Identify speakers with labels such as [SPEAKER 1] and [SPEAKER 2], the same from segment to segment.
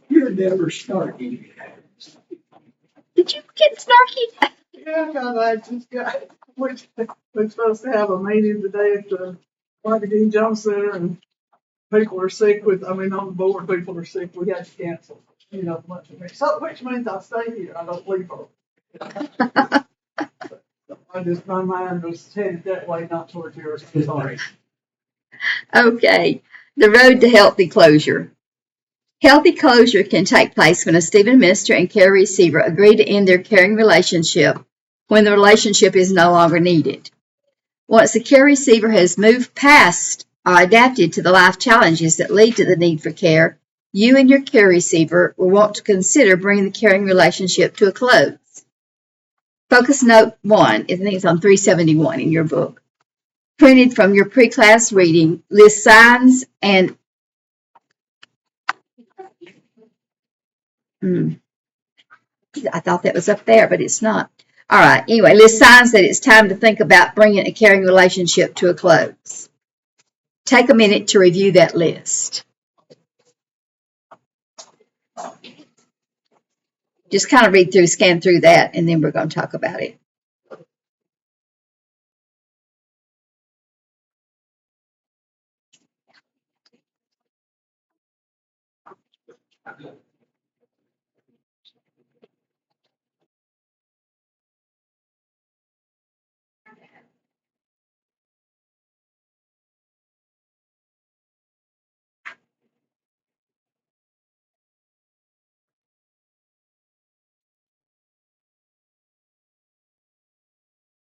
[SPEAKER 1] You're never snarky.
[SPEAKER 2] Did you get snarky?
[SPEAKER 1] Yeah, I just got, we're supposed to have a meeting today at the Martin D. Jones Center, and people are sick on the board, people are sick, we had to cancel. Much of it. So, which means I'll stay here, I don't leave her. My mind was headed that way, not towards yours, I'm sorry.
[SPEAKER 2] Okay. The road to healthy closure. Healthy closure can take place when a Stephen minister and care receiver agree to end their caring relationship when the relationship is no longer needed. Once the care receiver has moved past or adapted to the life challenges that lead to the need for care, you and your care receiver will want to consider bringing the caring relationship to a close. Focus note 1, I think it's on 371 in your book. Printed from your pre-class reading, lists signs and I thought that was up there, but it's not. All right. Anyway, lists signs that it's time to think about bringing a caring relationship to a close. Take a minute to review that list. Just kind of read through, scan through that, and then we're going to talk about it.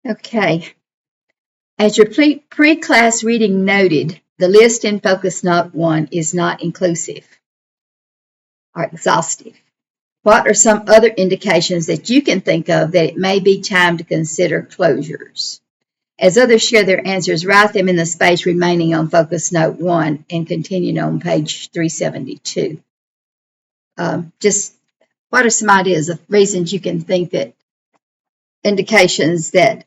[SPEAKER 2] Okay. As your pre-class reading noted, the list in Focus Note 1 is not inclusive or exhaustive. What are some other indications that you can think of that it may be time to consider closures? As others share their answers, write them in the space remaining on Focus Note 1 and continue on page 372. Just what are some ideas of reasons you can think that indications that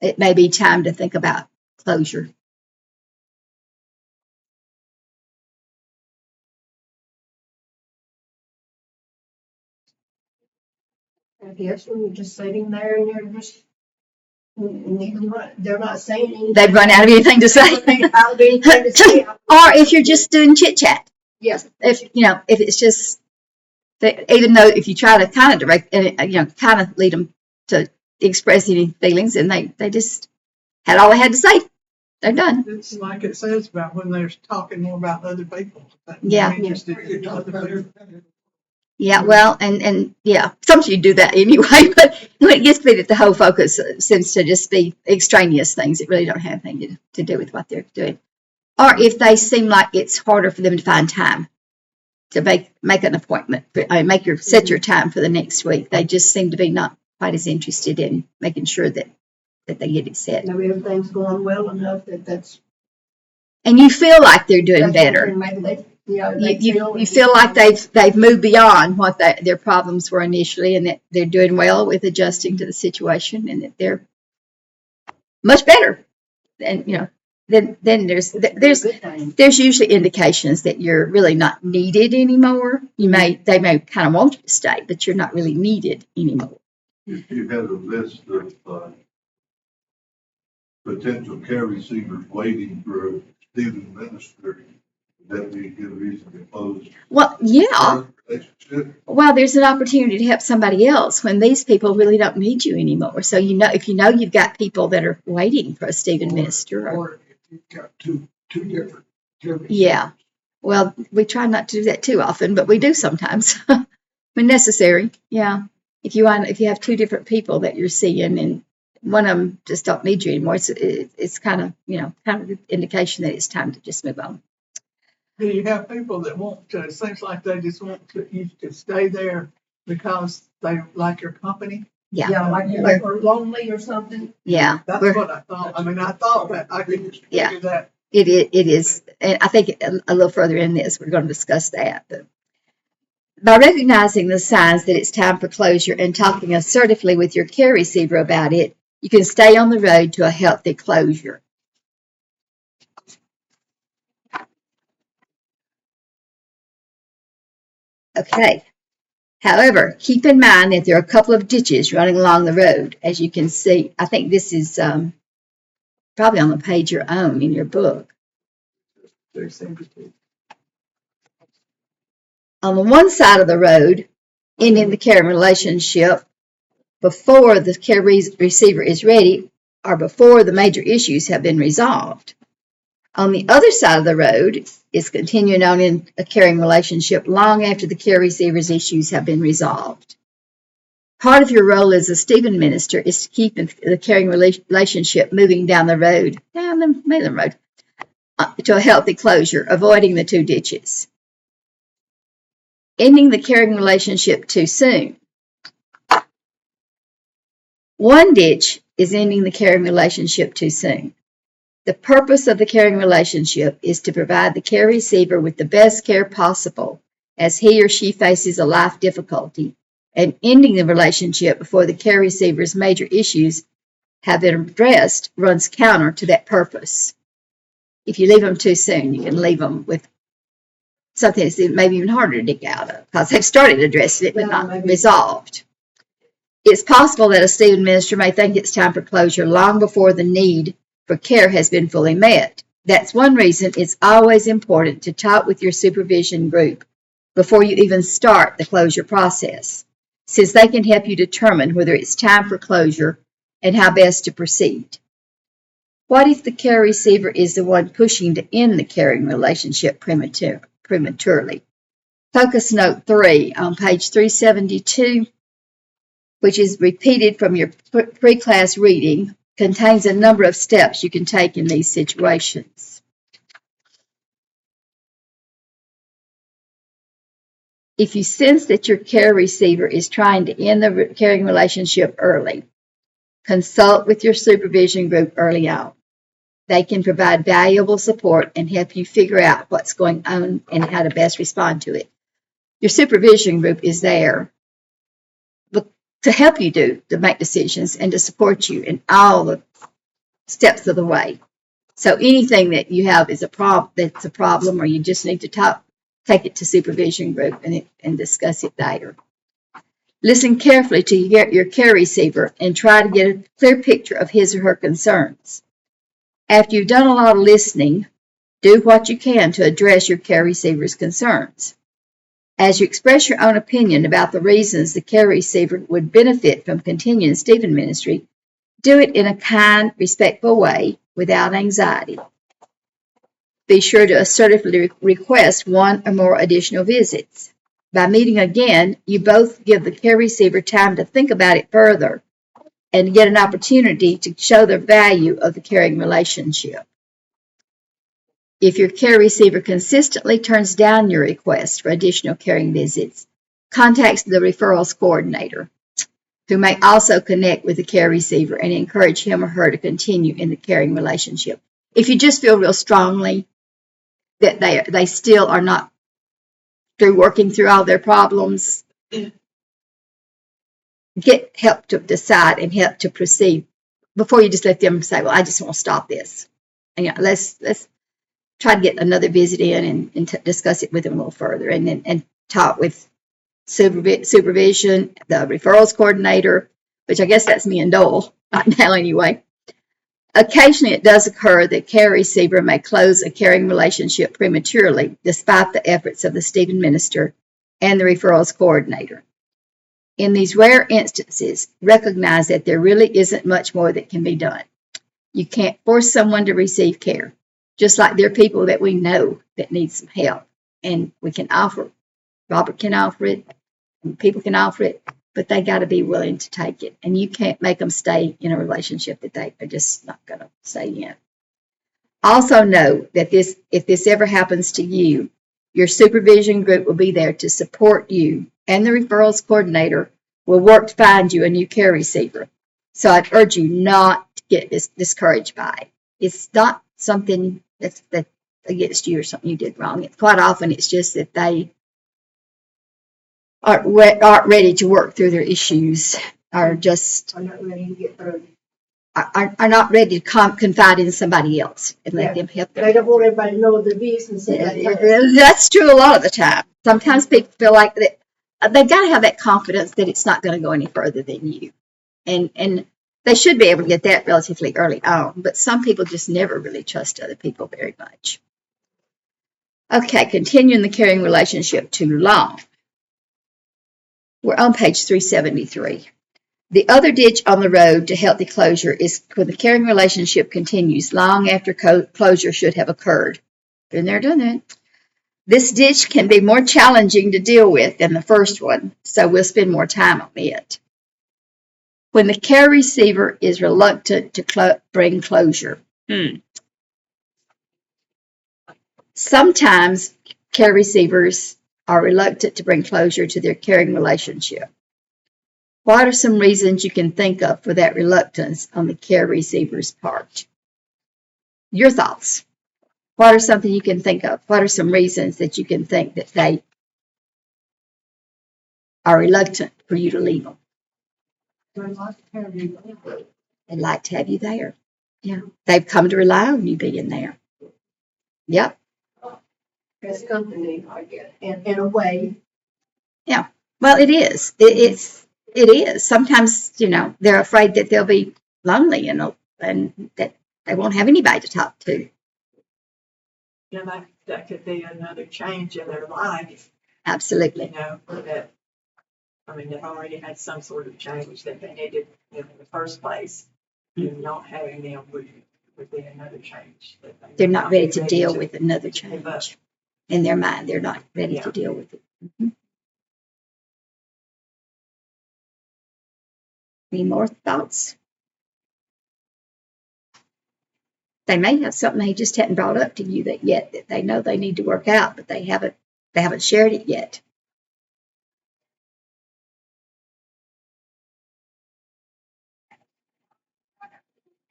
[SPEAKER 2] it may be time to think about closure?
[SPEAKER 3] I guess when you're just sitting there and you're just, they're not saying anything.
[SPEAKER 2] They've run out of anything to say.
[SPEAKER 3] Out of anything to say.
[SPEAKER 2] Or if you're just doing chit chat.
[SPEAKER 3] Yes.
[SPEAKER 2] If it's just that, even though if you try to kind of direct, kind of lead them to express any feelings, and they just had all they had to say. They're done.
[SPEAKER 1] It's like it says about when they're talking more about other people.
[SPEAKER 2] Yeah.
[SPEAKER 1] Interested in other people.
[SPEAKER 2] Yeah, well, and yeah, sometimes you do that anyway, but when it gets to be that the whole focus seems to just be extraneous things that really don't have anything to do with what they're doing. Or if they seem like it's harder for them to find time to make an appointment, set your time for the next week. They just seem to be not quite as interested in making sure that they get it set.
[SPEAKER 3] No, everything's going well enough that's.
[SPEAKER 2] And you feel like they're doing better. You feel like they've moved beyond what their problems were initially, and that they're doing well with adjusting to the situation, and that they're much better. And then there's usually indications that you're really not needed anymore. They may kind of want you to stay, but you're not really needed anymore.
[SPEAKER 4] If you had a list of potential care receivers waiting for a Stephen minister, would that be a good reason to close?
[SPEAKER 2] Well, yeah.
[SPEAKER 4] Relationship?
[SPEAKER 2] Well, there's an opportunity to help somebody else when these people really don't need you anymore. So if you've got people that are waiting for a Stephen minister,
[SPEAKER 1] Or if you've got two different.
[SPEAKER 2] yeah. Well, we try not to do that too often, but we do sometimes when necessary. Yeah. If you have two different people that you're seeing and one of them just don't need you anymore, it's kind of an indication that it's time to just move on.
[SPEAKER 1] Do you have people that want to? It seems like they just want you to stay there because they like your company.
[SPEAKER 2] Yeah.
[SPEAKER 3] Yeah, like you're lonely or something.
[SPEAKER 2] Yeah.
[SPEAKER 1] That's what I thought. I mean, I thought that I could figure that.
[SPEAKER 2] It is, and I think a little further in this we're going to discuss that. But by recognizing the signs that it's time for closure and talking assertively with your care receiver about it, you can stay on the road to a healthy closure. Okay. However, keep in mind that there are a couple of ditches running along the road. As you can see, I think this is probably on the page you're on in your book. On the one side of the road, ending the caring relationship before the care receiver is ready or before the major issues have been resolved. On the other side of the road is continuing on in a caring relationship long after the care receiver's issues have been resolved. Part of your role as a Stephen minister is to keep the caring relationship moving down the main road, to a healthy closure, avoiding the two ditches. Ending the caring relationship too soon. One ditch is ending the caring relationship too soon. The purpose of the caring relationship is to provide the care receiver with the best care possible as he or she faces a life difficulty, and ending the relationship before the care receiver's major issues have been addressed runs counter to that purpose. If you leave them too soon, you can leave them with something that's maybe even harder to dig out of because they've started addressing it but not resolved. It's possible that a Stephen minister may think it's time for closure long before the need for care has been fully met. That's one reason it's always important to talk with your supervision group before you even start the closure process, since they can help you determine whether it's time for closure and how best to proceed. What if the care receiver is the one pushing to end the caring relationship prematurely? Focus note 3 on page 372, which is repeated from your pre-class reading, contains a number of steps you can take in these situations. If you sense that your care receiver is trying to end the caring relationship early, consult with your supervision group early on. They can provide valuable support and help you figure out what's going on and how to best respond to it. Your supervision group is there to help you to make decisions and to support you in all the steps of the way. So anything that you have is that's a problem, or you just need to take it to supervision group and discuss it there. Listen carefully to your care receiver and try to get a clear picture of his or her concerns. After you've done a lot of listening, do what you can to address your care receiver's concerns. As you express your own opinion about the reasons the care receiver would benefit from continuing Stephen ministry, do it in a kind, respectful way without anxiety. Be sure to assertively request one or more additional visits. By meeting again, you both give the care receiver time to think about it further and get an opportunity to show the value of the caring relationship. If your care receiver consistently turns down your request for additional caring visits, contact the referrals coordinator, who may also connect with the care receiver and encourage him or her to continue in the caring relationship. If you just feel real strongly that they still are not through working through all their problems, get help to decide and help to proceed before you just let them say, well, I just want to stop this. And let's try to get another visit in and discuss it with them a little further, and talk with supervision, the referrals coordinator, which I guess that's me and Dole right now anyway. Occasionally it does occur that care receiver may close a caring relationship prematurely despite the efforts of the Stephen minister and the referrals coordinator. In these rare instances, recognize that there really isn't much more that can be done. You can't force someone to receive care, just like there are people that we know that need some help, and we can offer. Robert can offer it, and people can offer it, but they got to be willing to take it, and you can't make them stay in a relationship that they are just not going to stay in. Also know that if this ever happens to you, your supervision group will be there to support you, and the referrals coordinator will work to find you a new care receiver. So I'd urge you not to get discouraged by it. It's not something that's against you or something you did wrong. Quite often it's just that they aren't ready to work through their issues, or just
[SPEAKER 3] I'm not ready to get through.
[SPEAKER 2] are not ready to confide in somebody else and let them help them.
[SPEAKER 3] They don't want everybody to know their business. at that time.
[SPEAKER 2] That's true a lot of the time. Sometimes people feel like that they've got to have that confidence that it's not going to go any further than you. And they should be able to get that relatively early on, but some people just never really trust other people very much. Okay, continuing the caring relationship too long. We're on page 373. The other ditch on the road to healthy closure is when the caring relationship continues long after closure should have occurred. Been there, done that. This ditch can be more challenging to deal with than the first one, so we'll spend more time on it. When the care receiver is reluctant to bring closure. Sometimes care receivers are reluctant to bring closure to their caring relationship. What are some reasons you can think of for that reluctance on the care receiver's part? Your thoughts. What are something you can think of? What are some reasons that you can think that they are reluctant for you to leave them?
[SPEAKER 1] They like to have you there.
[SPEAKER 2] They'd like to have you there. Yeah. They've come to rely on you being there. Yep.
[SPEAKER 3] As company, I guess, in a way.
[SPEAKER 2] Yeah. Well, it is. It is. Sometimes, they're afraid that they'll be lonely and that they won't have anybody to talk to.
[SPEAKER 5] Yeah, that could be another change in their life,
[SPEAKER 2] Absolutely.
[SPEAKER 5] that, they've already had some sort of change that they needed in the first place. And not having them would be another change.
[SPEAKER 2] They're not ready to deal with another
[SPEAKER 5] give up.
[SPEAKER 2] change. In their mind, they're not ready to deal with it. Any more thoughts? They may have something they just hadn't brought up to you that they know they need to work out, but they haven't shared it yet.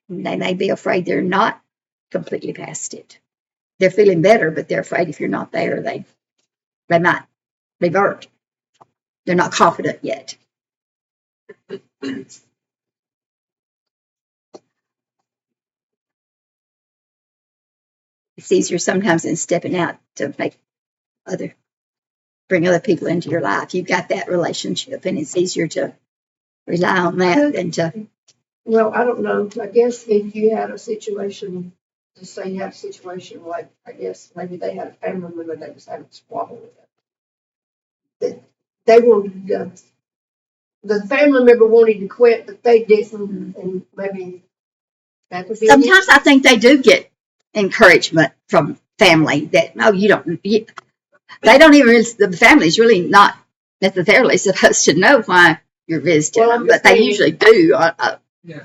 [SPEAKER 2] They may be afraid they're not completely past it. They're feeling better, but they're afraid if you're not there, they might revert. They're not confident yet. It's easier sometimes than stepping out to bring other people into your life. You've got that relationship, and it's easier to rely on that than to.
[SPEAKER 3] Well, I don't know. I guess if you had a situation, just say you had a situation like, I guess maybe they had a family member that was having a squabble with them. That they wanted the family member wanted to quit, but they didn't, and maybe that would be.
[SPEAKER 2] Sometimes I think they do get encouragement from family that, no, you don't. They don't even. The family's really not necessarily supposed to know why you're visiting them, but they usually do.
[SPEAKER 1] Yeah.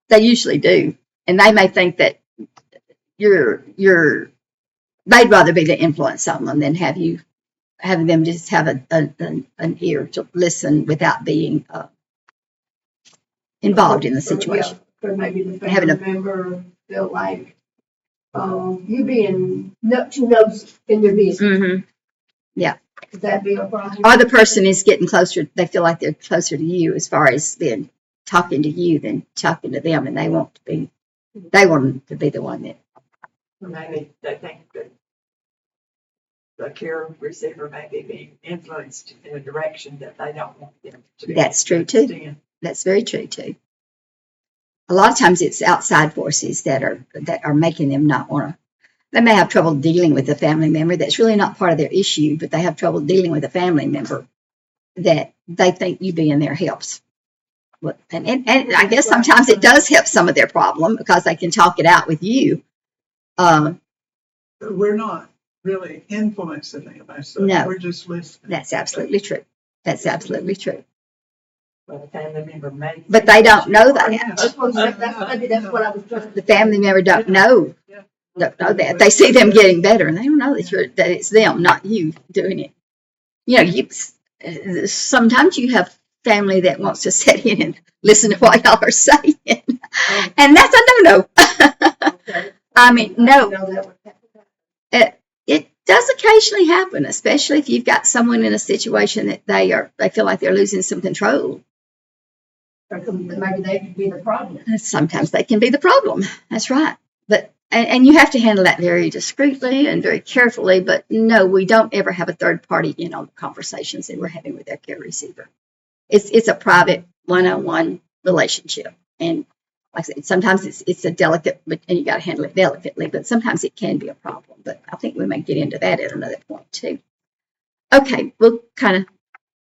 [SPEAKER 2] They usually do, and they may think that they'd rather be the influence on them than having them just have an ear to listen without being involved in the situation.
[SPEAKER 3] Or maybe the
[SPEAKER 2] Having
[SPEAKER 3] family member feel like you being too nosy in your business.
[SPEAKER 2] Mm-hmm.
[SPEAKER 3] Could that be a problem?
[SPEAKER 2] Or the person is getting closer. They feel like they're closer to you as far as being talking to you than talking to them, and they want to be. They want to be the one that.
[SPEAKER 5] Maybe they think that the care receiver may be being influenced in a direction that they don't want them to be.
[SPEAKER 2] That's true too. That's very true too. A lot of times it's outside forces that are making them not want to. They may have trouble dealing with a family member that's really not part of their issue, but they have trouble dealing with a family member that they think you being there helps. And I guess sometimes it does help some of their problem because they can talk it out with you.
[SPEAKER 1] We're not really influencing them, so
[SPEAKER 2] No.
[SPEAKER 1] we're just listening.
[SPEAKER 2] That's absolutely true. That's absolutely true.
[SPEAKER 5] But a family member may.
[SPEAKER 2] But they don't know that.
[SPEAKER 3] Maybe that's what I was trying to.
[SPEAKER 2] The family member don't know that. They see them getting better, and they don't know that it's them, not you, doing it. Sometimes you have family that wants to sit in and listen to what y'all are saying, and that's a no-no. I mean, no. It does occasionally happen, especially if you've got someone in a situation that they feel like they're losing some control.
[SPEAKER 3] Maybe they could be the problem.
[SPEAKER 2] Sometimes they can be the problem. That's right. But and you have to handle that very discreetly and very carefully. But no, we don't ever have a third party in on the conversations that we're having with our care receiver. It's a private one-on-one relationship, and like I said, sometimes it's a delicate, and you got to handle it delicately. But sometimes it can be a problem. But I think we may get into that at another point too. Okay, we'll kind of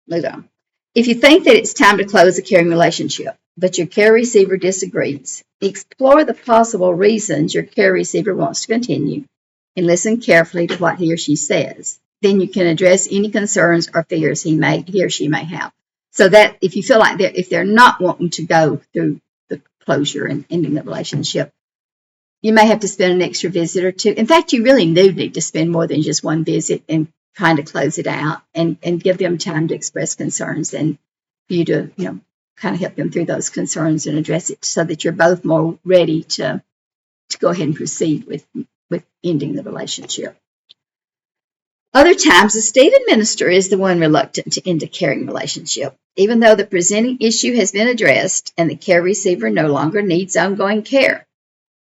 [SPEAKER 2] move on. If you think that it's time to close a caring relationship, but your care receiver disagrees, explore the possible reasons your care receiver wants to continue and listen carefully to what he or she says. Then you can address any concerns or fears he or she may have. So that if you feel like if they're not wanting to go through the closure and ending the relationship, you may have to spend an extra visit or two. In fact, you really do need to spend more than just one visit and kind of close it out and give them time to express concerns and for you to, kind of help them through those concerns and address it so that you're both more ready to go ahead and proceed with ending the relationship. Other times, the state administrator is the one reluctant to end a caring relationship, even though the presenting issue has been addressed and the care receiver no longer needs ongoing care.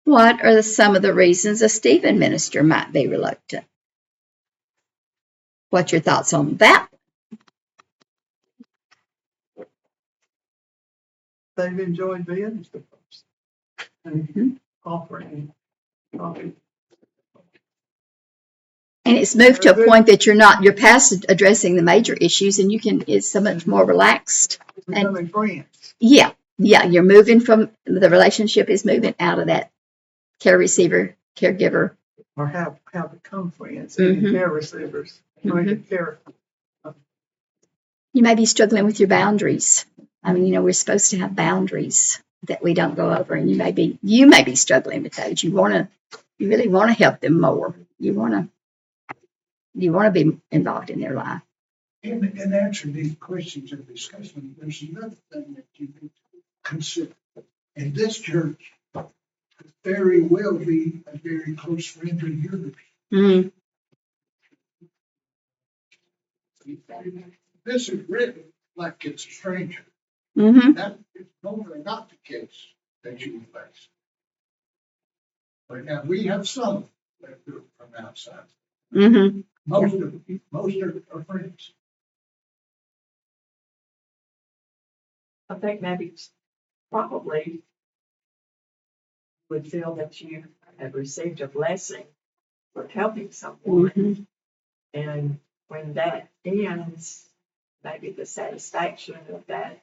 [SPEAKER 2] What are some of the reasons a state administrator might be reluctant? What's your thoughts on that?
[SPEAKER 1] They've enjoyed being with the person and offering coffee.
[SPEAKER 2] And it's moved to a point that you're past addressing the major issues and it's so much more relaxed.
[SPEAKER 1] Becoming friends.
[SPEAKER 2] Yeah, you're moving from, the relationship is moving out of that care receiver, caregiver.
[SPEAKER 1] Or have become friends and care receivers. Care.
[SPEAKER 2] You may be struggling with your boundaries. I mean, we're supposed to have boundaries that we don't go over, and you may be struggling with those. You really want to help them more. You want to be involved in their life.
[SPEAKER 6] In answering these questions and discussion, there's another thing that you need to consider. In this church, could very well be a very close friend of yours.
[SPEAKER 2] Mm-hmm.
[SPEAKER 6] This is written like it's a stranger.
[SPEAKER 2] Mm-hmm.
[SPEAKER 6] That is normally not the case that you would face. But now we have some that do it from outside.
[SPEAKER 2] Mm-hmm.
[SPEAKER 6] Most are friends.
[SPEAKER 5] I think maybe probably would feel that you have received a blessing for helping someone.
[SPEAKER 2] Mm-hmm.
[SPEAKER 5] And when that ends, maybe the satisfaction of that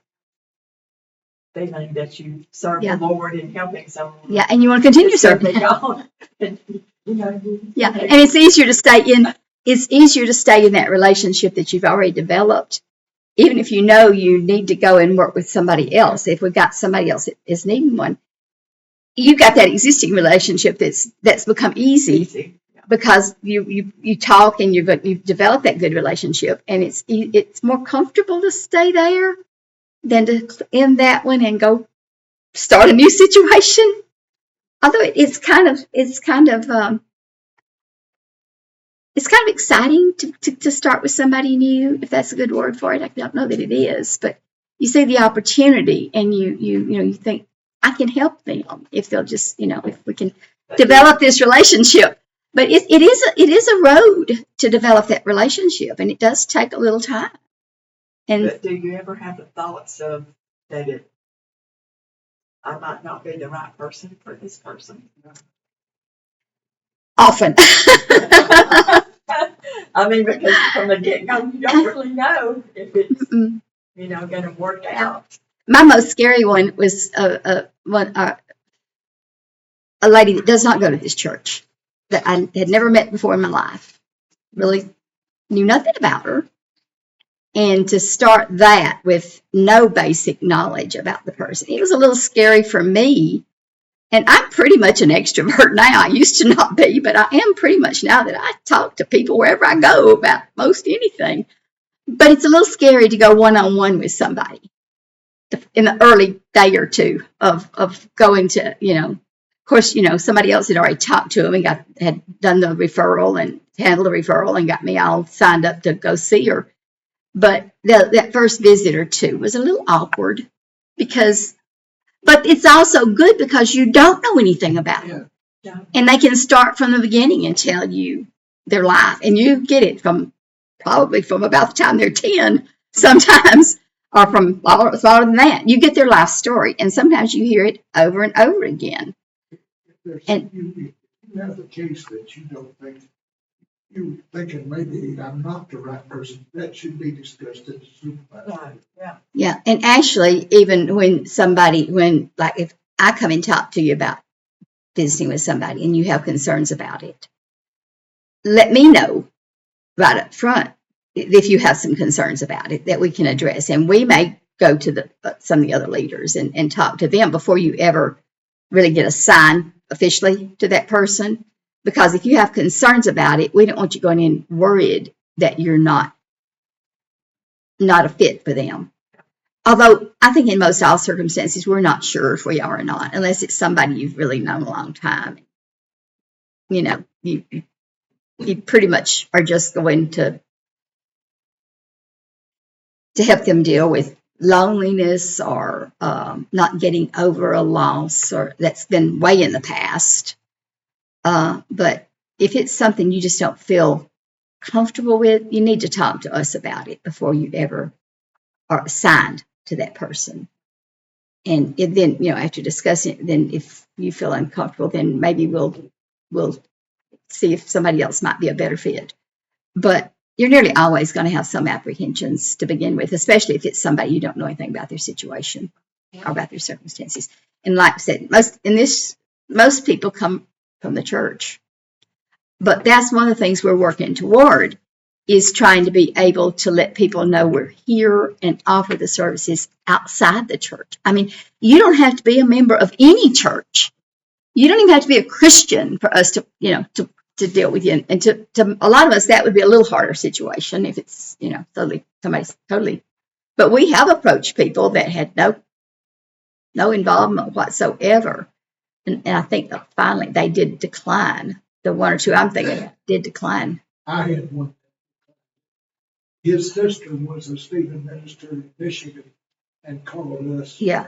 [SPEAKER 5] feeling that you serve the Lord in helping someone.
[SPEAKER 2] Yeah, and you want to continue serving.
[SPEAKER 5] Yeah, and
[SPEAKER 2] it's easier to stay in. It's easier to stay in that relationship that you've already developed, even if you know you need to go and work with somebody else. If we've got somebody else that is needing one, you've got that existing relationship that's become easy. Because you talk and you've developed that good relationship, and it's more comfortable to stay there than to end that one and go start a new situation. Although it's kind of exciting to start with somebody new, if that's a good word for it. I don't know that it is, but you see the opportunity and you think, I can help them if they'll just, if we can develop this relationship. But it is a road to develop that relationship, and it does take a little time.
[SPEAKER 5] But do you ever have the thoughts of that I might not be the right person for this person?
[SPEAKER 2] Often.
[SPEAKER 5] I mean, because from the get-go, you don't really know if it's, going to work out.
[SPEAKER 2] My most scary one was a lady that does not go to this church, that I had never met before in my life, really knew nothing about her. And to start that with no basic knowledge about the person, it was a little scary for me. And I'm pretty much an extrovert now. I used to not be, but I am pretty much now that I talk to people wherever I go about most anything. But it's a little scary to go one-on-one with somebody in the early day or two of going to, of course, somebody else had already talked to him and had done the referral and handled the referral and got me all signed up to go see her. But that first visit or two was a little awkward but it's also good because you don't know anything about them.
[SPEAKER 5] Yeah.
[SPEAKER 2] And they can start from the beginning and tell you their life. And you get it probably from about the time they're 10 sometimes, or from longer than that. You get their life story. And sometimes you hear it over and over again.
[SPEAKER 6] You have the case that you don't think, you're thinking maybe I'm not the right person, that should be discussed at the supervisor.
[SPEAKER 5] Right, yeah.
[SPEAKER 2] Yeah. And actually, even like if I come and talk to you about visiting with somebody and you have concerns about it, let me know right up front if you have some concerns about it that we can address. And we may go to some of the other leaders and talk to them before you ever really get assigned officially to that person. Because if you have concerns about it, we don't want you going in worried that you're not a fit for them. Although I think in most all circumstances, we're not sure if we are or not, unless it's somebody you've really known a long time. You know, you pretty much are just going to help them deal with loneliness or not getting over a loss, or that's been way in the past. But if it's something you just don't feel comfortable with, you need to talk to us about it before you ever are assigned to that person. And then, after discussing it, then if you feel uncomfortable, then maybe we'll see if somebody else might be a better fit. But you're nearly always going to have some apprehensions to begin with, especially if it's somebody you don't know anything about their situation or about their circumstances. And like I said, most people come from the church. But that's one of the things we're working toward, is trying to be able to let people know we're here and offer the services outside the church. I mean, you don't have to be a member of any church. You don't even have to be a Christian for us to deal with you. And to a lot of us, that would be a little harder situation if it's, somebody's totally. But we have approached people that had no involvement whatsoever. And I think that finally they did decline. The one or two I'm thinking of did decline.
[SPEAKER 6] I had one. His sister was a Stephen minister in Michigan and called us.
[SPEAKER 2] Yeah.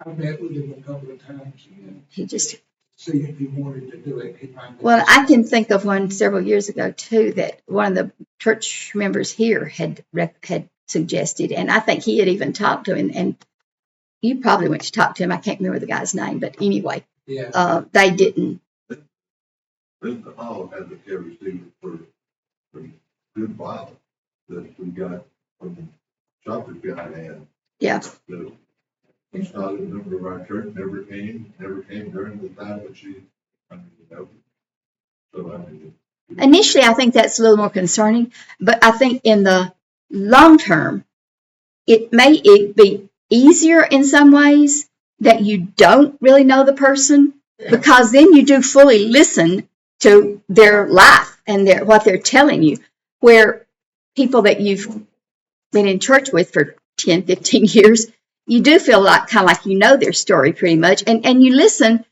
[SPEAKER 6] I met with him a couple of times and
[SPEAKER 2] He just.
[SPEAKER 6] see if he wanted to do it.
[SPEAKER 2] Well, I can think of one several years ago too that one of the church members here had suggested, and I think he had even talked to him. And you probably went to talk to him. I can't remember the guy's name, but anyway, they didn't.
[SPEAKER 4] Linda Hall had the care receiver for a good while that we got from the Shoppers guy and.
[SPEAKER 2] Yeah.
[SPEAKER 4] So he's not a member of our church, never came during the time that she,
[SPEAKER 2] Initially, I think that's a little more concerning, but I think in the long term, it may be easier in some ways that you don't really know the person, because then you do fully listen to their life and what they're telling you, where people that you've been in church with for 10, 15 years, you do feel kind of like you know their story pretty much, and you listen,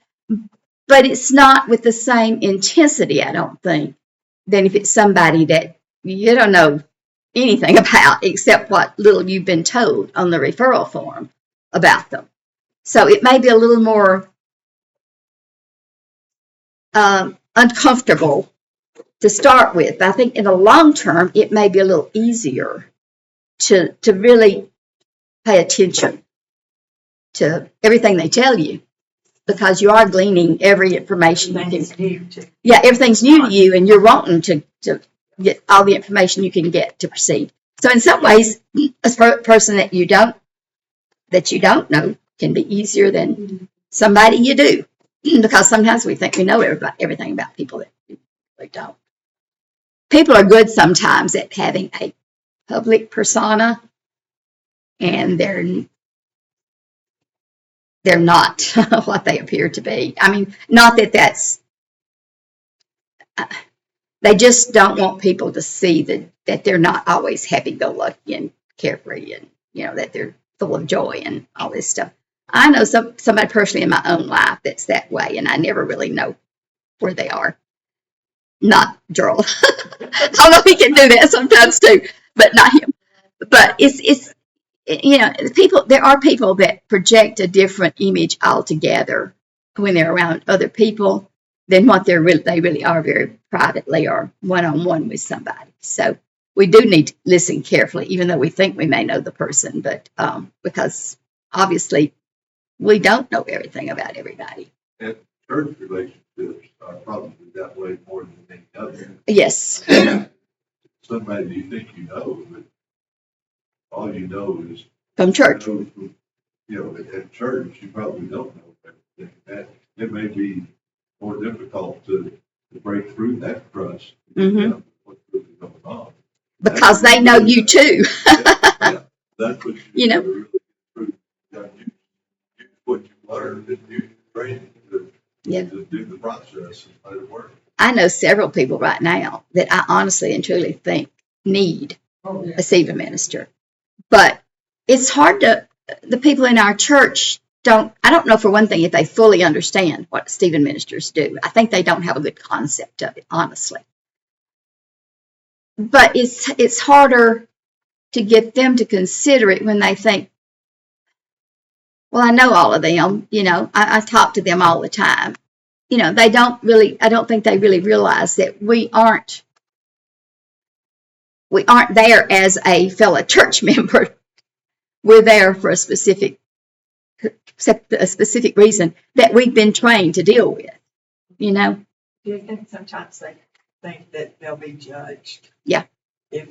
[SPEAKER 2] but it's not with the same intensity, I don't think, than if it's somebody that you don't know anything about except what little you've been told on the referral form about them. So it may be a little more uncomfortable to start with. But I think in the long term, it may be a little easier to really pay attention to everything they tell you, because you are gleaning every information. Yeah, everything's new to you, and you're wanting to get all the information you can get to proceed. So in some ways, a person that you don't know can be easier than somebody you do, because sometimes we think we know everything about people that we don't. People are good sometimes at having a public persona, and they're not what they appear to be. I mean, not that that's. They just don't want people to see that they're not always happy-go-lucky and carefree, and that they're full of joy and all this stuff. I know somebody personally in my own life that's that way, and I never really know where they are. Not Gerald. Although he can do that sometimes too, but not him. But it's you know, there are people that project a different image altogether when they're around other people than what they really are very privately or one-on-one with somebody. So we do need to listen carefully, even though we think we may know the person, but because obviously we don't know everything about everybody.
[SPEAKER 4] And church relationships are probably that way more than any other.
[SPEAKER 2] Yes.
[SPEAKER 4] Somebody you think you know, but all you know is.
[SPEAKER 2] From church.
[SPEAKER 4] You know, at church, you probably don't know everything. That, it may be more difficult to break through that trust.
[SPEAKER 2] Mm-hmm.
[SPEAKER 4] What's really going on.
[SPEAKER 2] Because they know you too.
[SPEAKER 4] Yeah, that's what
[SPEAKER 2] You know.
[SPEAKER 4] really true. You what you learned and you train to do the process and let it work.
[SPEAKER 2] I know several people right now that I honestly and truly think need a Stephen minister. But it's hard the people in our church I don't know for one thing if they fully understand what Stephen ministers do. I think they don't have a good concept of it, honestly. But it's harder to get them to consider it when they think, well, I know all of them, you know, I talk to them all the time. You know, I don't think they really realize that we aren't there as a fellow church member. We're there for a specific reason that we've been trained to deal with, you know?
[SPEAKER 5] Do you think sometimes they think that they'll be judged?
[SPEAKER 2] Yeah.
[SPEAKER 5] If,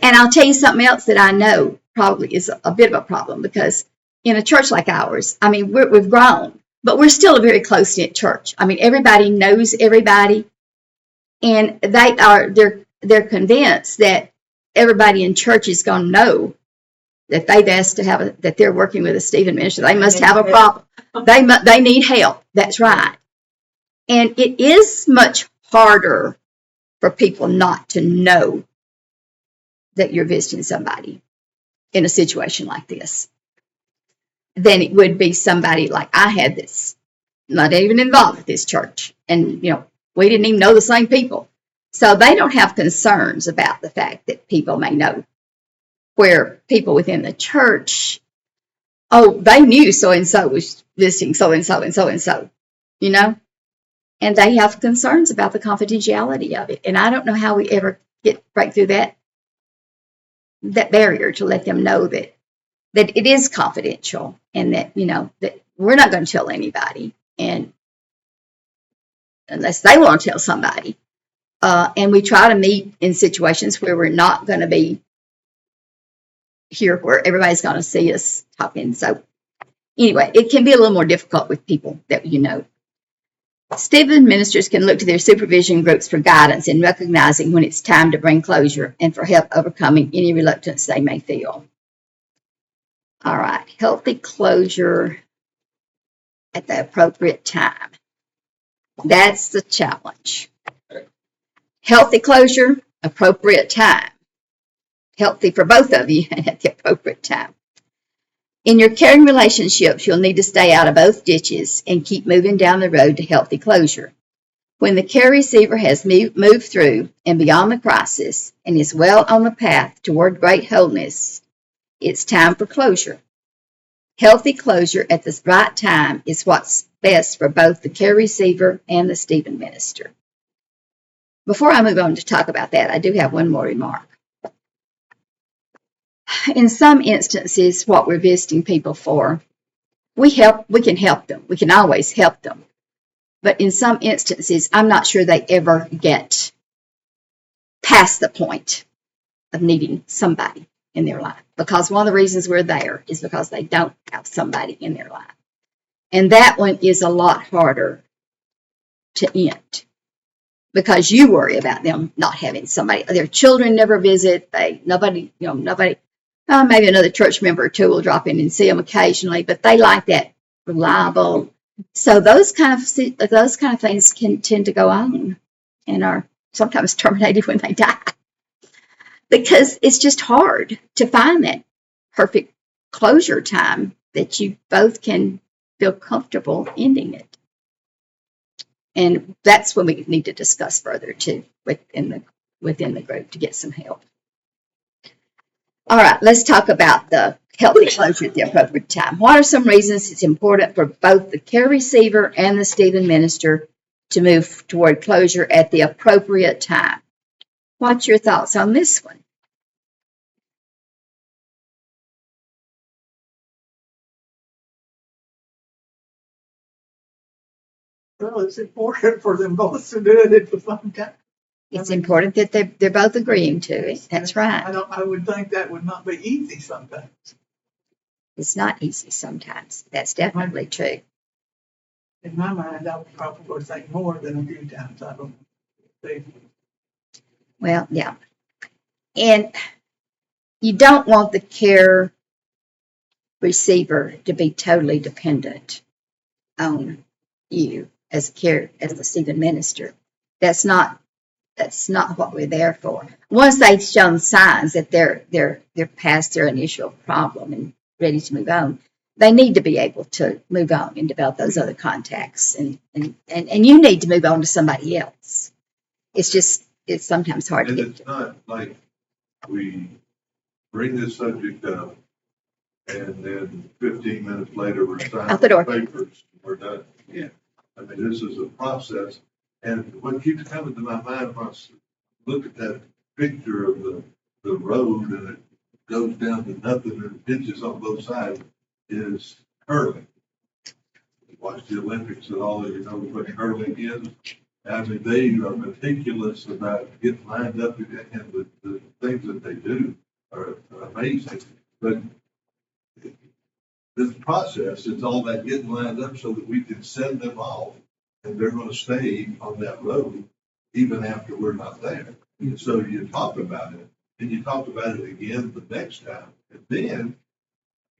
[SPEAKER 2] And I'll tell you something else that I know probably is a bit of a problem, because in a church like ours, I mean, we've grown, but we're still a very close-knit church. I mean, everybody knows everybody, and they're convinced that everybody in church is going to know that they've asked to that they're working with a Stephen minister. They must have a problem. They need help. That's right. And it is much harder for people not to know that you're visiting somebody in a situation like this than it would be somebody like I had that's not even involved with this church. And, you know, we didn't even know the same people. So they don't have concerns about the fact that people may know, where people within the church, oh, they knew so-and-so was visiting so-and-so and so-and-so, you know? And they have concerns about the confidentiality of it. And I don't know how we ever break through that barrier to let them know that it is confidential, and that, you know, that we're not going to tell anybody, and unless they want to tell somebody. And we try to meet in situations where we're not going to be here where everybody's going to see us talking. So anyway, it can be a little more difficult with people that you know. Stephen ministers can look to their supervision groups for guidance in recognizing when it's time to bring closure and for help overcoming any reluctance they may feel. All right, healthy closure at the appropriate time. That's the challenge. Healthy closure, appropriate time. Healthy for both of you at the appropriate time. In your caring relationships, you'll need to stay out of both ditches and keep moving down the road to healthy closure. When the care receiver has moved through and beyond the crisis and is well on the path toward great wholeness, it's time for closure. Healthy closure at the right time is what's best for both the care receiver and the Stephen minister. Before I move on to talk about that, I do have one more remark. In some instances, what we're visiting people for, we can help them. We can always help them. But in some instances, I'm not sure they ever get past the point of needing somebody in their life. Because one of the reasons we're there is because they don't have somebody in their life. And that one is a lot harder to end. Because you worry about them not having somebody. Their children never visit. Nobody. Maybe another church member or two will drop in and see them occasionally, but they like that reliable. So those kind of things can tend to go on and are sometimes terminated when they die, because it's just hard to find that perfect closure time that you both can feel comfortable ending it. And that's when we need to discuss further too within the group to get some help. All right, let's talk about the healthy closure at the appropriate time. What are some reasons it's important for both the care receiver and the Stephen minister to move toward closure at the appropriate time? What's your thoughts on this one?
[SPEAKER 1] Well, it's important for them both to do it at the same time.
[SPEAKER 2] It's important that they're both agreeing to it. That's right.
[SPEAKER 1] I would think that would not be easy sometimes.
[SPEAKER 2] It's not easy sometimes. That's definitely true.
[SPEAKER 1] In my mind, I would probably think more than a few times. I don't think.
[SPEAKER 2] Well, yeah. And you don't want the care receiver to be totally dependent on you as the Stephen minister. That's not what we're there for. Once they've shown signs that they're past their initial problem and ready to move on, they need to be able to move on and develop those other contacts, and you need to move on to somebody else. It's sometimes hard to
[SPEAKER 4] And
[SPEAKER 2] get
[SPEAKER 4] it's
[SPEAKER 2] to.
[SPEAKER 4] not like we bring this subject up and then 15 minutes later we're signing
[SPEAKER 2] Out the door.
[SPEAKER 4] papers, we're done. Yeah. I mean, this is a process. And what keeps coming to my mind when I look at that picture of the road and it goes down to nothing and ditches on both sides is hurling. Watch the Olympics and all, you know what hurling is. I mean, they are meticulous about getting lined up, and the things that they do are amazing. But this process, it's all that getting lined up so that we can send them off, and they're going to stay on that road even after we're not there. And so you talk about it, and you talk about it again the next time, and then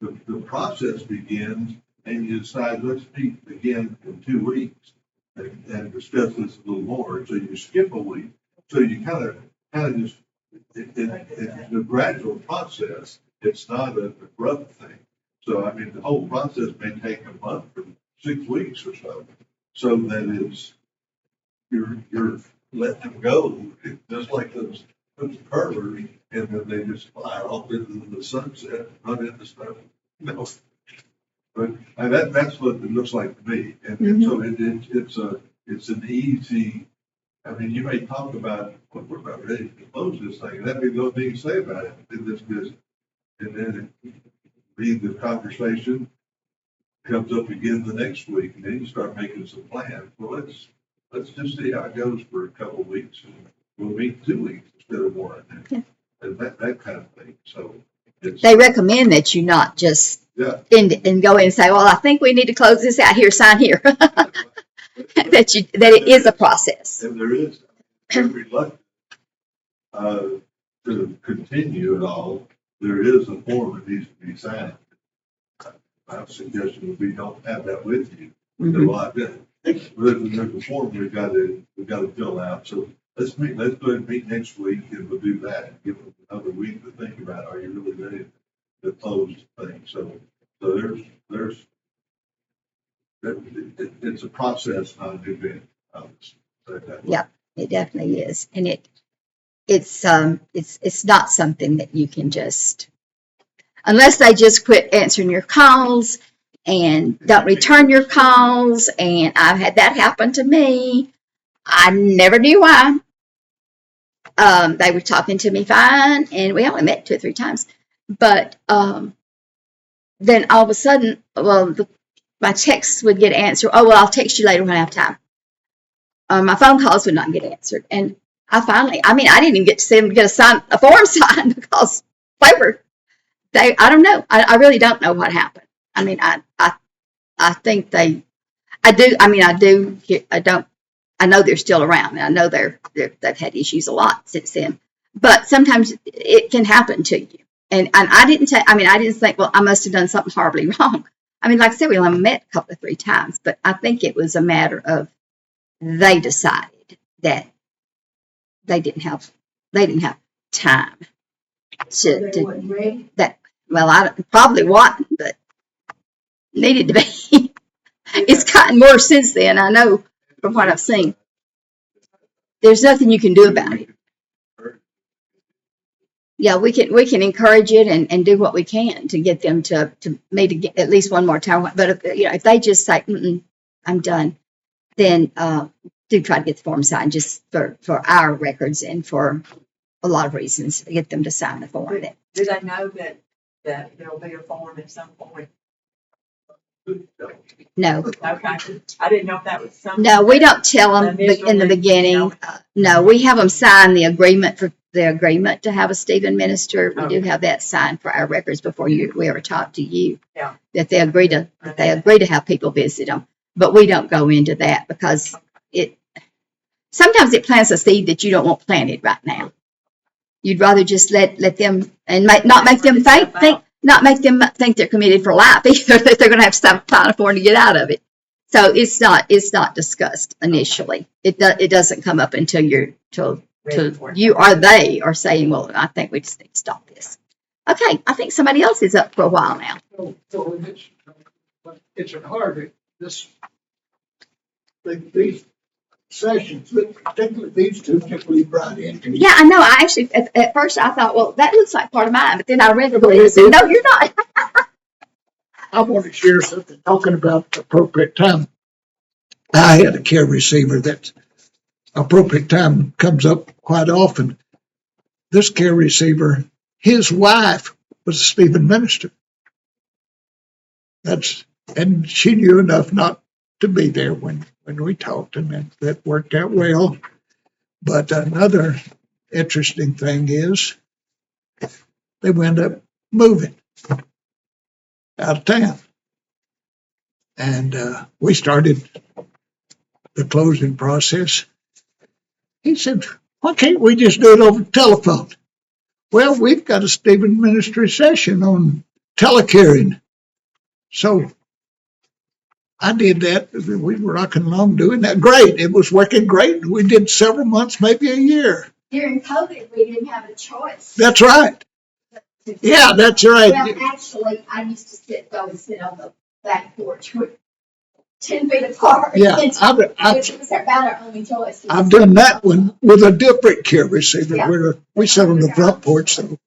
[SPEAKER 4] the process begins, and you decide, let's meet again in 2 weeks and discuss this a little more. So you skip a week. So you kind of just, it's a gradual process. It's not an abrupt thing. So, I mean, the whole process may take a month or 6 weeks or so that you're letting them go, just like those curlers, and then they just fly off into the sunset, run into stuff. No. But that's what it looks like to me. And so it's an easy, I mean, you may talk about, well, we're about ready to close this thing, and that'd be the only thing you say about it in this business. And then lead the conversation, comes up again the next week, and then you start making some plans. Well, let's just see how it goes for a couple of weeks, and we'll meet 2 weeks instead of 1.
[SPEAKER 2] Yeah.
[SPEAKER 4] And that kind of thing. So it's,
[SPEAKER 2] They recommend that you not just
[SPEAKER 4] yeah.
[SPEAKER 2] and go in and say, well, I think we need to close this out here, sign here. that it is a process.
[SPEAKER 4] And there is, they're reluctant to continue at all. There is a form that needs to be signed. My suggestion would be don't have that with you.
[SPEAKER 2] Mhm.
[SPEAKER 4] Well, there's a form we've got to fill out. So let's go ahead and meet next week, and we'll do that. Give them another week to think about, are you really ready to close the thing? So it's a process, not an event.
[SPEAKER 2] Yeah, it definitely is, and it's not something that you can just, unless they just quit answering your calls and don't return your calls. And I've had that happen to me. I never knew why. They were talking to me fine, and we only met 2 or 3 times. But then all of a sudden, my texts would get answered. Oh, well, I'll text you later when I have time. My phone calls would not get answered. And I didn't even get to see them get a form signed because I don't know. I really don't know what happened. I mean, I think I know they're still around, and I know they've had issues a lot since then. But sometimes it can happen to you. And I didn't think, well, I must have done something horribly wrong. I mean, like I said, we only met a couple of 3 times, but I think it was a matter of they decided that they didn't have time
[SPEAKER 3] They
[SPEAKER 2] to
[SPEAKER 3] wasn't ready.
[SPEAKER 2] that. Well, I probably wasn't, but needed to be. It's gotten worse since then. I know from what I've seen. There's nothing you can do about it. yeah, we can encourage it and do what we can to get them to meet at least one more time. But if they just say, I'm done, then do try to get the form signed just for our records and for a lot of reasons, to get them to sign the form.
[SPEAKER 5] Do they know that there'll be a form at some point?
[SPEAKER 2] No,
[SPEAKER 5] Okay, I didn't know if that was something.
[SPEAKER 2] no, we don't tell them in the beginning. No, we have them sign the agreement to have a Stephen minister. We do have that signed for our records before we ever talk to you.
[SPEAKER 5] Yeah.
[SPEAKER 2] That they agree to have people visit them. But we don't go into that because sometimes it plants a seed that you don't want planted right now. You'd rather just let them and not make them think they're committed for life either, that they're going to have to sign a form to get out of it. So it's not discussed initially. It doesn't come up until you or they are saying, well, I think we just need to stop this. Okay, I think somebody else is up for a while now.
[SPEAKER 6] So it's hard. These sessions, particularly these two that we brought in.
[SPEAKER 2] Yeah, I know. I actually, at first I thought, well, that looks like part of mine, but then I read the book and said, no, you're not.
[SPEAKER 6] I want to share something, talking about the appropriate time. I had a care receiver that appropriate time comes up quite often. This care receiver, his wife was a Stephen minister. And she knew enough not to be there when we talked, and that worked out well. But another interesting thing is they wound up moving out of town. And we started the closing process. He said, why can't we just do it over the telephone? Well, we've got a Stephen ministry session on telecaring. So I did that. We were rocking along doing that. Great. It was working great. We did several months, maybe a year.
[SPEAKER 2] During COVID, we didn't have a choice.
[SPEAKER 6] That's right. Yeah, that's right.
[SPEAKER 2] Well, actually, I used to go and sit on the back porch 10 feet apart.
[SPEAKER 6] Yeah,
[SPEAKER 2] Which was about our only choice.
[SPEAKER 6] I've done that one with a different care receiver
[SPEAKER 2] Yeah.
[SPEAKER 6] where we sat on the front porch. So.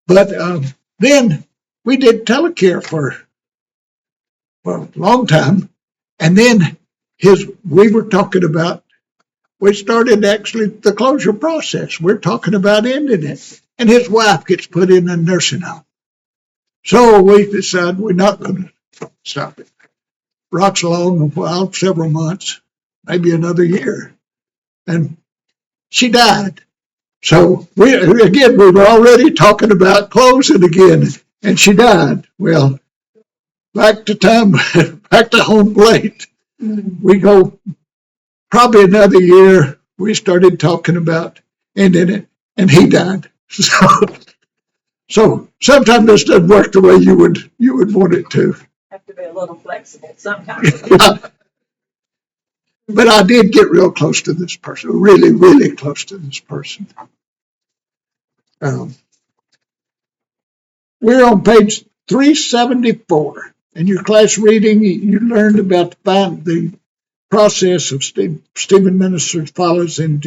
[SPEAKER 6] But then we did telecare for a long time. And then we were talking about, we started actually the closure process. We're talking about ending it. And his wife gets put in a nursing home. So we decided we're not going to stop it. Rocks along a while, several months, maybe another year. And she died. So we were already talking about closing again, and she died. Well, back to home plate. We go probably another year. We started talking about ending it, and he died. So sometimes this doesn't work the way you would want it to.
[SPEAKER 5] Have to be a little flexible sometimes.
[SPEAKER 6] But I did get real close to this person, really, really close to this person. We're on page 374. In your class reading, you learned about the process of Stephen Ministers follows in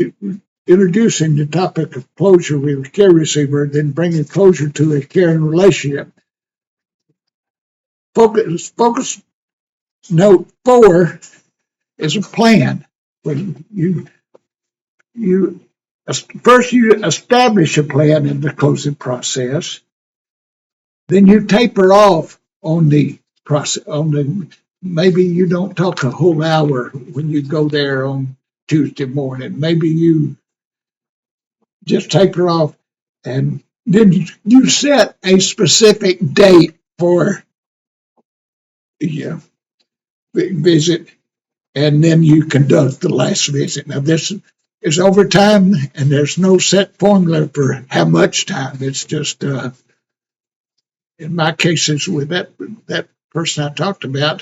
[SPEAKER 6] introducing the topic of closure with a care receiver, then bringing closure to a caring relationship. Focus note 4 is a plan. When you first establish a plan in the closing process, then you taper off on the process. Maybe you don't talk a whole hour when you go there on Tuesday morning. Maybe you just taper off, and then you set a specific date for the visit, and then you conduct the last visit. Now, this is overtime, and there's no set formula for how much time. It's just, in my cases with that person I talked about,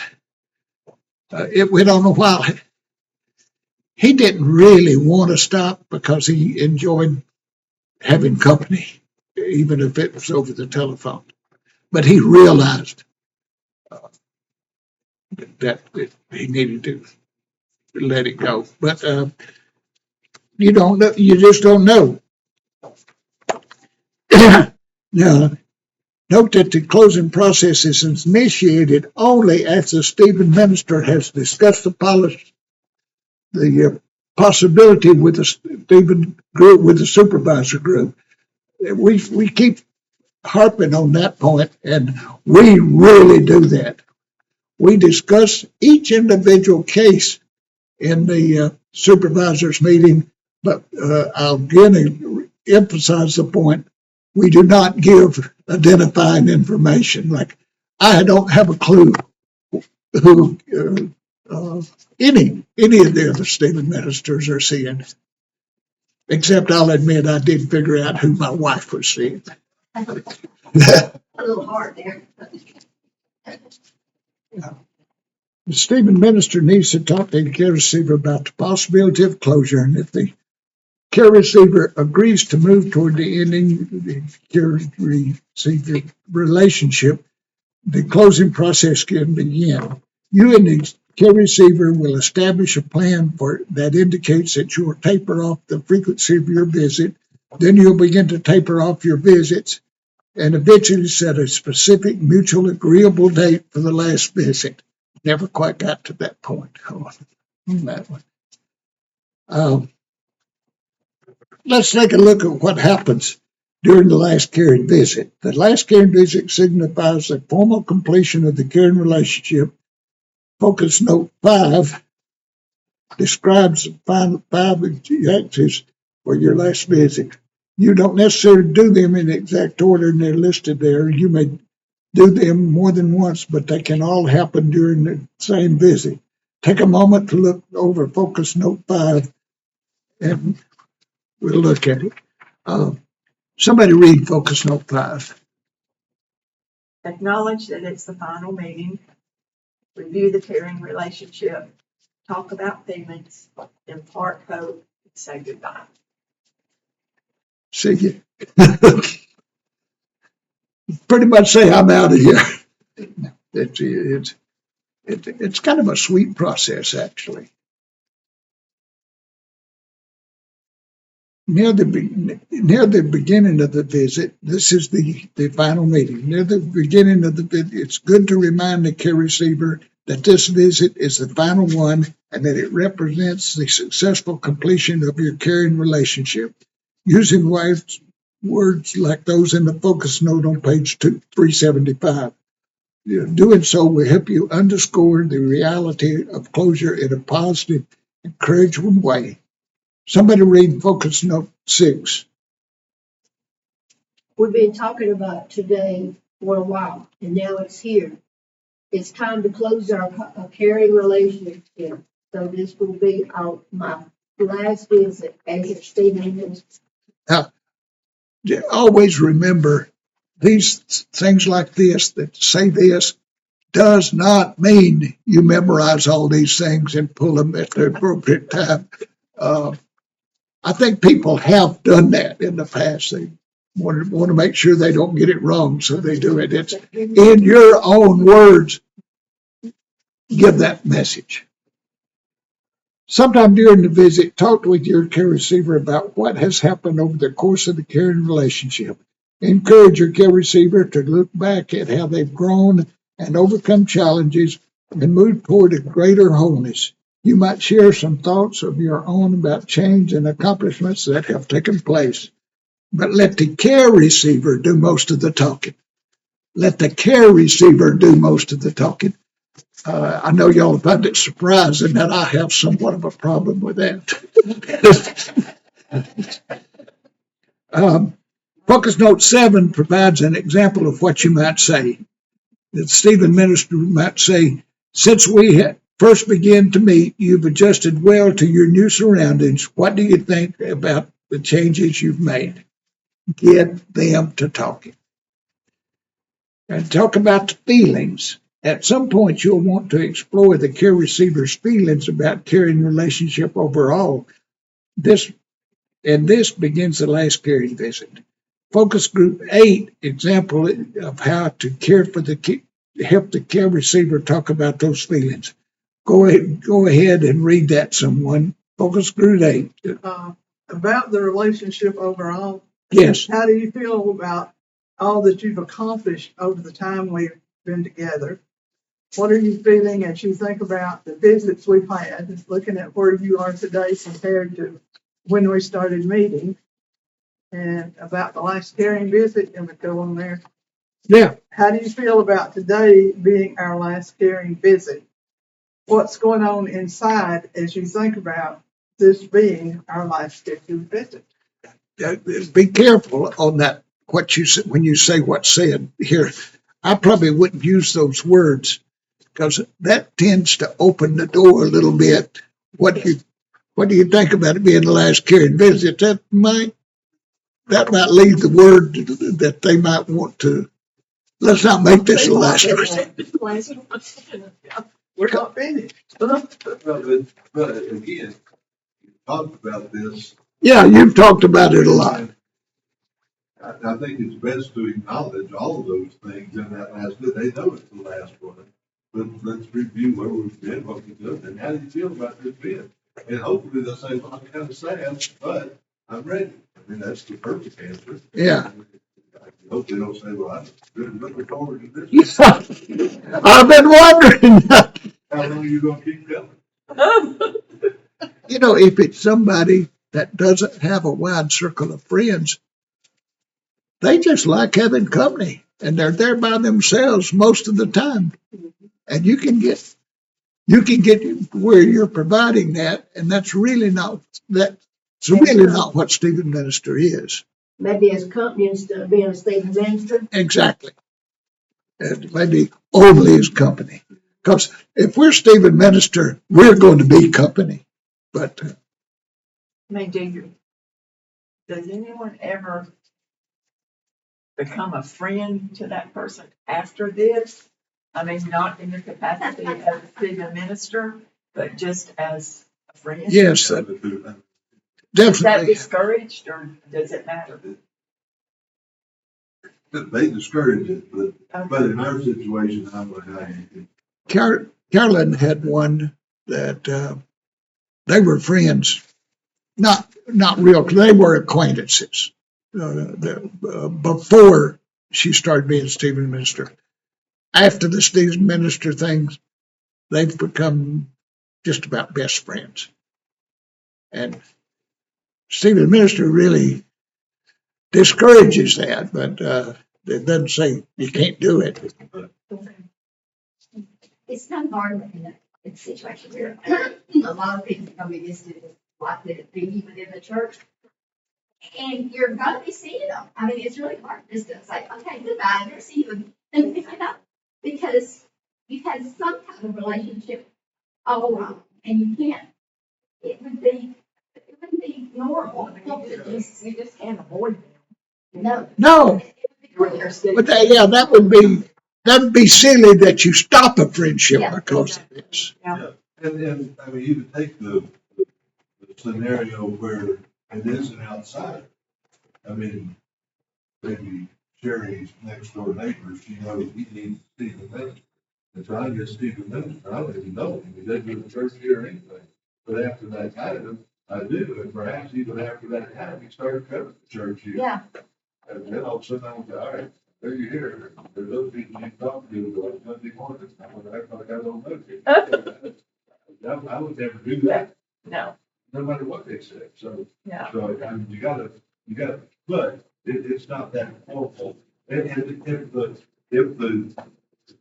[SPEAKER 6] it went on a while. He didn't really want to stop because he enjoyed having company, even if it was over the telephone. But he realized that he needed to let it go. But you don't know. You just don't know. Now, note that the closing process is initiated only after the Stephen Minister has discussed the possibility with the Stephen group, with the supervisor group. We keep harping on that point, and we really do that. We discuss each individual case in the supervisors meeting, but I'll again emphasize the point. We do not give identifying information. Like, I don't have a clue who any of the other Stephen ministers are seeing, except I'll admit I did figure out who my wife was seeing.
[SPEAKER 3] A little hard there.
[SPEAKER 6] The Stephen minister needs to talk to the care receiver about the possibility of closure, and if the care receiver agrees to move toward the ending of the care receiver relationship, the closing process can begin. You and the care receiver will establish a plan that indicates that you will taper off the frequency of your visit. Then you'll begin to taper off your visits and eventually set a specific mutual agreeable date for the last visit. Never quite got to that point on that one. Let's take a look at what happens during the last caring visit. The last caring visit signifies the formal completion of the caring relationship. Focus note 5 describes the final 5 objectives for your last visit. You don't necessarily do them in the exact order, and they're listed there. You may do them more than once, but they can all happen during the same visit. Take a moment to look over Focus Note 5, and we'll look at it. Somebody read Focus Note 5.
[SPEAKER 5] Acknowledge that it's the final meeting, review the caring relationship, talk about feelings, impart hope, and say goodbye.
[SPEAKER 6] See, pretty much say I'm out of here. It's kind of a sweet process, actually. Near the beginning of the visit, this is the final meeting. Near the beginning of the visit, it's good to remind the care receiver that this visit is the final one and that it represents the successful completion of your caring relationship. Using words like those in the focus note on page 375. Doing so will help you underscore the reality of closure in a positive, encouraging way. Somebody read Focus Note 6.
[SPEAKER 3] We've been talking about today for a while, and now it's here. It's time to close our caring relationship. So this will be my last visit as your Stephen minister.
[SPEAKER 6] Now, always remember these things like this that say this does not mean you memorize all these things and pull them at the appropriate time. I think people have done that in the past. They want to make sure they don't get it wrong, so they do it. It's in your own words. Give that message. Sometime during the visit, talk with your care receiver about what has happened over the course of the caring relationship. Encourage your care receiver to look back at how they've grown and overcome challenges and move toward a greater wholeness. You might share some thoughts of your own about change and accomplishments that have taken place, but let the care receiver do most of the talking. Let the care receiver do most of the talking. I know y'all find it surprising that I have somewhat of a problem with that. Focus Note 7 provides an example of what you might say. The Stephen minister might say, since we first began to meet, you've adjusted well to your new surroundings. What do you think about the changes you've made? Get them to talking. And talk about the feelings. At some point, you'll want to explore the care receiver's feelings about caring relationship overall. This begins the last caring visit. Focus Group 8, example of how to care for help the care receiver talk about those feelings. Go ahead and read that, someone. Focus Group 8.
[SPEAKER 1] About the relationship overall.
[SPEAKER 6] Yes.
[SPEAKER 1] How do you feel about all that you've accomplished over the time we've been together. What are you feeling as you think about the visits we've had, looking at where you are today compared to when we started meeting? And about the last caring visit, and we go on there.
[SPEAKER 6] Yeah,
[SPEAKER 1] How do you feel about today being our last caring visit? What's going on inside as you think about this being our last scheduled visit?
[SPEAKER 6] be careful on that, what you say, when you say what's said here. I probably wouldn't use those words because that tends to open the door a little bit. What do you think about it being the last caring visit? That might leave the word that they might want to. Let's not make this the last one.
[SPEAKER 1] We're not finished.
[SPEAKER 4] But again, you talked about this.
[SPEAKER 6] Yeah, you've talked about it a lot.
[SPEAKER 4] I think it's best to acknowledge all of those things in that last bit. They know it's the last one. But let's review where we've been, what we've done, and how do you feel about this bid? And hopefully they'll say, well, I'm kind of sad, but I'm ready. I mean, that's the perfect answer.
[SPEAKER 6] Yeah.
[SPEAKER 4] Hopefully they'll say, well, I'm really looking forward to this.
[SPEAKER 6] I've been wondering.
[SPEAKER 4] How long are you gonna keep coming?
[SPEAKER 6] You know, if it's somebody that doesn't have a wide circle of friends, they just like having company and they're there by themselves most of the time. And you can get where you're providing that, and that's really not what Stephen Minister is.
[SPEAKER 3] Maybe as a company instead of being a state minister.
[SPEAKER 6] Exactly. And maybe only as company. Because if we're Stephen Minister, we're going to be company. But
[SPEAKER 5] I mean, does anyone ever become a friend to that person after this? I mean, not in your capacity as a city minister, but just as a friend?
[SPEAKER 6] yes,
[SPEAKER 5] Is that
[SPEAKER 6] definitely.
[SPEAKER 5] discouraged, or does it matter?
[SPEAKER 4] They discourage it, but in our situation, I'm like,
[SPEAKER 6] Carolyn had one that they were friends, not real, they were acquaintances before she started being Stephen Minister. After the Stephen Minister things, they've become just about best friends. And Stephen Minister really discourages that, but it doesn't say you can't do it.
[SPEAKER 2] It's kind of hard in a situation where a lot of people come against it, it's likely to be within the church. And you're going to be seeing them. I mean, it's really hard just to say, okay, goodbye, never see you again. You know, because you've had some kind of relationship all along, and you can't. It wouldn't be normal.
[SPEAKER 5] You just can't avoid them.
[SPEAKER 6] No,
[SPEAKER 5] When you're sitting
[SPEAKER 6] but that'd be silly that you stop a friendship
[SPEAKER 2] Yeah.
[SPEAKER 6] because of this.
[SPEAKER 4] And I mean, you would take the scenario where it is an outsider. I mean, maybe Sherry's next door neighbor, she knows he needs Stephen Minister. And so I get Stephen Minister, I don't even know him, he doesn't go to church here or anything. But after that time, I do, and perhaps even after that time, he started coming to church here.
[SPEAKER 2] Yeah.
[SPEAKER 4] And then all of a sudden, I was like, all right, there you're here. There's other people you talk to on Sunday morning. I'm gonna act like I don't know you. I would never do that,
[SPEAKER 5] No,
[SPEAKER 4] no matter what they say. So,
[SPEAKER 5] no.
[SPEAKER 4] I mean, you gotta, but it's not that awful. And if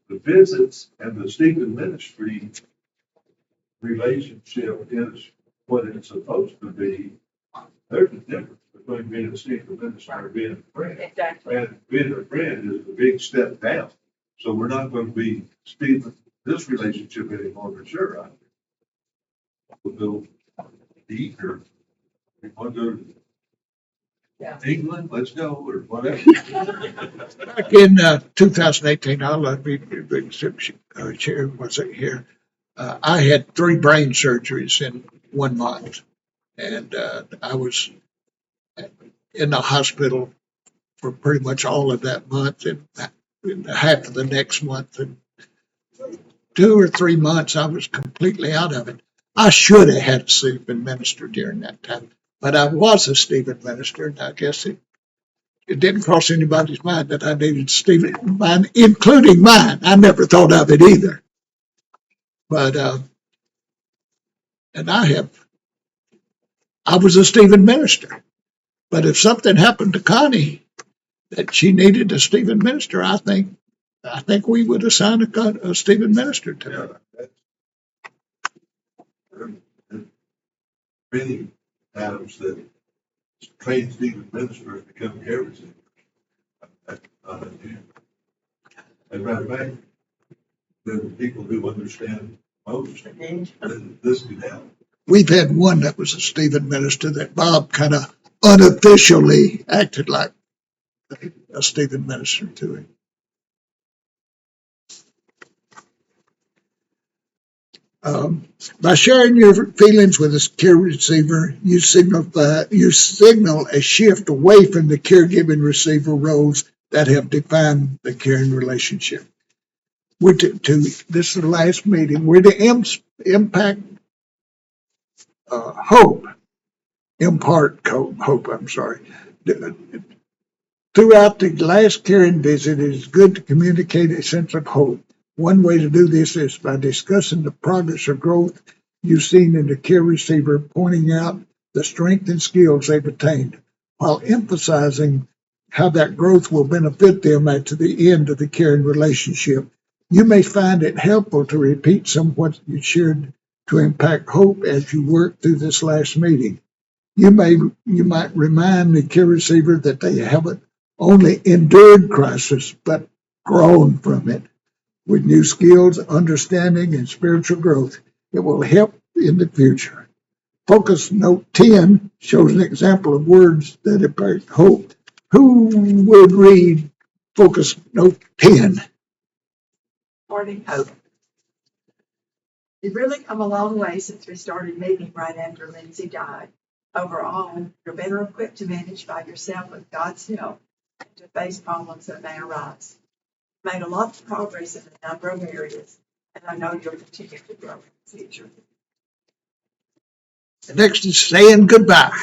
[SPEAKER 4] the visits and the Stephen Ministry relationship is what it's supposed to be, there's a difference between being a Stephen Minister and being a friend.
[SPEAKER 5] Exactly.
[SPEAKER 4] And being a friend is a big step down. So we're not going to be Stephen, this relationship anymore for sure. We'll go eat or we want to go to England, let's go, or whatever.
[SPEAKER 6] Back in 2018, I'll let me chair wasn't here. I had 3 brain surgeries in 1 month, and I was in the hospital for pretty much all of that month and half of the next month. And 2 or 3 months, I was completely out of it. I should have had a Stephen Minister during that time, but I was a Stephen Minister, and I guess it it didn't cross anybody's mind that I needed Stephen, mine, including mine. I never thought of it either. But, and I was a Stephen minister. But if something happened to Connie that she needed a Stephen minister, I think we would assign a Stephen minister to her.
[SPEAKER 4] Yeah, that's many times that trained Stephen ministers become care receivers. As a matter of fact, the people who understand most, this could happen.
[SPEAKER 6] We've had one that was a Stephen minister that Bob kind of unofficially acted like a Stephen minister to him. By sharing your feelings with a care receiver, you signal a shift away from the caregiving receiver roles that have defined the caring relationship. This is the last meeting. We're to impart hope. I'm sorry. Throughout the last caring visit, it is good to communicate a sense of hope. One way to do this is by discussing the progress or growth you've seen in the care receiver, pointing out the strength and skills they've attained, while emphasizing how that growth will benefit them at the end of the caring relationship. You may find it helpful to repeat some of what you shared to impact hope as you work through this last meeting. You might remind the care receiver that they haven't only endured crisis, but grown from it. With new skills, understanding, and spiritual growth, it will help in the future. Focus note 10 shows an example of words that impact hope. Who would read focus note 10?
[SPEAKER 5] Morning hope. You've really come a long way since we started meeting right after Lindsay died. Overall, you're better equipped to manage by yourself with God's help and to face problems that may arise. Made a lot of progress in a number of areas, and I know you'll continue to grow in the future.
[SPEAKER 6] The next is saying goodbye.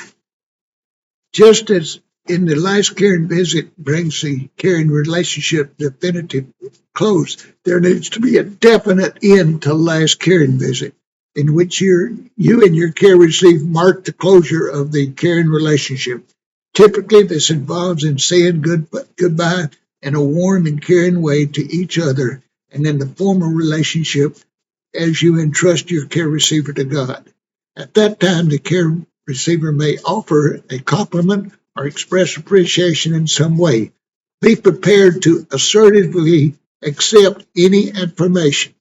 [SPEAKER 6] Just as in the last caring visit brings the caring relationship definitive close, there needs to be a definite end to the last caring visit, in which you and your care receiver mark the closure of the caring relationship. Typically, this involves in saying goodbye in a warm and caring way to each other and in the formal relationship as you entrust your care receiver to God. At that time, the care receiver may offer a compliment or express appreciation in some way. Be prepared to assertively accept any information.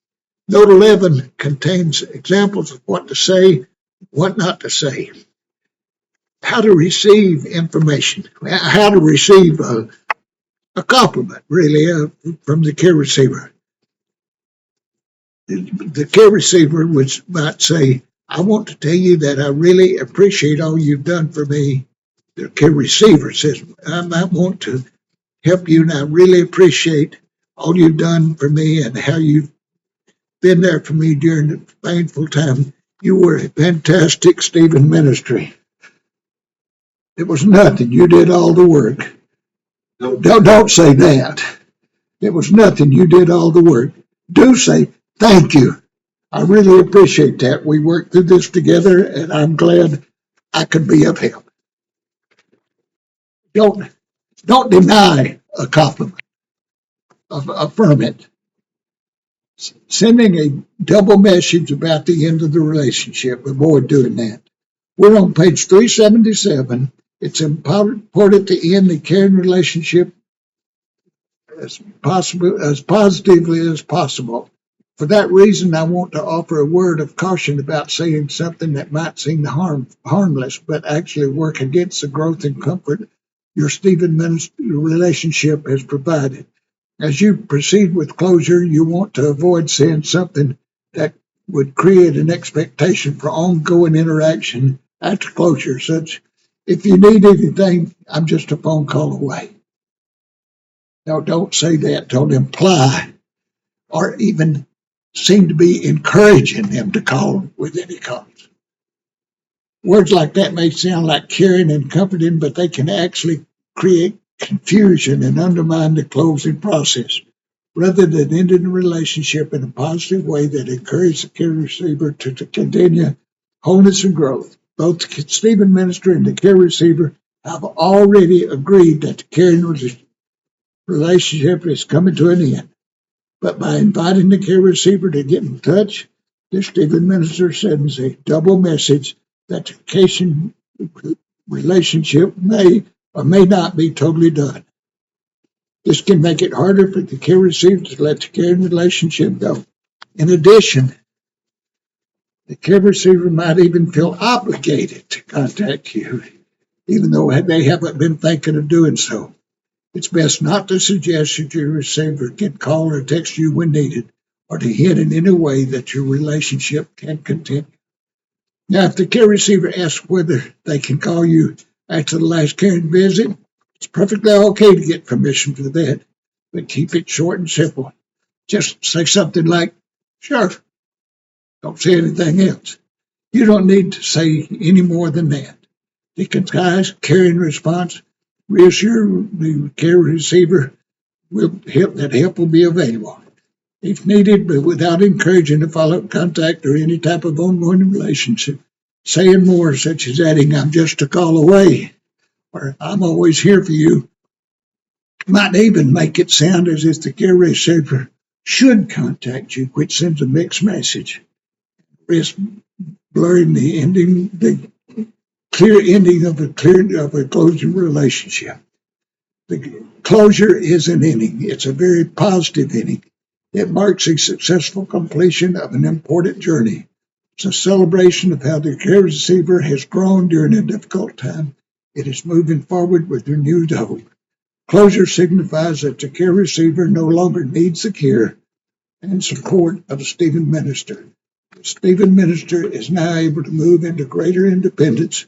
[SPEAKER 6] Note 11 contains examples of what to say, what not to say. How to receive information, how to receive a compliment, really, from the care receiver. The care receiver might say, I want to tell you that I really appreciate all you've done for me. The care receiver says, I might want to help you, and I really appreciate all you've done for me and how you've been there for me during the painful time. You were a fantastic Stephen ministry. It was nothing. You did all the work. Don't say that. It was nothing. You did all the work. Do say, thank you. I really appreciate that. We worked through this together, and I'm glad I could be of help. Don't deny a compliment. Affirm it. Sending a double message about the end of the relationship. Avoid doing that. We're on page 377. It's important to end the caring relationship as positively as possible. For that reason, I want to offer a word of caution about saying something that might seem harmless, but actually work against the growth and comfort your Stephen relationship has provided. As you proceed with closure, you want to avoid saying something that would create an expectation for ongoing interaction after closure, such, if you need anything, I'm just a phone call away. No, don't say that. Don't imply or even seem to be encouraging them to call with any calls. Words like that may sound like caring and comforting, but they can actually create confusion and undermine the closing process, rather than ending the relationship in a positive way that encourages the care receiver to continue wholeness and growth. Both the Stephen minister and the care receiver have already agreed that the caring relationship is coming to an end. But by inviting the care receiver to get in touch, the Stephen minister sends a double message that the cation relationship may or may not be totally done. This can make it harder for the care receiver to let the caring relationship go. In addition, the care receiver might even feel obligated to contact you, even though they haven't been thinking of doing so. It's best not to suggest that your receiver can call or text you when needed, or to hint in any way that your relationship can continue. Now, if the care receiver asks whether they can call you after the last caring visit, it's perfectly okay to get permission for that, but keep it short and simple. Just say something like, sure. Don't say anything else. You don't need to say any more than that. The concise, caring response reassure the care receiver that help will be available if needed, but without encouraging a follow-up contact or any type of ongoing relationship. Saying more, such as adding, I'm just a call away, or I'm always here for you, might even make it sound as if the care receiver should contact you, which sends a mixed message. Risk blurring the clear ending of a closing relationship. The closure is an ending. It's a very positive ending. It marks a successful completion of an important journey. It's a celebration of how the care receiver has grown during a difficult time. It is moving forward with renewed hope. Closure signifies that the care receiver no longer needs the care and support of a Stephen minister. The Stephen minister is now able to move into greater independence,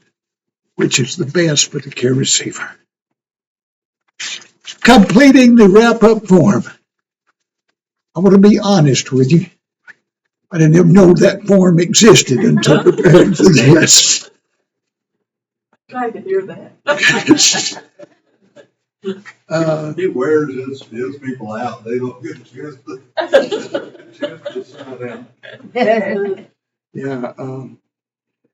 [SPEAKER 6] which is the best for the care receiver. Completing the wrap-up form. I want to be honest with you. I didn't even know that form existed until preparing for this.
[SPEAKER 5] Glad to hear that.
[SPEAKER 4] He wears his people out. They don't get a chance to sign out.
[SPEAKER 6] Yeah.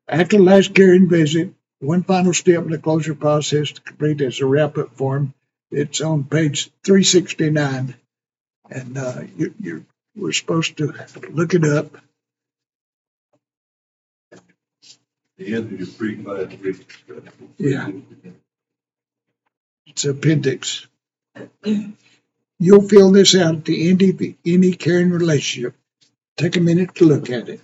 [SPEAKER 6] After the last caring visit, one final step in the closure process to complete is a wrap-up form. It's on page 369, and we're supposed to look it up.
[SPEAKER 4] The end of your pre-class week.
[SPEAKER 6] Yeah. It's appendix. You'll fill this out at the end of any caring relationship. Take a minute to look at it.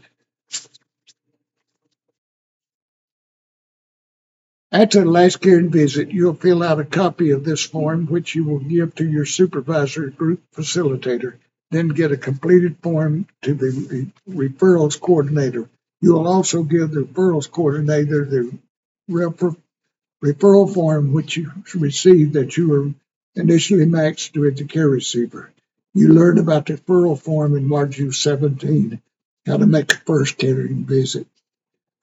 [SPEAKER 6] After the last caring visit, you'll fill out a copy of this form, which you will give to your supervisor or group facilitator. Then get a completed form to the referrals coordinator. You will also give the referrals coordinator the referral form which you received that you were initially matched with the care receiver. You learned about the referral form in Module 17, how to make a first caring visit.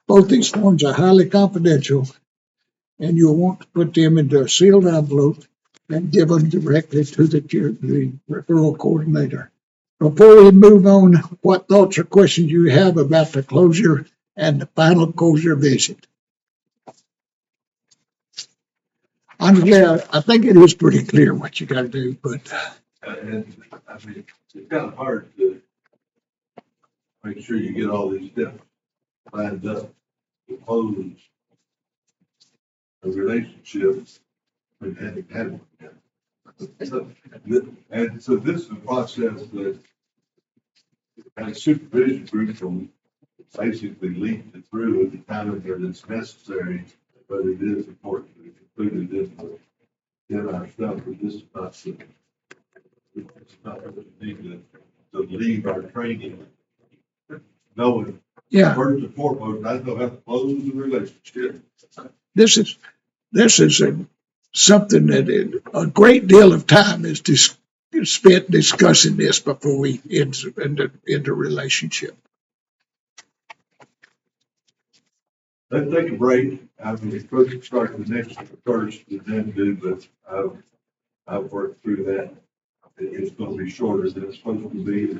[SPEAKER 6] Both these forms are highly confidential, and you'll want to put them into a sealed envelope and give them directly to the referral coordinator. Before we move on, what thoughts or questions you have about the closure and the final closure visit? Honestly, I think it is pretty clear what you got to do, but
[SPEAKER 4] And I mean, it's kind of hard to make sure you get all these steps lined up to close a relationship and have and so this is a process that a supervision group will basically lead you through at the time that it's necessary, but it is important to include it in our stuff, but this is not it's not what we need to leave our training knowing
[SPEAKER 6] yeah,
[SPEAKER 4] first and foremost, I know how to close the relationship.
[SPEAKER 6] this is something that a great deal of time is spent discussing this before we enter into relationship.
[SPEAKER 4] Let's take a break. I mean, it's supposed to start the next first and then do, but I've worked through that. It's gonna be shorter than it's supposed to be,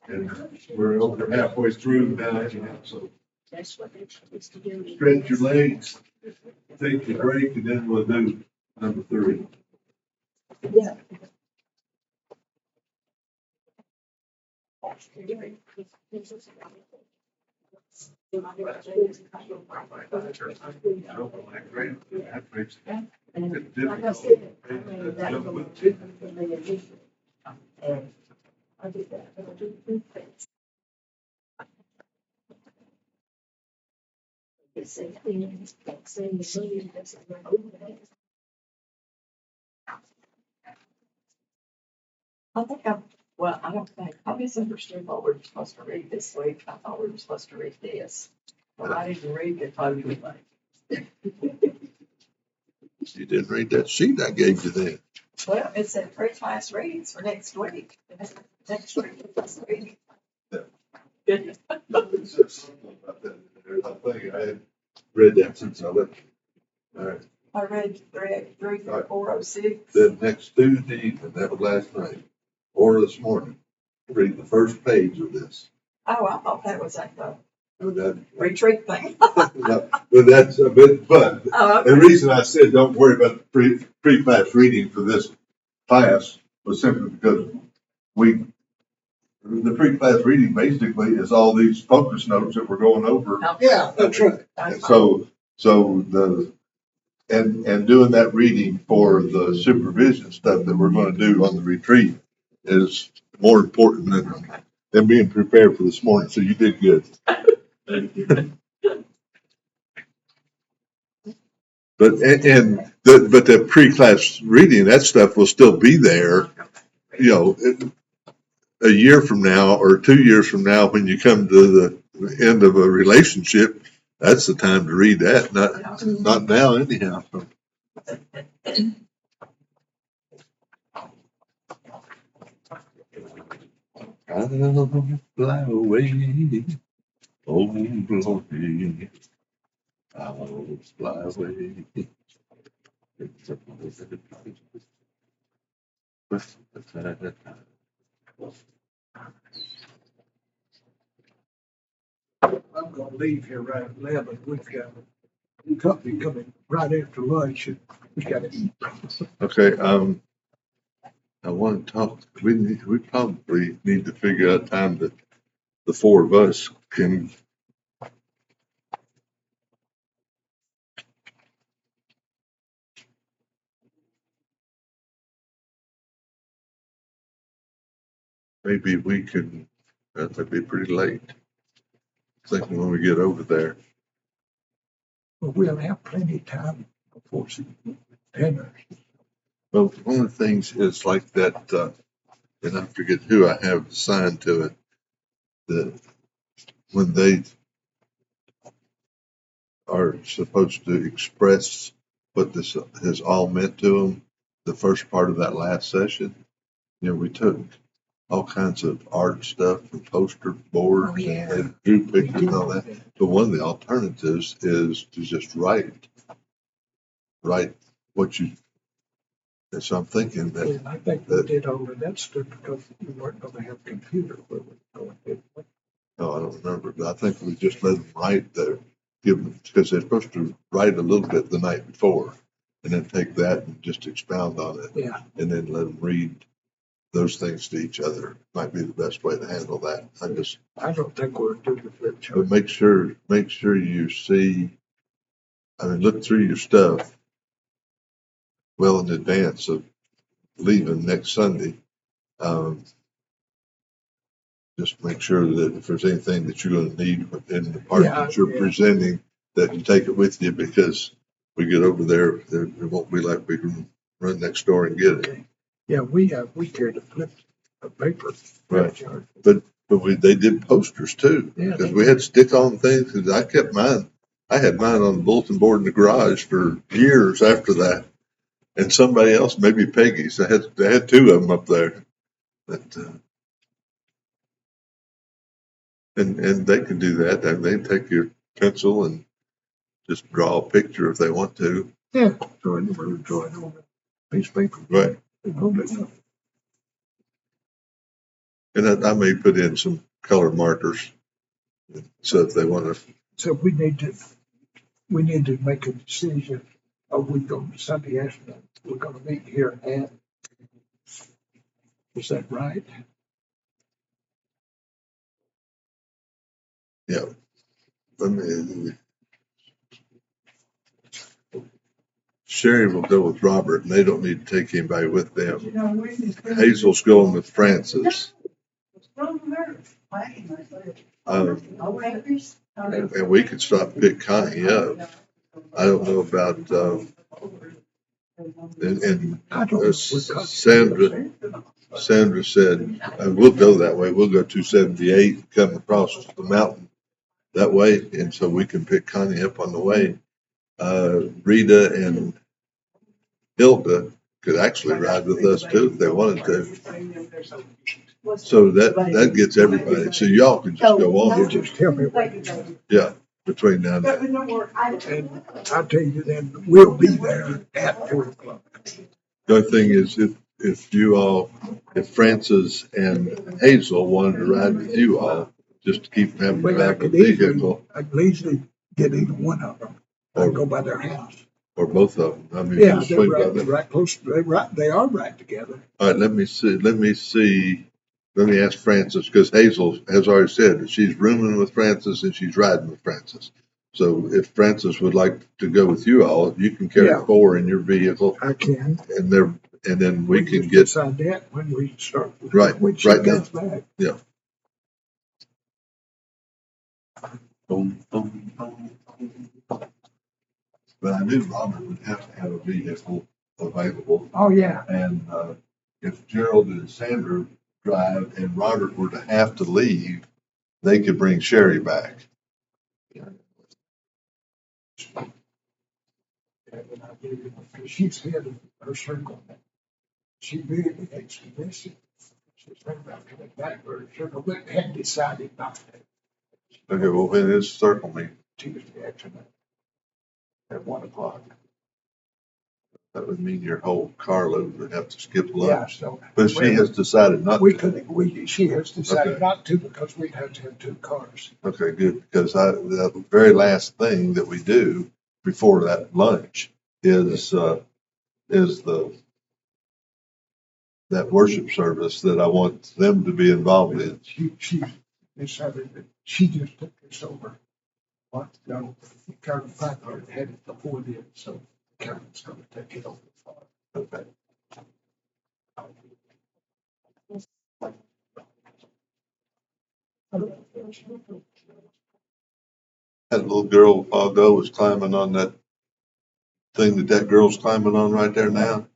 [SPEAKER 4] and we're over halfway through now, so stretch your legs, take your break, and then we'll do number 3.
[SPEAKER 3] Yeah. Like I said, I mean, that was a little different from the initial. And I did that. It's a thing, it's saying the money that's in my overhead.
[SPEAKER 5] I think I don't think, I misunderstood what we were supposed to read this week. I thought we were supposed to read this. But I didn't read the closing thing.
[SPEAKER 4] You didn't read that sheet I gave you then.
[SPEAKER 5] Well, it said pre-class readings for next week. Next week, it's reading. Good.
[SPEAKER 4] It says something about that in there. I think I had read that since I left. All right,
[SPEAKER 5] I read 33406.
[SPEAKER 4] then next Tuesday, and that was last night, or this morning, read the first page of this.
[SPEAKER 5] Oh, I thought that was like the
[SPEAKER 4] And that-
[SPEAKER 5] retreat thing.
[SPEAKER 4] But that's a bit, but
[SPEAKER 5] Oh,
[SPEAKER 4] the
[SPEAKER 5] okay.
[SPEAKER 4] reason I said don't worry about the pre-class reading for this class was simply because the pre-class reading basically is all these focus notes that we're going over.
[SPEAKER 6] Yeah, that's right.
[SPEAKER 4] And so and doing that reading for the supervision stuff that we're gonna do on the retreat is more important than being prepared for this morning. So you did good. But, but the pre-class reading, that stuff will still be there, you know, a year from now or 2 years from now, when you come to the end of a relationship, that's the time to read that, not now anyhow. I'll fly away, oh glory, I'll fly away.
[SPEAKER 6] I'm gonna leave here right at 11. We've got company coming right after lunch and we gotta eat.
[SPEAKER 4] Okay, I want to talk, we probably need to figure out time that the 4 of us can. Maybe we can, that'd be pretty late. Thinking when we get over there.
[SPEAKER 6] But we'll have plenty of time before dinner.
[SPEAKER 4] Well, one of the things is like that, and I forget who I have assigned to it, that when they are supposed to express what this has all meant to them, the first part of that last session, you know, we took all kinds of art stuff and poster boards and drew pictures and all that. But one of the alternatives is to just write what you. And so I'm thinking that.
[SPEAKER 6] And I think we did all of that stuff because we weren't gonna have a computer where we're going to.
[SPEAKER 4] No, I don't remember, but I think we just let them write because they're supposed to write a little bit the night before and then take that and just expound on it.
[SPEAKER 6] Yeah.
[SPEAKER 4] And then let them read those things to each other. Might be the best way to handle that.
[SPEAKER 6] I don't think we're doing the flip chart.
[SPEAKER 4] But make sure you see, look through your stuff well in advance of leaving next Sunday. Just make sure that if there's anything that you're going to need in the part that you're presenting, that you take it with you, because we get over there, it won't be like we can run next door and get it.
[SPEAKER 6] Yeah, we carried a paper.
[SPEAKER 4] Right.
[SPEAKER 6] Chart.
[SPEAKER 4] But they did posters too,
[SPEAKER 6] Yeah,
[SPEAKER 4] because we had stick on things. Because I kept mine. I had mine on the bulletin board in the garage for years after that, and somebody else, maybe Peggy's, they had 2 of them up there. But, and they can do that. They can take your pencil and just draw a picture if they want to.
[SPEAKER 6] Yeah, drawing on a piece of paper.
[SPEAKER 4] Right. And I may put in some color markers. So if they want to,
[SPEAKER 6] So we need to make a decision. Are we going to Sunday afternoon? We're going to meet here at, is that right?
[SPEAKER 4] yeah. Let me, Sherry will go with Robert and they don't need to take anybody with them.
[SPEAKER 1] You know, we just-
[SPEAKER 4] Hazel's going with Francis.
[SPEAKER 1] What's wrong with her?
[SPEAKER 4] And we could stop and pick Connie up. I don't know about, and
[SPEAKER 6] I don't know.
[SPEAKER 4] Sandra said, we'll go that way. We'll go 278 and come across the mountain that way. And so we can pick Connie up on the way. Rita and Hilda could actually ride with us too if they wanted to. So that gets everybody. So y'all can just go
[SPEAKER 6] You
[SPEAKER 4] on.
[SPEAKER 6] just tell me what.
[SPEAKER 4] Yeah, between now and then.
[SPEAKER 1] But don't worry.
[SPEAKER 6] And I'll tell you then, we'll be there at 4:00.
[SPEAKER 4] The other thing is if Francis and Hazel wanted to ride with you all, just to keep them
[SPEAKER 6] Well, I
[SPEAKER 4] having a
[SPEAKER 6] could
[SPEAKER 4] vehicle
[SPEAKER 6] easily get either one of them or go by their house.
[SPEAKER 4] or both of them. I mean,
[SPEAKER 6] Yeah,
[SPEAKER 4] just
[SPEAKER 6] they're
[SPEAKER 4] swing by
[SPEAKER 6] right,
[SPEAKER 4] them.
[SPEAKER 6] right close, they are right together.
[SPEAKER 4] All right, let me ask Francis, because Hazel has already said that she's rooming with Francis and she's riding with Francis. So if Francis would like to go with you all, you can carry
[SPEAKER 6] Yeah.
[SPEAKER 4] 4 in your vehicle
[SPEAKER 6] I can.
[SPEAKER 4] and then we can
[SPEAKER 6] just
[SPEAKER 4] get,
[SPEAKER 6] decide that when we start.
[SPEAKER 4] Right,
[SPEAKER 6] When she
[SPEAKER 4] right
[SPEAKER 6] gets back.
[SPEAKER 4] boom, boom, boom, boom. But I knew Robert would have to have a vehicle available.
[SPEAKER 6] Oh, yeah.
[SPEAKER 4] And if Gerald and Sandra drive and Robert were to have to leave, they could bring Sherry back.
[SPEAKER 6] She's head of her circle. She really hates this. She's thinking about coming back for her circle, but had decided not to.
[SPEAKER 4] Okay, well, then it's circle me.
[SPEAKER 6] Tuesday afternoon at 1:00.
[SPEAKER 4] That would mean your whole carload would have to skip
[SPEAKER 6] Yeah,
[SPEAKER 4] lunch.
[SPEAKER 6] so.
[SPEAKER 4] But she has decided not
[SPEAKER 6] We
[SPEAKER 4] to.
[SPEAKER 6] couldn't, she has decided
[SPEAKER 4] Okay.
[SPEAKER 6] not to because we'd have to have 2 cars.
[SPEAKER 4] Okay, good, because the very last thing that we do before that lunch is that worship service that I want them to be involved in.
[SPEAKER 6] She decided that she just took this over. What, no, Karen Packard had it before then, so Karen's gonna take it over for her.
[SPEAKER 4] Okay. That little girl, Pago, was climbing on that thing that girl's climbing on right there now.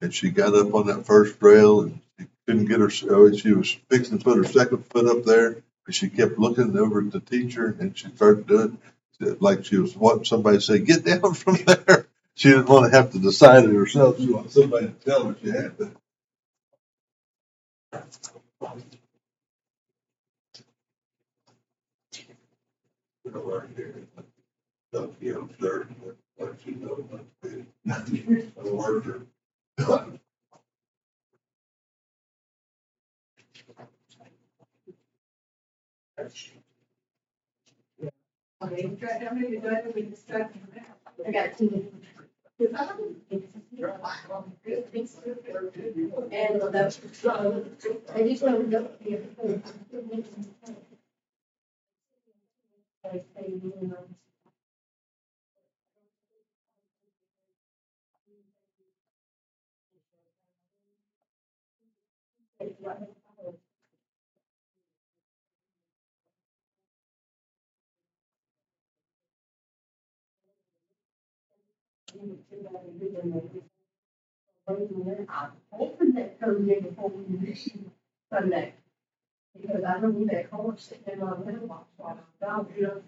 [SPEAKER 4] And she got up on that first rail and she couldn't get her, she was fixing to put her second foot up there. But she kept looking over at the teacher and she started doing it like she was wanting somebody to say, get down from there. She didn't want to have to decide it herself. She wanted somebody to tell her she had to. Right here. Don't be observed. Let you know what's good. A worker.
[SPEAKER 3] I got 2. And that's, I just want to go here. I'm hoping that comes in before we miss Sunday. Because I don't need that car sitting in my mailbox while I'm down here.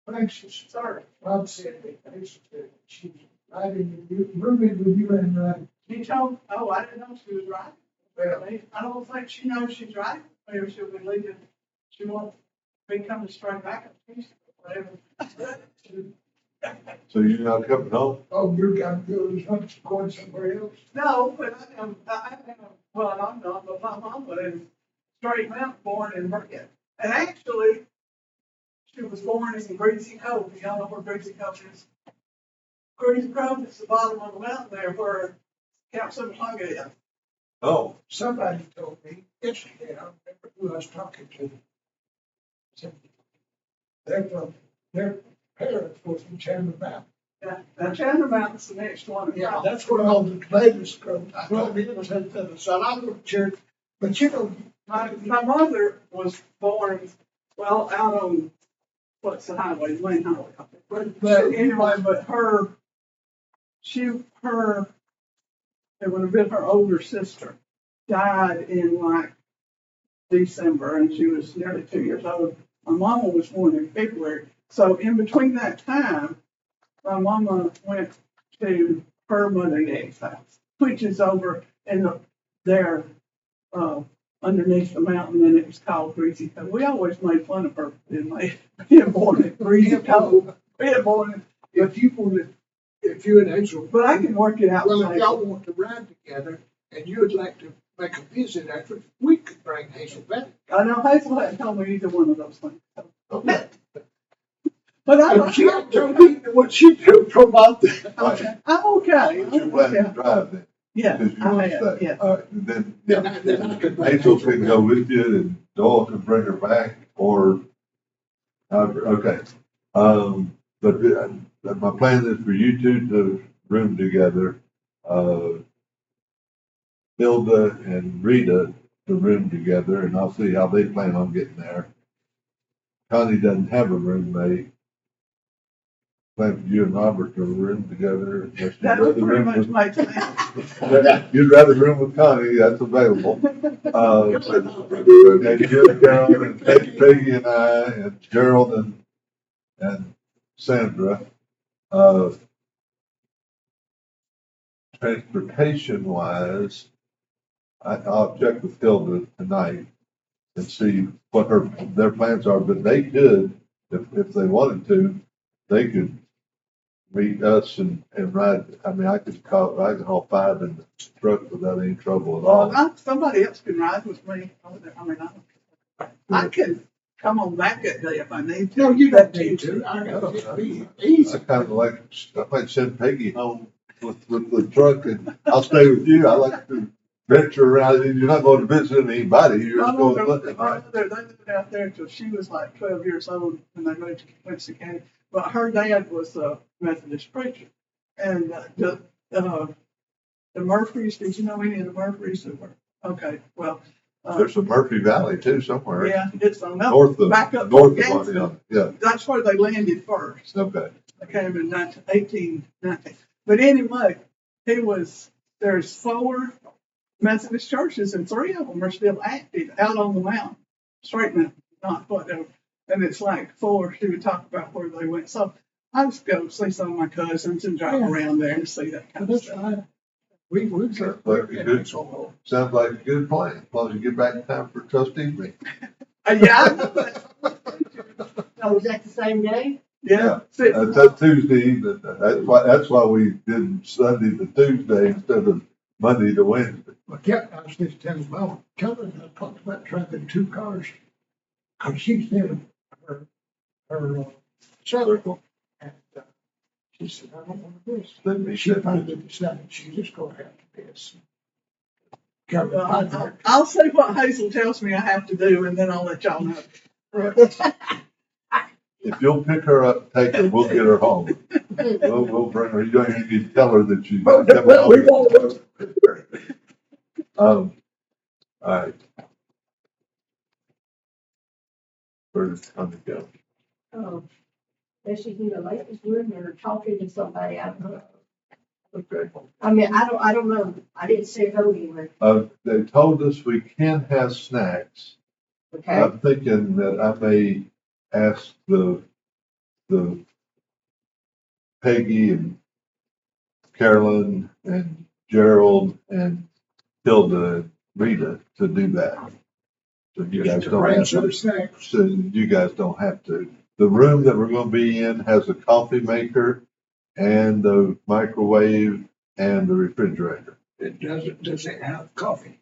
[SPEAKER 6] Francis, sorry, Rob said that she's riding with you, rooming with you and,
[SPEAKER 1] She told, oh, I didn't know she was right.
[SPEAKER 6] well,
[SPEAKER 1] I don't think she knows she's right. Maybe she'll be leaving. She won't be coming straight back. Whatever.
[SPEAKER 4] So you're not coming home?
[SPEAKER 6] Oh, you got to go to going somewhere else?
[SPEAKER 1] No, but I am, well, I'm not, but my mom was in Straight Mountain, born in Burkett. And actually, she was born in Greasy Cove. Y'all know where Greasy Cove is? Greasy Cove is the bottom of the mountain there where Camp Simatonga is.
[SPEAKER 4] Oh,
[SPEAKER 6] Somebody told me yesterday, I don't remember who I was talking to. Said their parents were from Chandler Mountain.
[SPEAKER 1] Yeah, now Chandler Mountain's the next one.
[SPEAKER 6] Yeah, that's where all the tomatoes grow. I told him, so I go to church, but you know,
[SPEAKER 1] My mother was born, well, out on, what's the highway, Lane Highway. But anyway, but it would have been her older sister, died in like December, and she was nearly 2 years old. My mama was born in February. So in between that time, my mama went to her mother and dad's house, which is over in there, underneath the mountain, and it was called Greasy Cove. We always made fun of her, didn't we? Being born in Greasy Cove. Being born in,
[SPEAKER 6] if you and Hazel.
[SPEAKER 1] but I can work it out.
[SPEAKER 6] Well,
[SPEAKER 1] with
[SPEAKER 6] if y'all
[SPEAKER 1] Hazel.
[SPEAKER 6] want to ride together and you would like to make a visit after, we could bring Hazel back.
[SPEAKER 1] I know Hazel hadn't told me either one of those things.
[SPEAKER 6] Okay.
[SPEAKER 1] But I'm
[SPEAKER 6] But she had told me what she told about that.
[SPEAKER 1] okay. I'm okay.
[SPEAKER 4] but you're planning to drive then?
[SPEAKER 1] Yeah,
[SPEAKER 4] Because you
[SPEAKER 1] I
[SPEAKER 4] want to
[SPEAKER 1] have,
[SPEAKER 4] stay.
[SPEAKER 1] yeah.
[SPEAKER 4] All right, then
[SPEAKER 6] Then I could bring
[SPEAKER 4] Hazel
[SPEAKER 6] Hazel
[SPEAKER 4] can go with you and Doyle can bring her back or, okay. But my plan is for you two to room together, Hilda and Rita to room together, and I'll see how they plan on getting there. Connie doesn't have a roommate. Plan for you and Robert to room together. unless you'd
[SPEAKER 1] That
[SPEAKER 4] rather
[SPEAKER 1] would pretty
[SPEAKER 4] room
[SPEAKER 1] much
[SPEAKER 4] with-
[SPEAKER 1] make sense.
[SPEAKER 4] You'd rather room with Connie, that's available. And you, Carol, and Peggy and I, and Gerald and Sandra. Transportation wise, I'll check with Hilda tonight and see what their plans are, but they could, if they wanted to, they could meet us and ride. I mean, I could haul 5 in the truck without any trouble at all.
[SPEAKER 1] Somebody else can ride with me. I mean, I can come on back that day if I need to.
[SPEAKER 6] No, you don't need to. I know, it'd be easy.
[SPEAKER 4] I kind of like, I might send Peggy home with the truck and I'll stay with you. I like to venture around. You're not going to visit anybody. You're just going looking, right?
[SPEAKER 1] They lived out there until she was like 12 years old when they moved to Quincy County. But her dad was a Methodist preacher. And the Murphys, did you know any of the Murphys that were? Okay, well.
[SPEAKER 4] There's a Murphy Valley too somewhere.
[SPEAKER 1] Yeah, it's on
[SPEAKER 4] North of,
[SPEAKER 1] back up
[SPEAKER 4] north of
[SPEAKER 1] Gadsden.
[SPEAKER 4] Montana. Yeah,
[SPEAKER 1] That's where they landed first.
[SPEAKER 4] okay.
[SPEAKER 1] They came in 1890. But anyway, there's 4 Methodist churches and 3 of them are still active out on the mountain, straight mountain, not whatever. And it's like 4, she would talk about where they went. So I just go see some of my cousins and drive
[SPEAKER 6] Yeah.
[SPEAKER 1] around there and see that kind of
[SPEAKER 6] That's
[SPEAKER 1] stuff.
[SPEAKER 6] fine. We would.
[SPEAKER 4] Sounds like a good plan, as long as you get back in time for trustee meeting.
[SPEAKER 1] Yeah, I know that.
[SPEAKER 3] Oh, was that the same day?
[SPEAKER 1] Yeah.
[SPEAKER 4] That's Tuesday evening. That's why we did Sunday to Tuesday instead of Monday to Wednesday.
[SPEAKER 6] Well, I was just telling Mom, Kelvin and I talked about driving 2 cars. Cause she's in her circle. And, she said, I don't want to
[SPEAKER 4] Then
[SPEAKER 6] miss. She finally decided she's just gonna have to miss. Kelvin,
[SPEAKER 1] I'll see what Hazel tells me I have to do and then I'll let y'all know.
[SPEAKER 4] If you'll pick her up, take her, we'll get her home. We'll bring her, you don't even need to tell her that she's.
[SPEAKER 6] Well, we won't.
[SPEAKER 4] All right. Where's Connie go?
[SPEAKER 3] Is she in the ladies' room or talking to somebody? I don't know. I mean, I don't know. I didn't see her anywhere.
[SPEAKER 4] They told us we can have snacks.
[SPEAKER 3] Okay.
[SPEAKER 4] I'm thinking that I may ask the Peggy and Carolyn and Gerald and Hilda and Rita to do that. So you guys don't
[SPEAKER 6] Bring
[SPEAKER 4] have
[SPEAKER 6] some
[SPEAKER 4] to.
[SPEAKER 6] snacks.
[SPEAKER 4] So you guys don't have to. The room that we're gonna be in has a coffee maker and the microwave and the refrigerator.
[SPEAKER 6] Does it have coffee?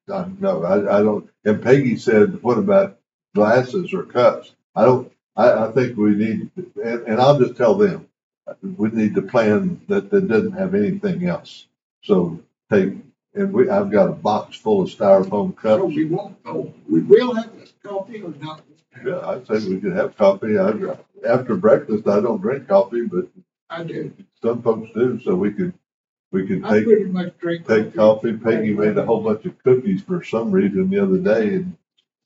[SPEAKER 4] No, I don't, and Peggy said, what about glasses or cups? I think we need, and I'll just tell them, we need to plan that doesn't have anything else. So I've got a box full of styrofoam
[SPEAKER 6] So
[SPEAKER 4] cups.
[SPEAKER 6] we will have coffee or not?
[SPEAKER 4] Yeah, I'd say we could have coffee. After breakfast, I don't drink coffee, but
[SPEAKER 6] I do.
[SPEAKER 4] some folks do, so we could
[SPEAKER 6] I pretty much drink.
[SPEAKER 4] take coffee. Peggy made a whole bunch of cookies for some reason the other day, and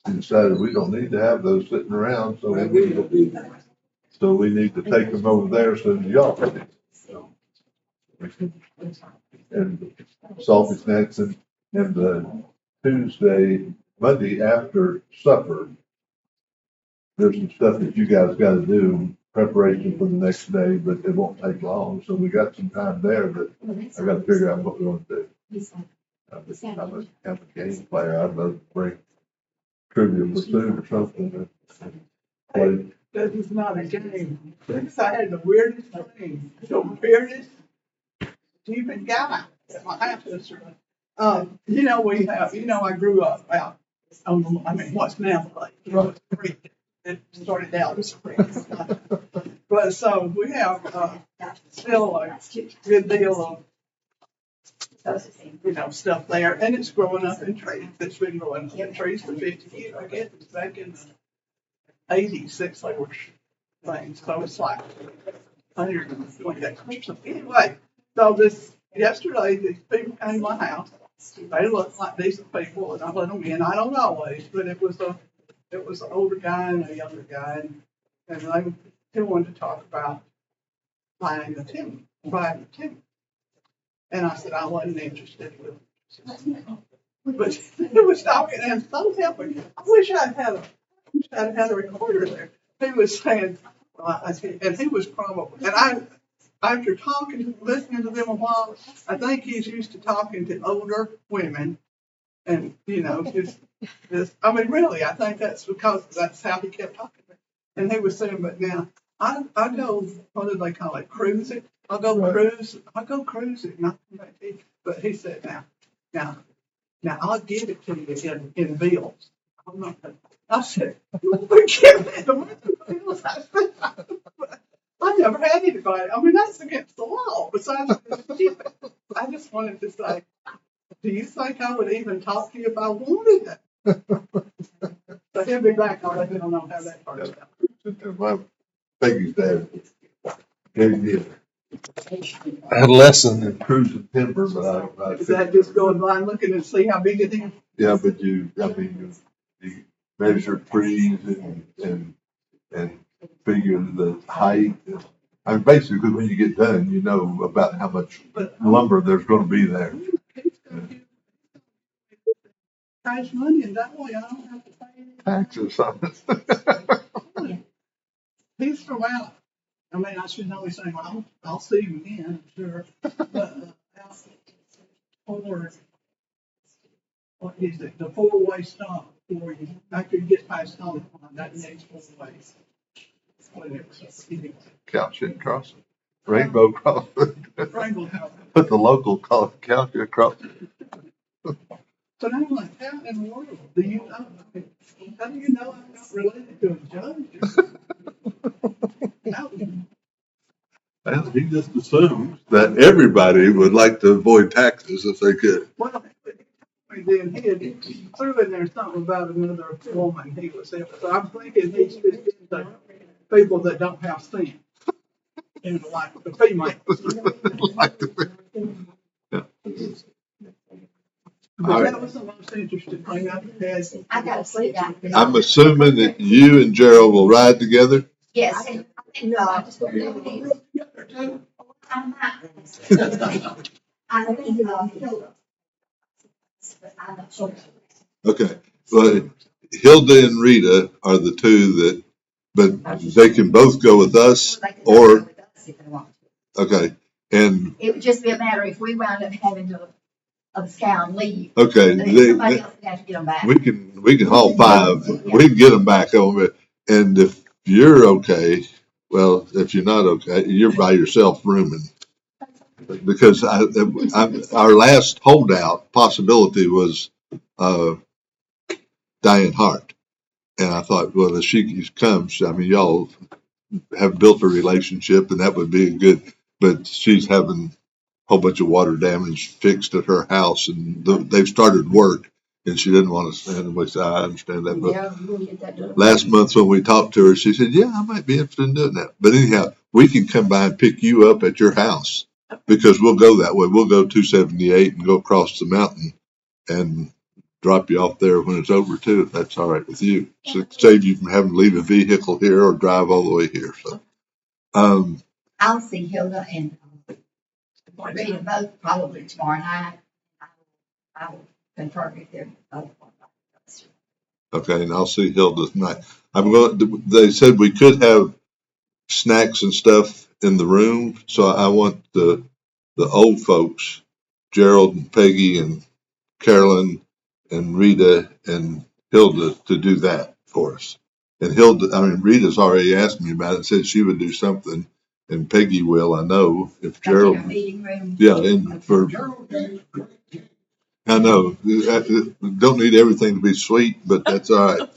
[SPEAKER 4] she decided we don't need to have those sitting around, so
[SPEAKER 6] Well, we will do that.
[SPEAKER 4] we need to take them over there so that y'all can. And salty snacks and the Monday after supper, there's some stuff that you guys gotta do, preparation for the next day, but it won't take long, so we got some time there, but I gotta figure out what we want to do. I'm a game player, I'd love to bring Trivial Pursuit or something. and play.
[SPEAKER 1] That is not a game. Because I had the weirdest thing, the weirdest stupid guy at my house yesterday. I grew up out what's now the lake, Rose Creek. It started out as a creek. But so we have, still a good deal of, stuff there, and it's growing up in trees. It's been growing up in trees for 50 years. I guess it's back in the 86 they were things, so it's like 120 acres. So anyway, so yesterday, these people came to my house. They looked like decent people, and I let them in. I don't always, but it was an older guy and a younger guy, and they wanted to talk about buying the timber. And I said I wasn't interested with it. But he was talking, and so helping. I wish I'd had a recorder there. He was saying, and he was probably, and after listening to them a while, I think he's used to talking to older women. And, really, I think that's because that's how he kept talking. And he was saying, but now, I go, what do they call it, cruising? I'll go cruising, not come to you. But he said, now, I'll give it to you in bills. I'm not gonna. I said, give me the bills. I never had anybody. That's against the law. Besides, I just wanted to say, do you think I would even talk to you if I wanted it? So he'll be back. I'll let you know how that works out.
[SPEAKER 4] Peggy's dad gave me a lesson in cruising timber, but
[SPEAKER 1] Is that just going blind looking and see how big it is?
[SPEAKER 4] yeah, but you measure trees and figure the height. Basically, when you get done, you know about how much lumber there's going to be there.
[SPEAKER 1] Cash money, and that way I don't have to pay any
[SPEAKER 4] Taxes on it.
[SPEAKER 1] He's from out. I should know his name. I'll see him again, I'm sure. But out over, what is it? The four-way stop for you. After you get past Holly Pond, that next four ways.
[SPEAKER 4] Cowshed Crossing, Rainbow Crossing.
[SPEAKER 1] Rainbow Crossing.
[SPEAKER 4] But the local call it Cowshed Crossing.
[SPEAKER 1] So now I'm like, how in the world do you know? How do you know I'm not related to a judge?
[SPEAKER 4] And he just assumes that everybody would like to avoid taxes if they could.
[SPEAKER 1] Well, then he had threw in there something about another woman he was there. So I'm thinking he's just the people that don't have sense. And like the female. But that was the most interesting thing I've had.
[SPEAKER 2] I gotta see that.
[SPEAKER 4] I'm assuming that you and Gerald will ride together.
[SPEAKER 2] Yes. No.
[SPEAKER 4] Okay, well, Hilda and Rita are the two that, but they can both go with us, or, okay, and,
[SPEAKER 2] It would just be a matter if we wound up having to scout and leave.
[SPEAKER 4] okay,
[SPEAKER 2] Then somebody else would have to get them back.
[SPEAKER 4] we can haul five, we can get them back over, and if you're okay, Well, if you're not okay, you're by yourself rooming. Because our last holdout possibility was Diane Hart. And I thought, well, if she comes, I mean, y'all have built a relationship and that would be good. But she's having a whole bunch of water damage fixed at her house and they've started work and she didn't want to stand and so I understand that. But
[SPEAKER 3] Yeah, we'll get that done.
[SPEAKER 4] last month when we talked to her, she said, yeah, I might be interested in doing that. But anyhow, we can come by and pick you up at your house because we'll go that way. We'll go 278 and go across the mountain and drop you off there when it's over too, if that's all right with you. So save you from having to leave a vehicle here or drive all the way here. So,
[SPEAKER 2] I'll see Hilda and Rita both probably tomorrow night. I will confirm if they're both.
[SPEAKER 4] okay, and I'll see Hilda tonight. They said we could have snacks and stuff in the room, so I want the old folks, Gerald and Peggy and Carolyn and Rita and Hilda to do that for us. And Rita's already asked me about it, said she would do something, and Peggy will, I know, if Gerald.
[SPEAKER 2] Meeting room.
[SPEAKER 4] Yeah, and for, I know, don't need everything to be sweet, but that's all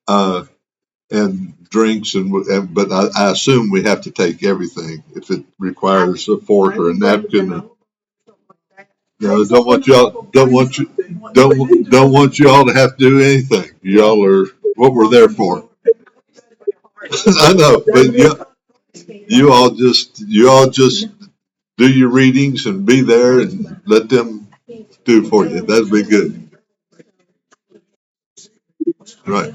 [SPEAKER 4] right. And drinks but I assume we have to take everything if it requires a fork or a napkin. No, don't want you all to have to do anything. Y'all are what we're there for. I know, but you all just do your readings and be there and let them do for you. That'd be good. Right.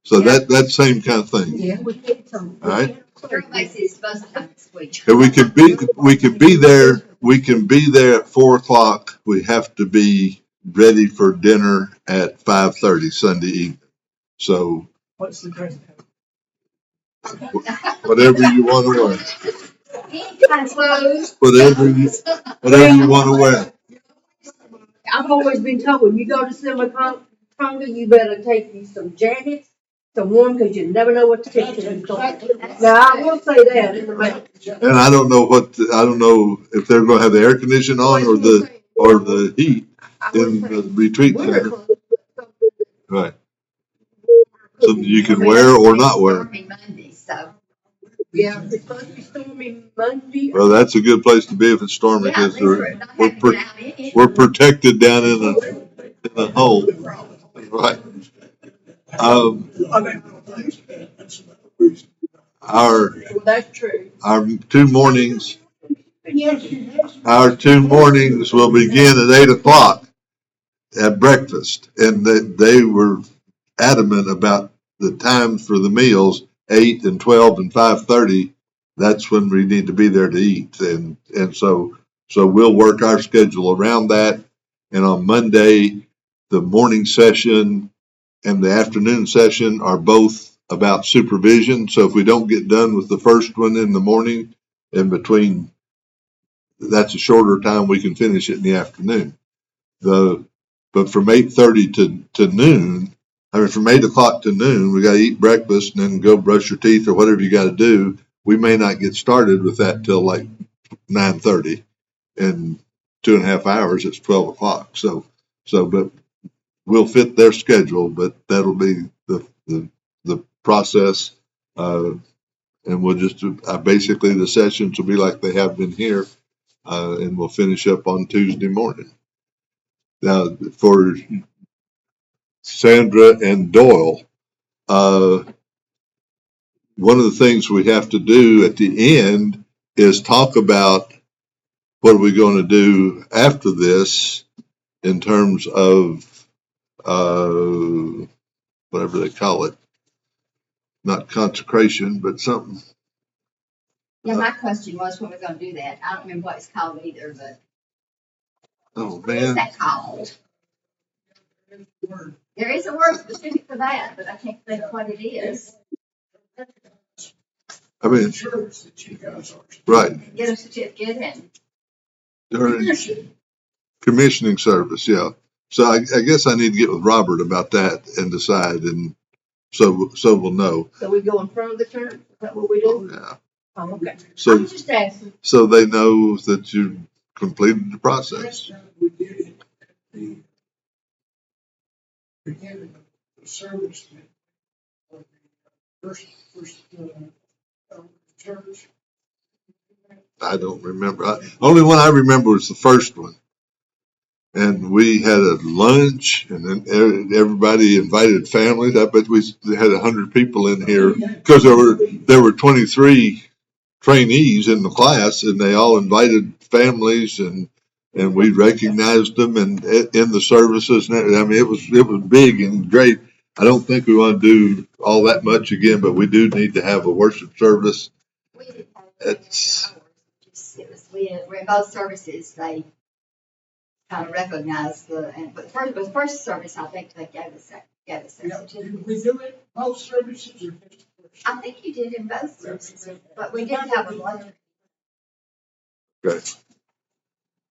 [SPEAKER 4] So that same kind of thing.
[SPEAKER 3] Yeah, we get some.
[SPEAKER 4] All right.
[SPEAKER 2] Everybody's supposed to come this week.
[SPEAKER 4] And we can be there. We can be there at 4:00. We have to be ready for dinner at 5:30 Sunday evening. So
[SPEAKER 1] What's the dress code?
[SPEAKER 4] whatever you want to wear,
[SPEAKER 2] Any kind of clothes.
[SPEAKER 4] whatever you want to wear.
[SPEAKER 3] I've always been told when you go to Simiconga, you better take you some jackets, some warm, because you never know what to take to the store. Now, I will say that in the mail.
[SPEAKER 4] And I don't know if they're going to have the air conditioning on or the heat in the retreat center. Right. Something you can wear or not wear.
[SPEAKER 2] Monday, so.
[SPEAKER 3] Yeah, it's supposed to be stormy Monday.
[SPEAKER 4] Well, that's a good place to be if it's stormy
[SPEAKER 2] Yeah,
[SPEAKER 4] because
[SPEAKER 2] we're
[SPEAKER 4] we're protected down in the hole. Right. Our
[SPEAKER 3] Well, that's true.
[SPEAKER 4] our two mornings will begin at 8:00 at breakfast, and they were adamant about the times for the meals, 8 and 12 and 5:30. That's when we need to be there to eat, and so we'll work our schedule around that. And on Monday, the morning session and the afternoon session are both about supervision. So if we don't get done with the first one in the morning, in between, that's a shorter time we can finish it in the afternoon. But from 8:30 to noon, from 8:00 to noon, we got to eat breakfast and then go brush your teeth or whatever you got to do. We may not get started with that till like 9:30, and 2.5 hours, it's 12 o'clock. So, but we'll fit their schedule, but that'll be the process. And we'll just basically the sessions will be like they have been here, and we'll finish up on Tuesday morning. Now, for Sandra and Doyle, one of the things we have to do at the end is talk about what are we going to do after this in terms of whatever they call it, not consecration, but something.
[SPEAKER 2] Yeah, my question was when we're gonna do that. I don't remember what it's called either, but
[SPEAKER 4] Oh
[SPEAKER 2] what is
[SPEAKER 4] man,
[SPEAKER 2] that called? There is a word specific for that, but I can't think of what it is.
[SPEAKER 4] I mean, right,
[SPEAKER 2] Get a certificate and.
[SPEAKER 4] during commissioning service, yeah. So I guess I need to get with Robert about that and decide, and so we'll know.
[SPEAKER 3] So we go in front of the church, is that what we do?
[SPEAKER 4] Yeah.
[SPEAKER 3] Oh, okay.
[SPEAKER 4] So,
[SPEAKER 3] I'm just asking.
[SPEAKER 4] so they know that you completed the process.
[SPEAKER 6] Last time we did it at the beginning of the service, of the first church.
[SPEAKER 4] I don't remember. Only one I remember was the first one. And we had a lunch, and then everybody invited families. I bet we had 100 people in here because there were 23 trainees in the class, and they all invited families, and we recognized them and in the services. And I mean, it was big and great. I don't think we want to do all that much again, but we do need to have a worship service.
[SPEAKER 2] We didn't have
[SPEAKER 4] It's
[SPEAKER 2] we in both services, they kind of recognized but the first service, I think they gave us that
[SPEAKER 6] Yeah,
[SPEAKER 2] certificate.
[SPEAKER 6] did we do it both services or just the first?
[SPEAKER 2] I think you did in both services, but we didn't have a lunch.
[SPEAKER 4] okay.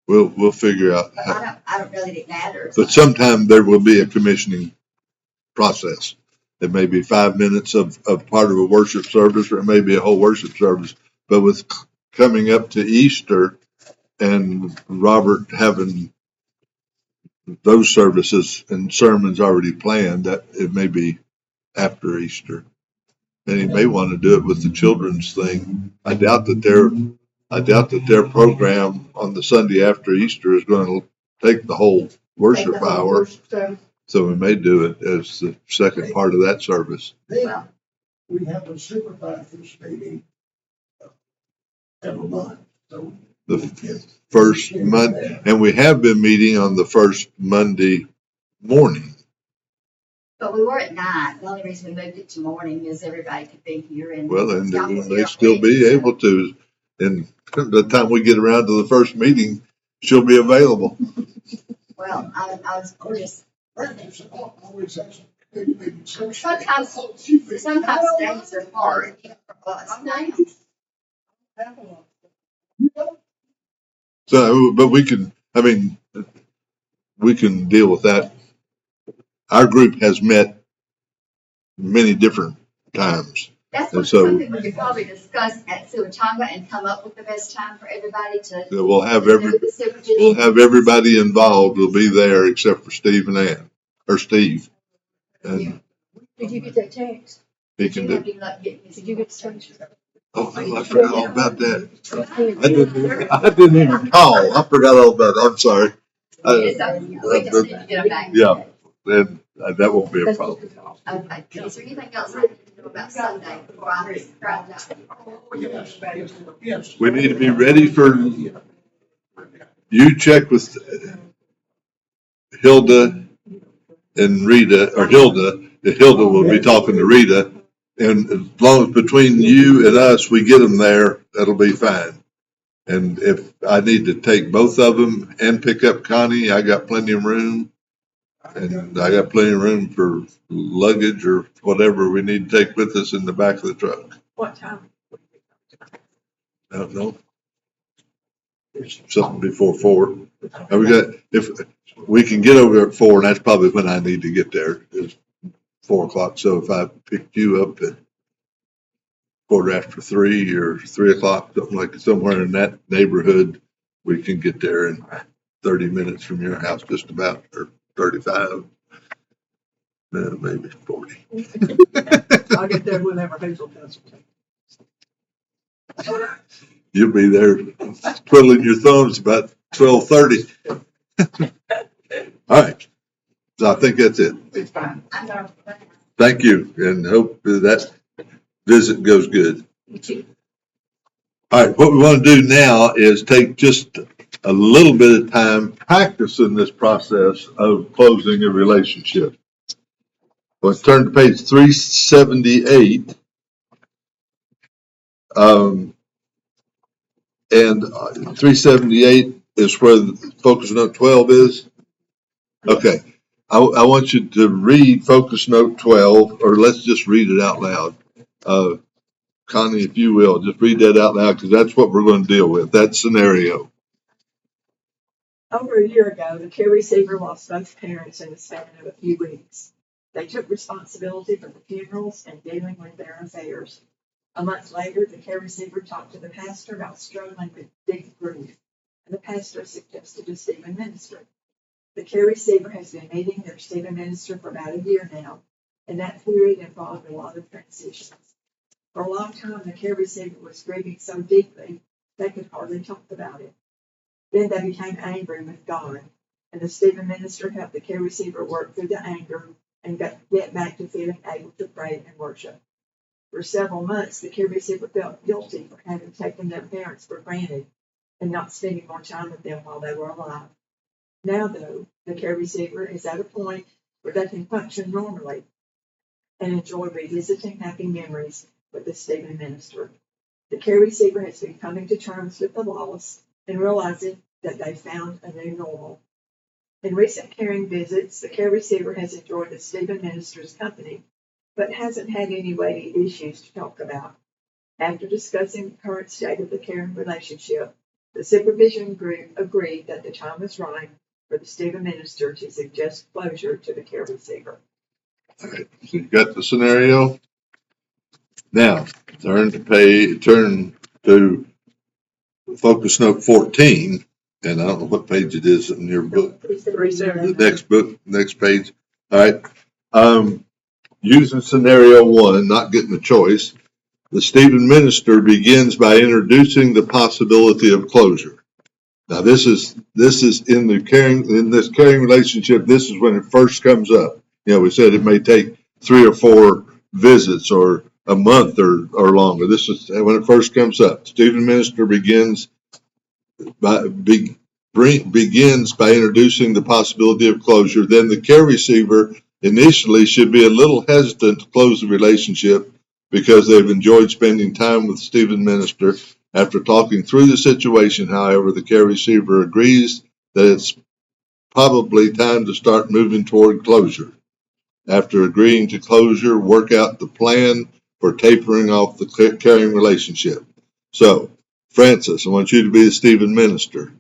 [SPEAKER 4] We'll figure out
[SPEAKER 2] But
[SPEAKER 4] how.
[SPEAKER 2] I don't really think it matters.
[SPEAKER 4] But sometime there will be a commissioning process. It may be 5 minutes of part of a worship service, or it may be a whole worship service. But with coming up to Easter and Robert having those services and sermons already planned, that it may be after Easter. And he may want to do it with the children's thing. I doubt that their program on the Sunday after Easter is going to take the whole worship
[SPEAKER 3] Take the whole
[SPEAKER 4] hour.
[SPEAKER 3] worship service.
[SPEAKER 4] So we may do it as the second part of that service.
[SPEAKER 6] Then we have a supervisors meeting every month, so.
[SPEAKER 4] The first Monday, and we have been meeting on the first Monday morning.
[SPEAKER 2] But we were at 9. The only reason we moved it to morning is everybody could be here and.
[SPEAKER 4] Well, and
[SPEAKER 2] Scott
[SPEAKER 4] we
[SPEAKER 2] was
[SPEAKER 4] may
[SPEAKER 2] here
[SPEAKER 4] still
[SPEAKER 2] already,
[SPEAKER 4] be
[SPEAKER 2] so-
[SPEAKER 4] able to. And by the time we get around to the first meeting, she'll be available.
[SPEAKER 2] Well, I was just,
[SPEAKER 6] Practice always has a big meeting.
[SPEAKER 2] sometimes days are hard for us now.
[SPEAKER 4] So, but we can deal with that. Our group has met many different times.
[SPEAKER 2] That's
[SPEAKER 4] And
[SPEAKER 2] what
[SPEAKER 4] so-
[SPEAKER 2] something we could probably discuss at Suwachanga and come up with the best time for everybody to.
[SPEAKER 4] So we'll have
[SPEAKER 2] to do the supervision.
[SPEAKER 4] we'll have everybody involved will be there except for Steve and Ann, or Steve. And
[SPEAKER 3] Did you get that text?
[SPEAKER 4] he can do.
[SPEAKER 3] Did you get the text?
[SPEAKER 4] Oh, I forgot all about that. I didn't even call. I forgot all about it. I'm sorry.
[SPEAKER 2] We just need to get them back.
[SPEAKER 4] Yeah. Then that won't be a problem.
[SPEAKER 2] Okay, is there anything else I need to know about Sunday before I drive down?
[SPEAKER 6] Yes.
[SPEAKER 4] We need to be ready for, you check with Hilda and Rita, or Hilda will be talking to Rita. And as long as between you and us, we get them there, that'll be fine. And if I need to take both of them and pick up Connie, I got plenty of room. And I got plenty of room for luggage or whatever we need to take with us in the back of the truck.
[SPEAKER 5] What time?
[SPEAKER 4] I don't know. Something before 4. And we got, if we can get over there at 4, and that's probably when I need to get there, is 4 o'clock. So if I picked you up at 3:15 or 3 o'clock, something like somewhere in that neighborhood, we can get there in 30 minutes from your house, just about, or 35, maybe 40.
[SPEAKER 1] I'll get there whenever Hazel does.
[SPEAKER 4] You'll be there twiddling your thumbs about 12:30. All right. So I think that's it.
[SPEAKER 1] It's fine.
[SPEAKER 4] Thank you, and hope that visit goes good. All right, what we want to do now is take just a little bit of time practicing this process of closing a relationship. Let's turn to page 378. And 378 is where the focus note 12 is. Okay, I want you to read focus note 12, or let's just read it out loud. Connie, if you will, just read that out loud, because that's what we're going to deal with, that scenario.
[SPEAKER 5] Over a year ago, the care receiver lost both parents in the span of a few weeks. They took responsibility for the funerals and dealing with their affairs. A month later, the care receiver talked to the pastor about struggling with deep grief, and the pastor suggested a Stephen minister. The care receiver has been meeting their Stephen minister for about a year now, and that period involved a lot of transitions. For a long time, the care receiver was grieving so deeply they could hardly talk about it. Then they became angry with God, and the Stephen minister helped the care receiver work through the anger and get back to feeling able to pray and worship. For several months, the care receiver felt guilty for having taken their parents for granted and not spending more time with them while they were alive. Now, though, the care receiver is at a point where they can function normally and enjoy revisiting happy memories with the Stephen minister. The care receiver has been coming to terms with the loss and realizing that they found a new normal. In recent caring visits, the care receiver has enjoyed the Stephen minister's company, but hasn't had any weighty issues to talk about. After discussing the current state of the caring relationship, the supervision group agreed that the time was right for the Stephen minister to suggest closure to the care receiver.
[SPEAKER 4] All right, so you got the scenario. Now, turn to focus note 14, and I don't know what page it is in your book. The next page. All right. Using scenario 1, not getting a choice, the Stephen minister begins by introducing the possibility of closure. Now, this is in this caring relationship. This is when it first comes up. We said it may take 3 or 4 visits or a month or longer. This is when it first comes up. Stephen minister begins by introducing the possibility of closure. Then the care receiver initially should be a little hesitant to close the relationship because they've enjoyed spending time with Stephen minister. After talking through the situation, however, the care receiver agrees that it's probably time to start moving toward closure. After agreeing to closure, work out the plan for tapering off the caring relationship. So, Francis, I want you to be the Stephen minister.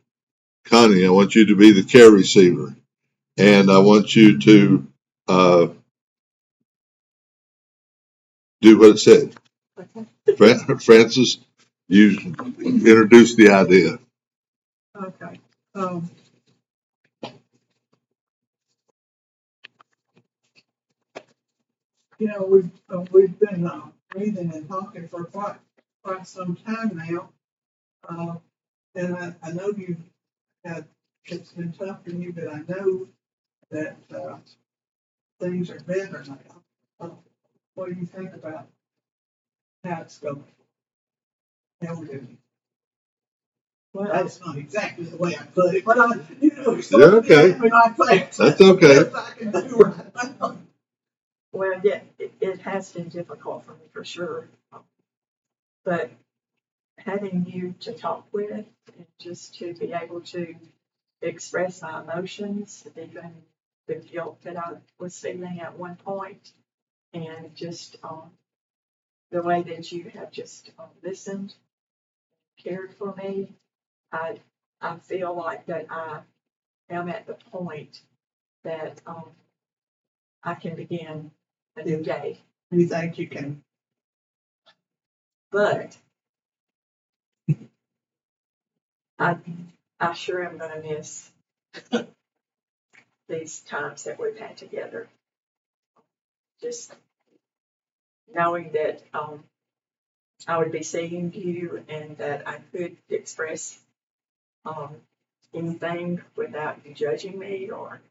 [SPEAKER 4] Connie, I want you to be the care receiver. And I want you to do what it said. Francis, you introduce the idea.
[SPEAKER 1] Okay. We've been reading and talking for quite some time now. And I know it's been tough for you, but I know that things are better now. What do you think about how it's going? How we're doing? Well, that's not exactly the way I put it, but
[SPEAKER 4] You're okay. That's okay.
[SPEAKER 5] Well, yeah, it has been difficult for me for sure. But having you to talk with and just to be able to express my emotions, even the guilt that I was feeling at one point, and just the way that you have just listened, cared for me, I feel like that I am at the point that I can begin a new day.
[SPEAKER 1] You think you can?
[SPEAKER 5] But I sure am going to miss these times that we've had together. Just knowing that I would be seeing you and that I could express anything without you judging me or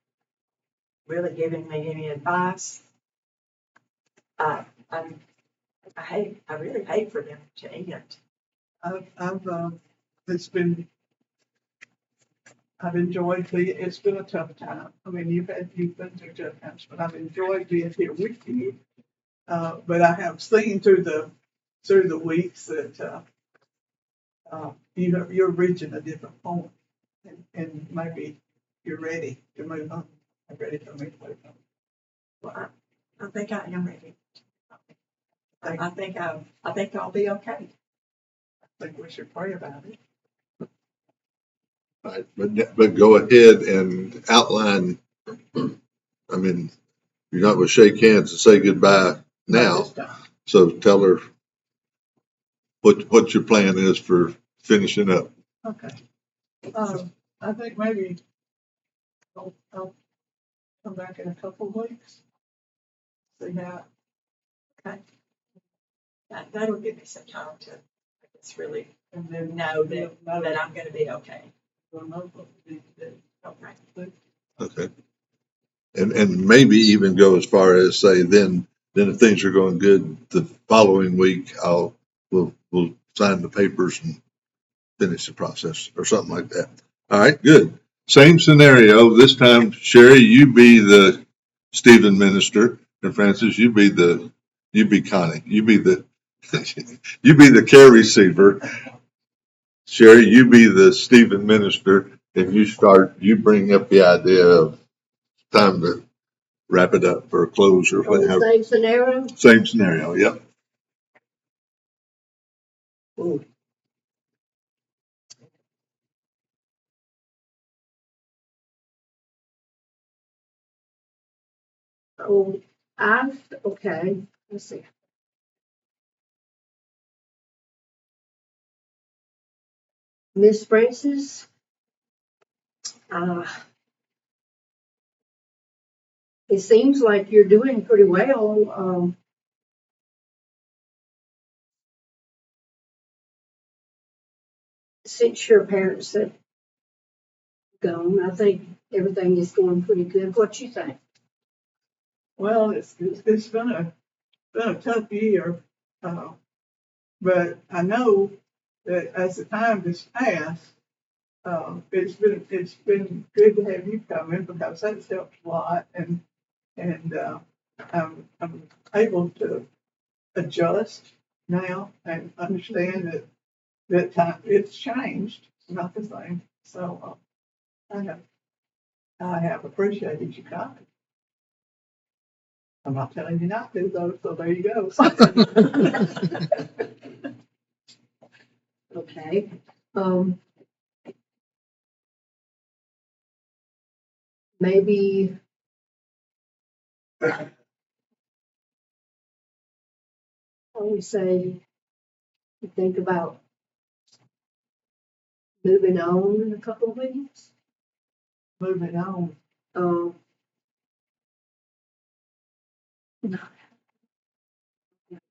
[SPEAKER 5] really giving me any advice. I really hate for them to end.
[SPEAKER 1] I've enjoyed it's been a tough time. I mean, you've been through tough times, but I've enjoyed being here with you. But I have seen through the weeks that you're reaching a different point, and maybe you're ready to move on. I'm ready for me to move on.
[SPEAKER 5] Well, I think I am ready. I think I'll be okay.
[SPEAKER 1] I think we should pray about it.
[SPEAKER 4] Right, but go ahead and outline. I mean, you're not gonna shake hands and say goodbye now.
[SPEAKER 1] This time.
[SPEAKER 4] So tell her what your plan is for finishing up.
[SPEAKER 1] Okay. I think maybe I'll come back in a couple of weeks. See how,
[SPEAKER 5] Okay. That'll give me some time to, I guess, really
[SPEAKER 1] and then
[SPEAKER 5] know that I'm gonna be okay.
[SPEAKER 1] we'll know what we need to do.
[SPEAKER 5] Okay.
[SPEAKER 4] Okay. And maybe even go as far as say, then if things are going good, the following week, we'll sign the papers and finish the process or something like that. All right, good. Same scenario. This time, Sherry, you be the Stephen minister, and Francis, you be Connie. You be the care receiver. Sherry, you be the Stephen minister, and you bring up the idea of time to wrap it up or close or
[SPEAKER 3] On the
[SPEAKER 4] whatever.
[SPEAKER 3] same scenario?
[SPEAKER 4] Same scenario, yep.
[SPEAKER 3] Ooh. Oh, okay, let's see. Miss Francis, it seems like you're doing pretty well. Since your parents have gone, I think everything is going pretty good. What you think?
[SPEAKER 1] Well, it's been a tough year, but I know that as the time has passed, it's been good to have you come in because that's helped a lot, and I'm able to adjust now and understand that time it's changed, it's not the same. So I have appreciated you coming. I'm not telling you not to though, so there you go.
[SPEAKER 3] Okay. Maybe I would say you think about moving on in a couple of weeks.
[SPEAKER 1] Moving on.
[SPEAKER 3] No.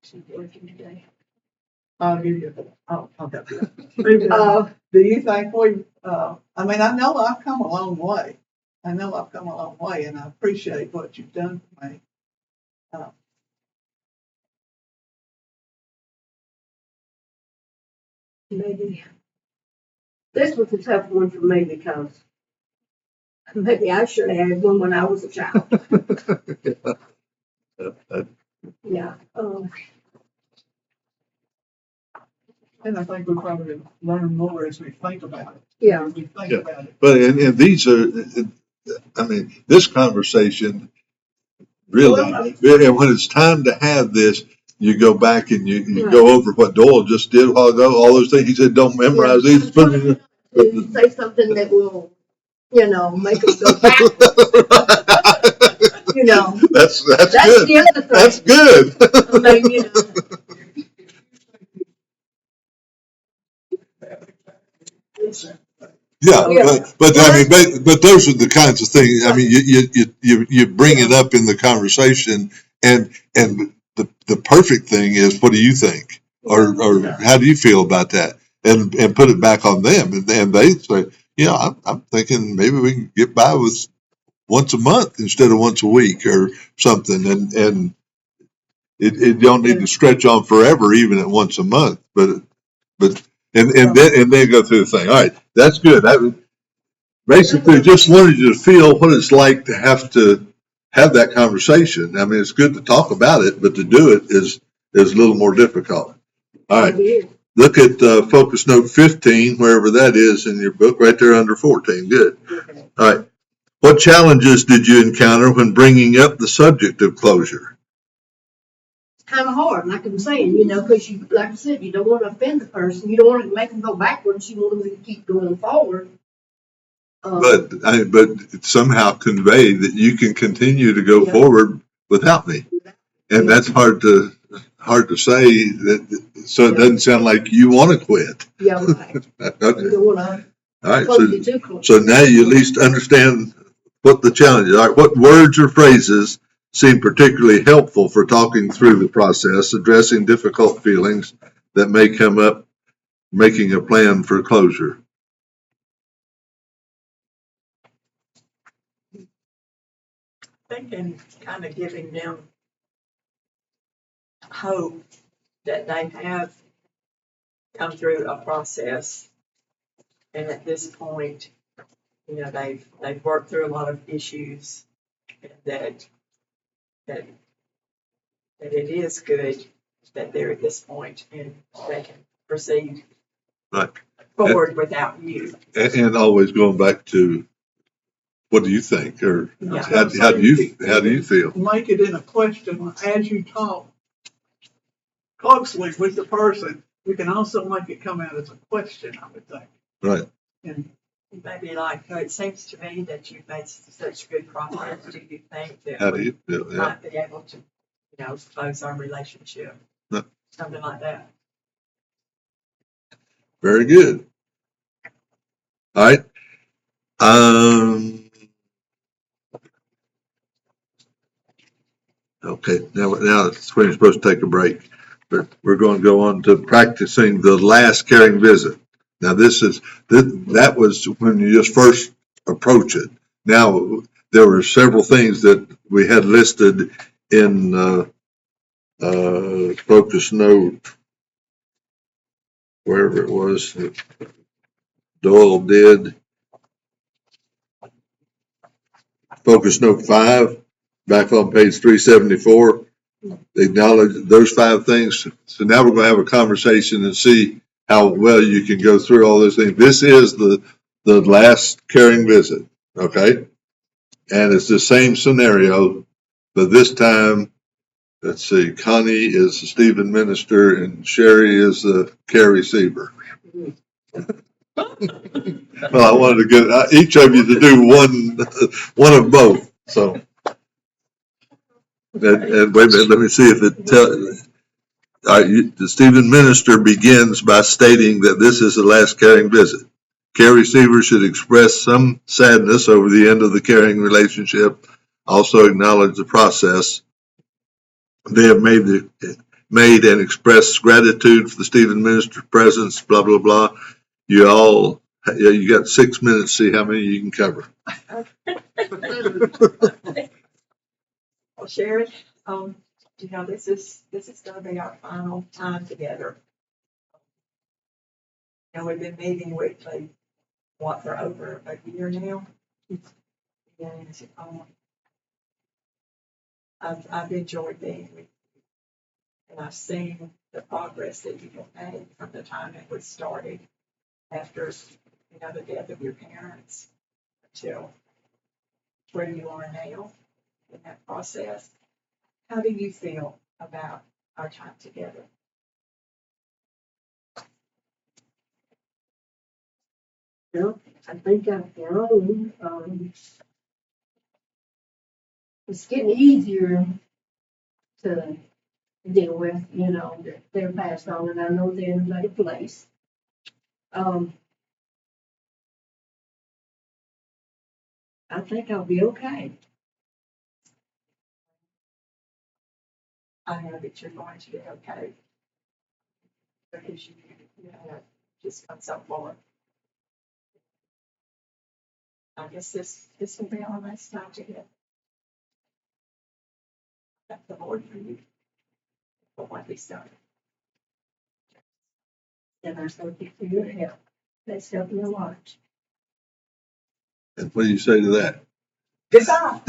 [SPEAKER 3] She's working today.
[SPEAKER 1] I'll give you. I'll help you. Moving on. Do you think I mean, I know I've come a long way. And I appreciate what you've done for me.
[SPEAKER 3] Maybe this was a tough one for me because maybe I should have had one when I was a child. Yeah.
[SPEAKER 1] And I think we'll probably learn more as we think about it.
[SPEAKER 3] Yeah.
[SPEAKER 1] As we think
[SPEAKER 4] Yeah.
[SPEAKER 1] about it.
[SPEAKER 4] But and these are, I mean, this conversation really, and when it's time to have this, you go back and you go over what Doyle just did a while ago, all those things. He said, don't memorize these. Put them in.
[SPEAKER 3] Say something that will, make them go back.
[SPEAKER 4] That's
[SPEAKER 3] That's
[SPEAKER 4] good.
[SPEAKER 3] the other thing.
[SPEAKER 4] That's good.
[SPEAKER 3] I mean,
[SPEAKER 4] Yeah,
[SPEAKER 3] Yeah.
[SPEAKER 4] but I mean, but those are the kinds of things. I mean, you bring it up in the conversation, and the perfect thing is, what do you think, or how do you feel about that, and put it back on them, and they say, I'm thinking maybe we can get by with once a month instead of once a week or something, and it don't need to stretch on forever, even at once a month, but. And then go through the thing. All right, that's good. Basically just wanted you to feel what it's like to have that conversation. I mean, it's good to talk about it, but to do it is a little more difficult. All right, look at focus note 15, wherever that is in your book, right there under 14. Good. All right, what challenges did you encounter when bringing up the subject of closure?
[SPEAKER 3] kind of hard, like I'm saying, because you, like I said, you don't want to offend the person. You don't want to make them go backwards. You want them to keep going forward.
[SPEAKER 4] But somehow convey that you can continue to go forward without me. And that's hard to say that, so it doesn't sound like you want to quit.
[SPEAKER 3] Yeah, right. You
[SPEAKER 4] Okay.
[SPEAKER 3] don't wanna
[SPEAKER 4] All right.
[SPEAKER 3] close it too close.
[SPEAKER 4] So now you at least understand what the challenge is. All right. What words or phrases seem particularly helpful for talking through the process, addressing difficult feelings that may come up, making a plan for closure?
[SPEAKER 5] Thinking, kind of giving them hope that they have come through a process. And at this point, you know, they've worked through a lot of issues, and that it is good that they're at this point and they can proceed
[SPEAKER 4] Right.
[SPEAKER 5] forward without you.
[SPEAKER 4] And always going back to, what do you think? Or
[SPEAKER 5] Yeah.
[SPEAKER 4] how do you feel?
[SPEAKER 1] Make it in a question as you talk closely with the person. You can also make it come out as a question, I would think.
[SPEAKER 4] Right.
[SPEAKER 1] And
[SPEAKER 5] Maybe like, oh, it seems to me that you've made such good progress. Do you think
[SPEAKER 4] How
[SPEAKER 5] that
[SPEAKER 4] do
[SPEAKER 5] we
[SPEAKER 4] you feel? Yeah.
[SPEAKER 5] might be able to, you know, close our relationship?
[SPEAKER 4] Yeah.
[SPEAKER 5] Something like that.
[SPEAKER 4] Very good. All right. Okay. Now it's when you're supposed to take a break. But we're going to go on to practicing the last caring visit. Now that was when you just first approach it. Now there were several things that we had listed in focus note, wherever it was that Doyle did. Focus note 5, back on page 374. Acknowledge those 5 things. So now we're going to have a conversation and see how well you can go through all those things. This is the last caring visit, okay? And it's the same scenario, but this time, let's see, Connie is the Stephen minister and Sherry is the care receiver. Well, I wanted to get each of you to do one of both. So, and wait a minute, let me see if it tells. The Stephen minister begins by stating that this is the last caring visit. Care receivers should express some sadness over the end of the caring relationship. Also acknowledge the process. They have made and expressed gratitude for the Stephen minister's presence. Blah blah blah. You got 6 minutes. See how many you can cover.
[SPEAKER 5] Well, Sherry, you know, this is going to be our final time together. And we've been meeting weekly, for over a year now. And I've enjoyed being with you, and I've seen the progress that you have made from the time it was started after, you know, the death of your parents until where you are now in that process. How do you feel about our time together?
[SPEAKER 3] Well, I think I've grown. It's getting easier to deal with, you know, that they're passed on and I know they're in a better place. I think I'll be okay.
[SPEAKER 5] I know that you're going to be okay because you have just come so far. I guess this will be our last time together. Thank the Lord for you for what He's done.
[SPEAKER 3] And I thank you for your help. That's helped me a lot.
[SPEAKER 4] And what do you say to that?
[SPEAKER 5] Goodbye.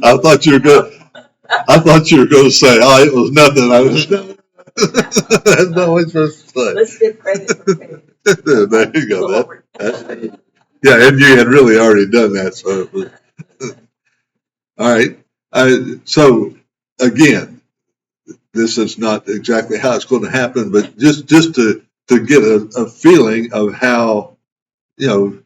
[SPEAKER 4] I thought you were going to say, "Oh, it was nothing." That's not what you're supposed to
[SPEAKER 5] Let's give credit for me.
[SPEAKER 4] say. There you go. Yeah, and you had really already done that. So, all right. So again, this is not exactly how it's going to happen, but just to get a feeling of how, you know,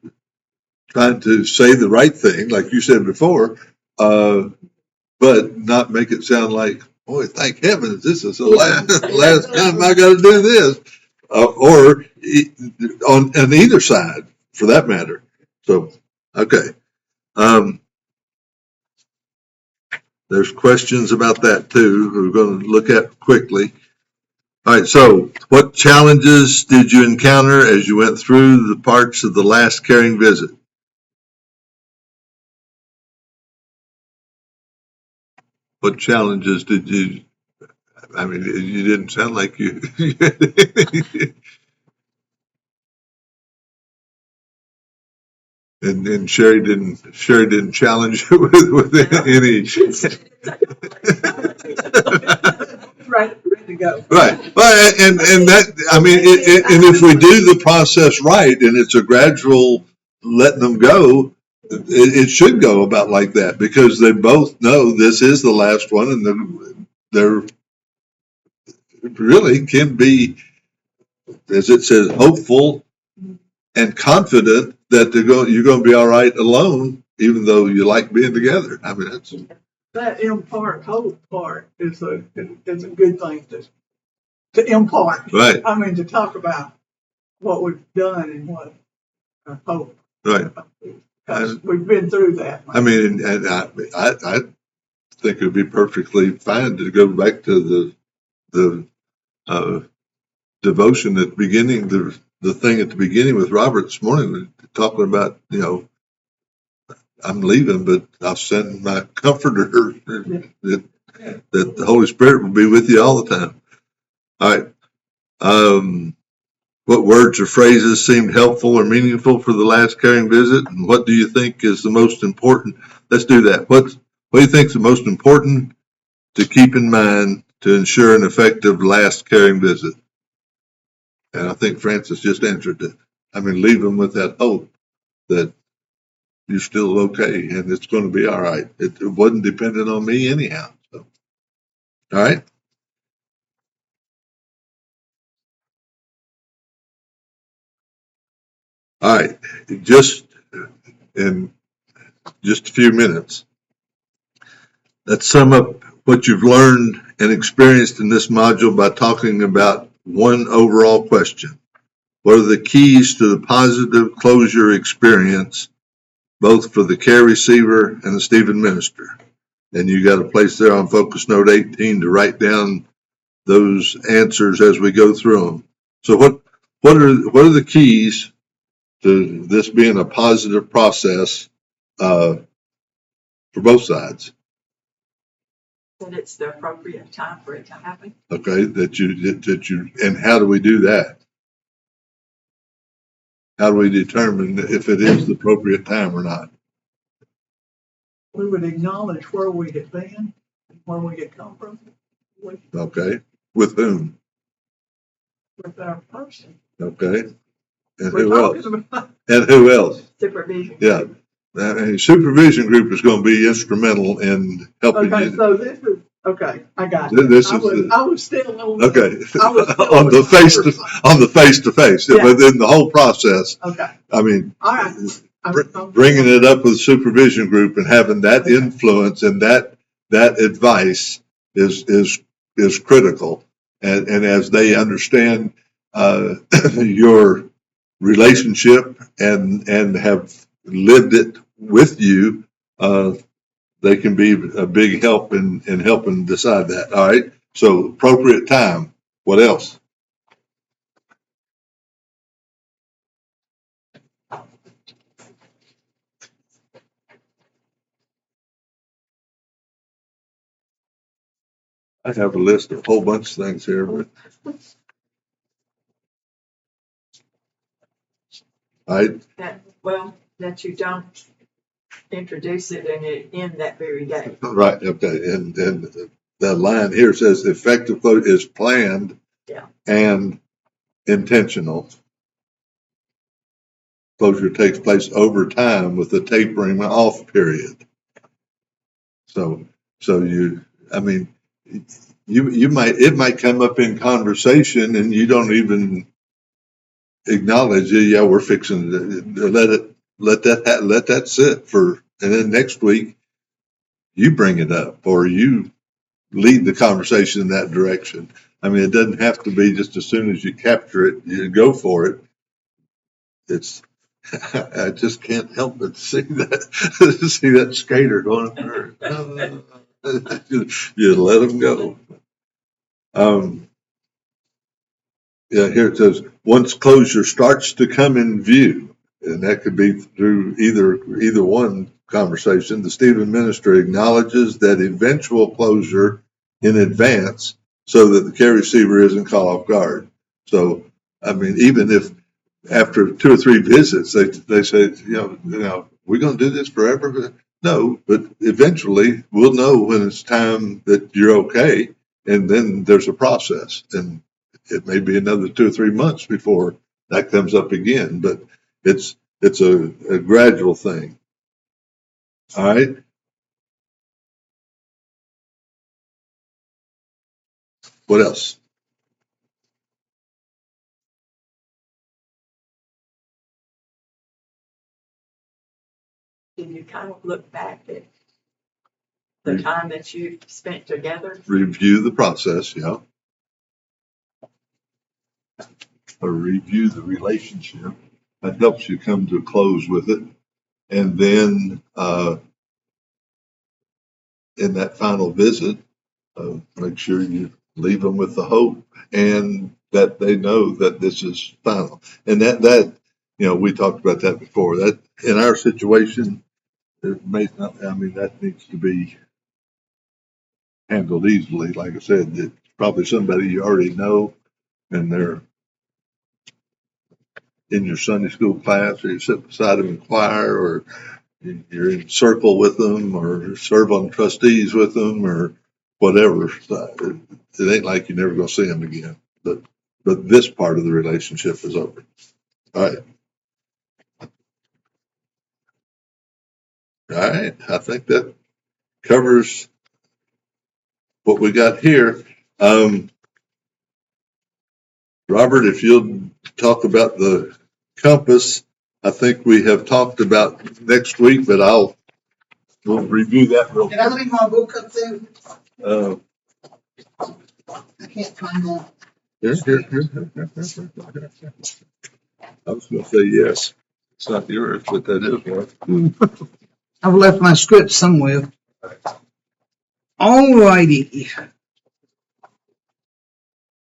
[SPEAKER 4] trying to say the right thing, like you said before, but not make it sound like, boy, thank heavens, this is the last time I got to do this, or on either side, for that matter. So, okay. There's questions about that too. We're going to look at quickly. All right. So, what challenges did you encounter as you went through the parts of the last caring visit? What challenges did you? I mean, you didn't sound like you. And Sherry didn't challenge you with any.
[SPEAKER 1] Ready to go.
[SPEAKER 4] Right. Well, and that, I mean, and if we do the process right and it's a gradual letting them go, it should go about like that because they both know this is the last one and they're really can be, as it says, hopeful and confident that you're going to be all right alone, even though you like being together. I mean, that's
[SPEAKER 1] That impart hope part is a good thing to impart.
[SPEAKER 4] right.
[SPEAKER 1] I mean, to talk about what we've done and what I hope.
[SPEAKER 4] Right.
[SPEAKER 1] Because we've been through that.
[SPEAKER 4] I mean, and I think it would be perfectly fine to go back to the devotion at the beginning, the thing at the beginning with Robert this morning, talking about, I'm leaving, but I'll send my comforter that the Holy Spirit will be with you all the time. All right. What words or phrases seemed helpful or meaningful for the last caring visit? And what do you think is the most important? Let's do that. What do you think is the most important to keep in mind to ensure an effective last caring visit? And I think Francis just answered it. I mean, leave them with that hope that you're still okay and it's going to be all right. It wasn't dependent on me anyhow. So, all right. All right. Just in just a few minutes, let's sum up what you've learned and experienced in this module by talking about one overall question. What are the keys to the positive closure experience, both for the care receiver and the Stephen minister? And you got a place there on Focus Note 18 to write down those answers as we go through them. So what are the keys to this being a positive process for both sides?
[SPEAKER 5] That it's the appropriate time for it to happen.
[SPEAKER 4] Okay, that you, and how do we do that? How do we determine if it is the appropriate time or not?
[SPEAKER 1] We would acknowledge where we had been, where we had come from,
[SPEAKER 4] Okay, with whom?
[SPEAKER 1] with our person.
[SPEAKER 4] Okay, and
[SPEAKER 1] We're
[SPEAKER 4] who else?
[SPEAKER 1] talking about
[SPEAKER 4] And who else?
[SPEAKER 5] Supervision.
[SPEAKER 4] Yeah, a supervision group is going to be instrumental in helping
[SPEAKER 1] okay,
[SPEAKER 4] you.
[SPEAKER 1] so this is okay. I got it.
[SPEAKER 4] This
[SPEAKER 1] I
[SPEAKER 4] is
[SPEAKER 1] was,
[SPEAKER 4] the-
[SPEAKER 1] I was still on.
[SPEAKER 4] Okay,
[SPEAKER 1] I was still
[SPEAKER 4] on the
[SPEAKER 1] with my
[SPEAKER 4] face to face,
[SPEAKER 1] Yeah.
[SPEAKER 4] but in the whole process,
[SPEAKER 1] Okay,
[SPEAKER 4] I mean,
[SPEAKER 1] all right.
[SPEAKER 4] bringing it up with supervision group and having that influence and that advice is critical. And as they understand your relationship and have lived it with you, they can be a big help in helping decide that. All right. So appropriate time. What else? I have a list of a whole bunch of things here, but
[SPEAKER 5] That you don't introduce it and it end that very day.
[SPEAKER 4] right, okay, and the line here says effective closure is planned
[SPEAKER 5] Yeah.
[SPEAKER 4] and intentional. Closure takes place over time with the tapering off period. So I mean, it might come up in conversation and you don't even acknowledge it. Yeah, we're fixing to let that sit for, and then next week you bring it up or you lead the conversation in that direction. I mean, it doesn't have to be just as soon as you capture it, you go for it. It's, I just can't help but see that skater going up there. You let him go. Yeah, here it says, once closure starts to come in view, and that could be through either one conversation, the Stephen minister acknowledges that eventual closure in advance so that the care receiver isn't caught off guard. So, I mean, even if after 2 or 3 visits, they say, we're going to do this forever. No, but eventually we'll know when it's time that you're okay. And then there's a process, and it may be another 2 or 3 months before that comes up again, but it's a gradual thing. All right. What else?
[SPEAKER 5] Can you kind of look back at the time that you spent together?
[SPEAKER 4] Review the process, yeah. Or review the relationship. That helps you come to a close with it. And then in that final visit, make sure you leave them with the hope and that they know that this is final. And that we talked about that before. That in our situation, it may not, I mean, that needs to be handled easily. Like I said, it's probably somebody you already know, and they're in your Sunday school class, or you sit beside them in choir, or you're in circle with them, or serve on trustees with them, or whatever. It ain't like you're never going to see them again. But this part of the relationship is over. All right. All right. I think that covers what we got here. Robert, if you'll talk about the compass, I think we have talked about next week, but we'll review that real
[SPEAKER 1] Can I leave my book up there?
[SPEAKER 4] quick.
[SPEAKER 1] I can't find that.
[SPEAKER 4] Here. I was going to say yes. It's not yours, but that is one.
[SPEAKER 7] I've left my script somewhere. All righty.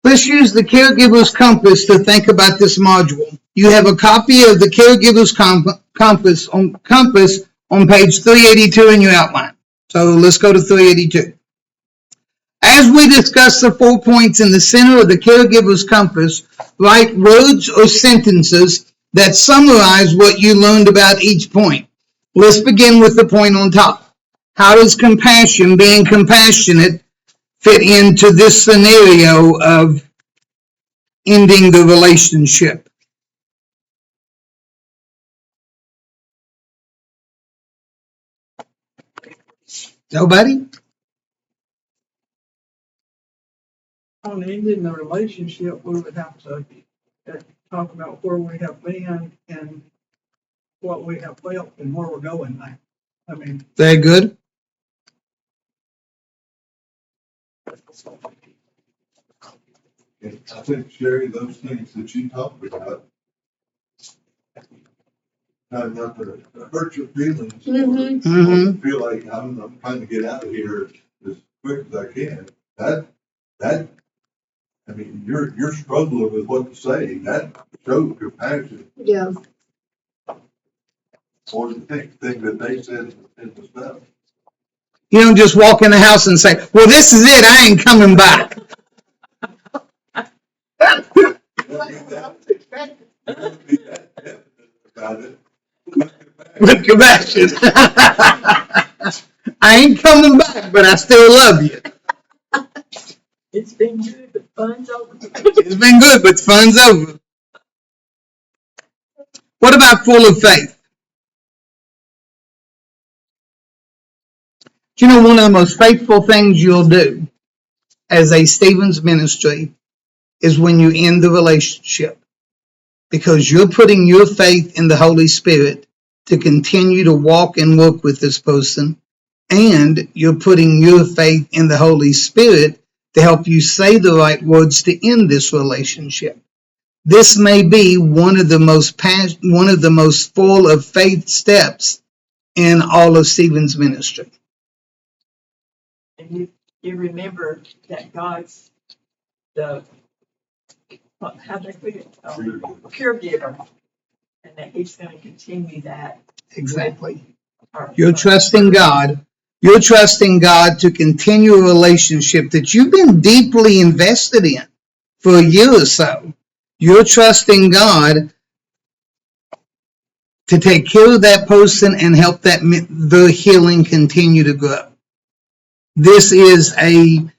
[SPEAKER 7] Let's use the Caregiver's Compass to think about this module. You have a copy of the Caregiver's Compass on page 382 in your outline. So let's go to 382. As we discuss the 4 points in the center of the Caregiver's Compass, write words or sentences that summarize what you learned about each point. Let's begin with the point on top. How does compassion, being compassionate, fit into this scenario of ending the relationship? Nobody?
[SPEAKER 1] On ending the relationship, we would have to talk about where we have been and what we have felt and where we're going now. I mean,
[SPEAKER 7] Very good.
[SPEAKER 4] And I think, Sherry, those things that you talked about, not to hurt your feelings, or feel like I'm trying to get out of here as quick as I can. I mean, you're struggling with what to say. That shows compassion
[SPEAKER 3] Yeah,
[SPEAKER 4] more than anything that they said in the stuff.
[SPEAKER 7] You don't just walk in the house and say, well, this is it. I ain't coming back.
[SPEAKER 4] About it.
[SPEAKER 7] With compassion. I ain't coming back, but I still love you.
[SPEAKER 5] It's been good, but fun's over.
[SPEAKER 7] It's been good, but fun's over. What about full of faith? Do you know one of the most faithful things you'll do as a Stevens ministry is when you end the relationship? Because you're putting your faith in the Holy Spirit to continue to walk and work with this person and you're putting your faith in the Holy Spirit to help you say the right words to end this relationship. This may be one of the most full of faith steps in all of Stephen's ministry.
[SPEAKER 5] And you remember that God's how they put it, caregiver, and that He's going to continue that.
[SPEAKER 7] Exactly. You're trusting God. You're trusting God to continue a relationship that you've been deeply invested in for a year or so. You're trusting God to take care of that person and help the healing continue to grow. This is a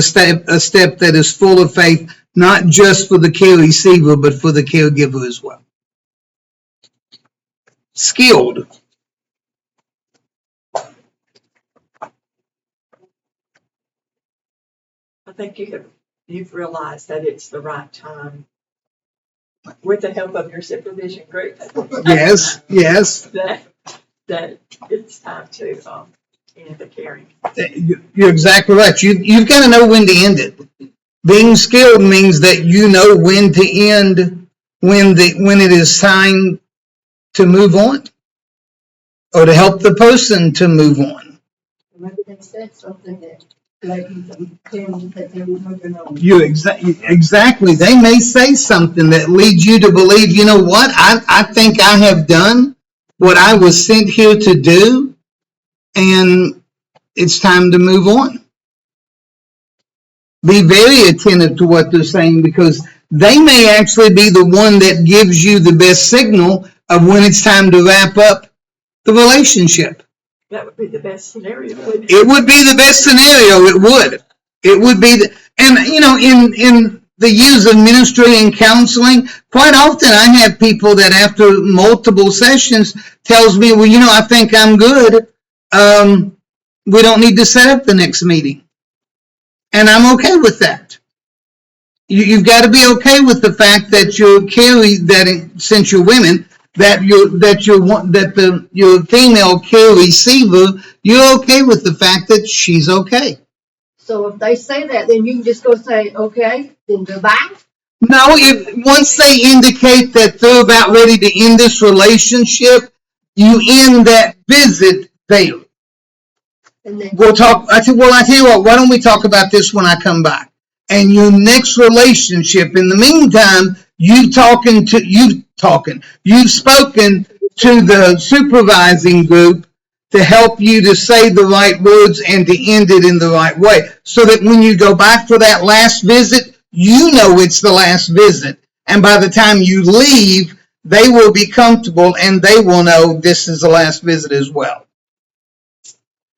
[SPEAKER 7] step that is full of faith, not just for the care receiver, but for the caregiver as well. Skilled.
[SPEAKER 5] I think you've realized that it's the right time, with the help of your supervision group.
[SPEAKER 7] Yes.
[SPEAKER 5] That it's time to end the caring.
[SPEAKER 7] You're exactly right. You've got to know when to end it. Being skilled means that you know when to end, when it is time to move on, or to help the person to move on.
[SPEAKER 3] Maybe they said something that led you to them that they were moving on.
[SPEAKER 7] Exactly. They may say something that leads you to believe, you know what? I think I have done what I was sent here to do, and it's time to move on. Be very attentive to what they're saying, because they may actually be the one that gives you the best signal of when it's time to wrap up the relationship.
[SPEAKER 5] That would be the best scenario, wouldn't it?
[SPEAKER 7] It would be the best scenario. It would. It would be. And, you know, in the years of ministry and counseling, quite often I have people that after multiple sessions tells me, well, you know, I think I'm good. We don't need to set up the next meeting. And I'm okay with that. You've got to be okay with the fact that since you're women, that your female care receiver, you're okay with the fact that she's okay.
[SPEAKER 3] So if they say that, then you can just go say, okay, then goodbye.
[SPEAKER 7] No, once they indicate that they're about ready to end this relationship, you end that visit there.
[SPEAKER 3] And then
[SPEAKER 7] We'll talk. I tell you what, why don't we talk about this when I come back? And your next relationship, in the meantime, you've spoken to the supervising group to help you to say the right words and to end it in the right way, so that when you go back for that last visit, you know it's the last visit. And by the time you leave, they will be comfortable and they will know this is the last visit as well.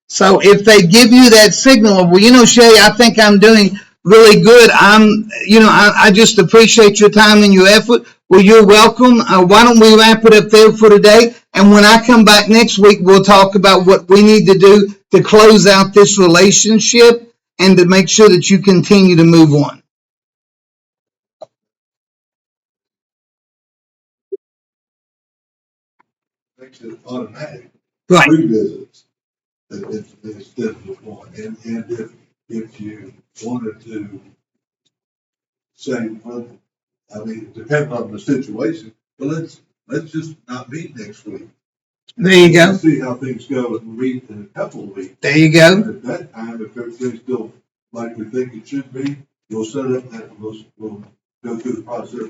[SPEAKER 7] So if they give you that signal of, well, you know, Shay, I think I'm doing really good. I just appreciate your time and your effort. Well, you're welcome. Why don't we wrap it up there for today? And when I come back next week, we'll talk about what we need to do to close out this relationship and to make sure that you continue to move on.
[SPEAKER 4] Makes it automatic.
[SPEAKER 7] Right.
[SPEAKER 4] Revisits instead of just one. And if you wanted to say, well, I mean, depending on the situation, but let's just not meet next week.
[SPEAKER 7] There you go.
[SPEAKER 4] Let's see how things go and meet in a couple of weeks.
[SPEAKER 7] There you go.
[SPEAKER 4] And at that time, if everything's still like we think it should be, we'll set up that, we'll go through the process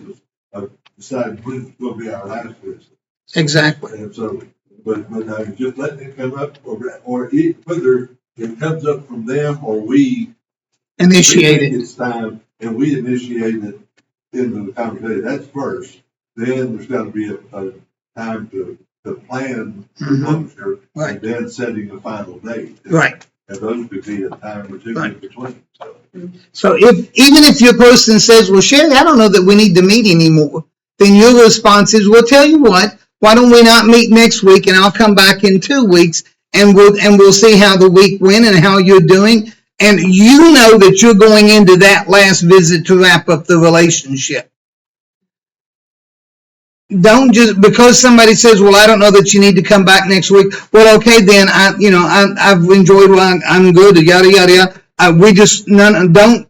[SPEAKER 4] of deciding when it's going to be our last visit.
[SPEAKER 7] Exactly.
[SPEAKER 4] And so, but just letting it come up, or whether it comes up from them or we
[SPEAKER 7] Initiate
[SPEAKER 4] think
[SPEAKER 7] it.
[SPEAKER 4] it's time, and we initiate it into the conversation. That's first. Then there's got to be a time to plan closure,
[SPEAKER 7] Right.
[SPEAKER 4] and then setting a final date.
[SPEAKER 7] Right.
[SPEAKER 4] And those could be a time or two
[SPEAKER 7] Right.
[SPEAKER 4] in between.
[SPEAKER 7] So even if your person says, well, Sherry, I don't know that we need to meet anymore, then your response is, well, tell you what, why don't we not meet next week, and I'll come back in 2 weeks, and we'll see how the week went and how you're doing. And you know that you're going into that last visit to wrap up the relationship. don't just, because somebody says, well, I don't know that you need to come back next week. Well, okay, then I've enjoyed, I'm good, yada, yada, yada. We just, don't,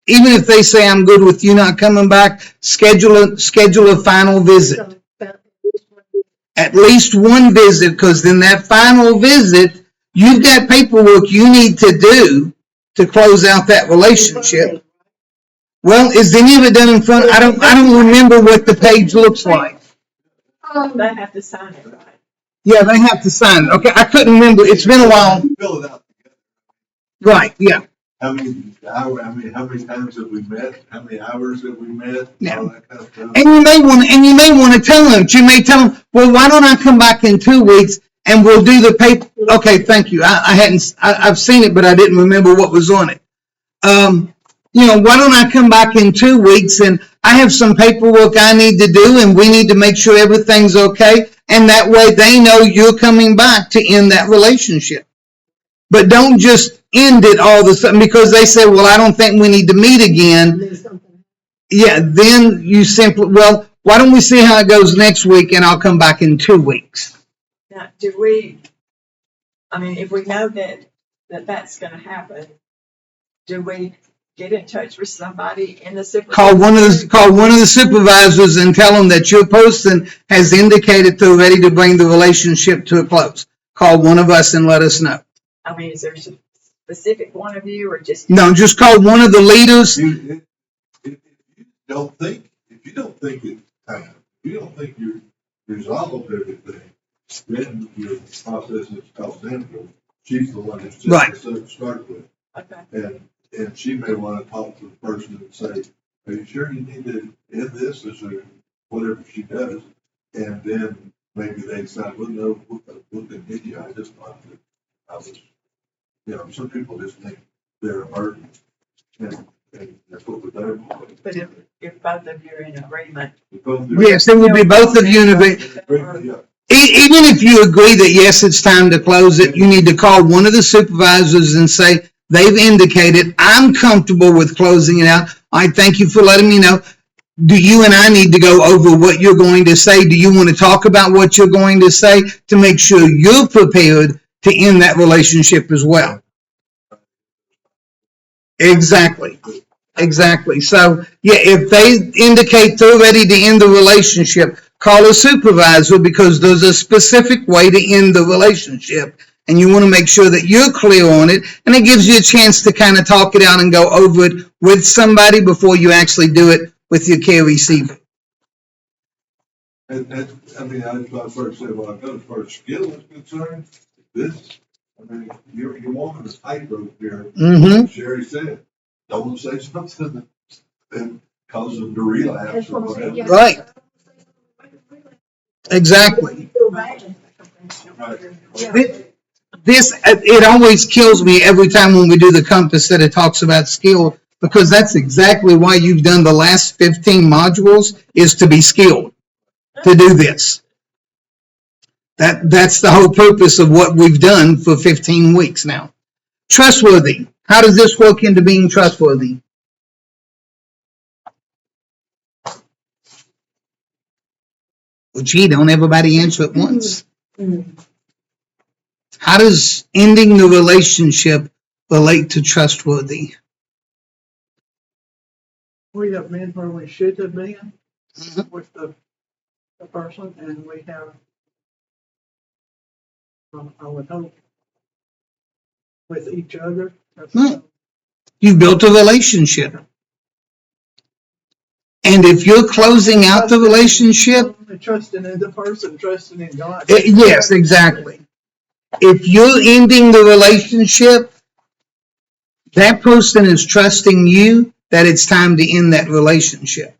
[SPEAKER 7] even if they say I'm good with you not coming back, schedule a final visit. At least one visit, because then that final visit, you've got paperwork you need to do to close out that relationship. Well, is any of it done in front? I don't remember what the page looks like.
[SPEAKER 5] They have to sign it, right?
[SPEAKER 7] Yeah, they have to sign it. Okay, I couldn't remember. It's been a while.
[SPEAKER 4] Fill it out together.
[SPEAKER 7] Right, yeah.
[SPEAKER 4] How many times have we met? How many hours have we met?
[SPEAKER 7] Yeah.
[SPEAKER 4] All that kind of stuff.
[SPEAKER 7] And you may want to tell them. You may tell them, well, why don't I come back in 2 weeks and we'll do the paper. Okay, thank you. I've seen it, but I didn't remember what was on it. Why don't I come back in 2 weeks and I have some paperwork I need to do and we need to make sure everything's okay. And that way they know you're coming back to end that relationship. But don't just end it all of a sudden because they say, well, I don't think we need to meet again. Yeah, then you simply, well, why don't we see how it goes next week and I'll come back in 2 weeks.
[SPEAKER 5] Now, if we know that's gonna happen, do we get in touch with somebody in the supervisor?
[SPEAKER 7] Call one of the supervisors and tell them that your person has indicated they're ready to bring the relationship to a close. Call one of us and let us know.
[SPEAKER 5] Is there a specific one of you or just?
[SPEAKER 7] No, just call one of the leaders.
[SPEAKER 4] If you don't think it's time, if you don't think you've resolved everything, then your process is called Sandra. She's the one that's
[SPEAKER 7] Right.
[SPEAKER 4] just to start with.
[SPEAKER 5] Okay.
[SPEAKER 4] And she may want to talk to the person and say, are you sure you need to end this or whatever she does? And then maybe they decide, well, no, we'll continue. I just thought that I was, some people just think they're a burden. And that's what we're there for.
[SPEAKER 5] But if both of you are in agreement.
[SPEAKER 7] Yes, it would be both of you in agreement.
[SPEAKER 4] Yeah.
[SPEAKER 7] Even if you agree that, yes, it's time to close it, you need to call one of the supervisors and say, they've indicated, I'm comfortable with closing it out. I thank you for letting me know. Do you and I need to go over what you're going to say? Do you want to talk about what you're going to say to make sure you're prepared to end that relationship as well? Exactly. So, yeah, if they indicate they're ready to end the relationship, call a supervisor because there's a specific way to end the relationship. And you want to make sure that you're clear on it. And it gives you a chance to kind of talk it out and go over it with somebody before you actually do it with your care receiver.
[SPEAKER 4] And I first said, well, I know as far as skill is concerned, you're walking this tightrope here.
[SPEAKER 7] Mm-hmm.
[SPEAKER 4] Sherry said, don't say something that causes them to relapse or whatever.
[SPEAKER 7] Right. Exactly.
[SPEAKER 4] Right.
[SPEAKER 7] It always kills me every time when we do the compass that it talks about skill, because that's exactly why you've done the last 15 modules, is to be skilled to do this. That's the whole purpose of what we've done for 15 weeks now. Trustworthy. How does this work into being trustworthy? Well, gee, don't everybody answer at once? How does ending the relationship relate to trustworthy?
[SPEAKER 1] We have been where we should have been with the person, and we have, I would hope, with each other.
[SPEAKER 7] You built a relationship. And if you're closing out the relationship,
[SPEAKER 1] Trusting in the person, trusting in God.
[SPEAKER 7] Yes, exactly. If you're ending the relationship, that person is trusting you that it's time to end that relationship.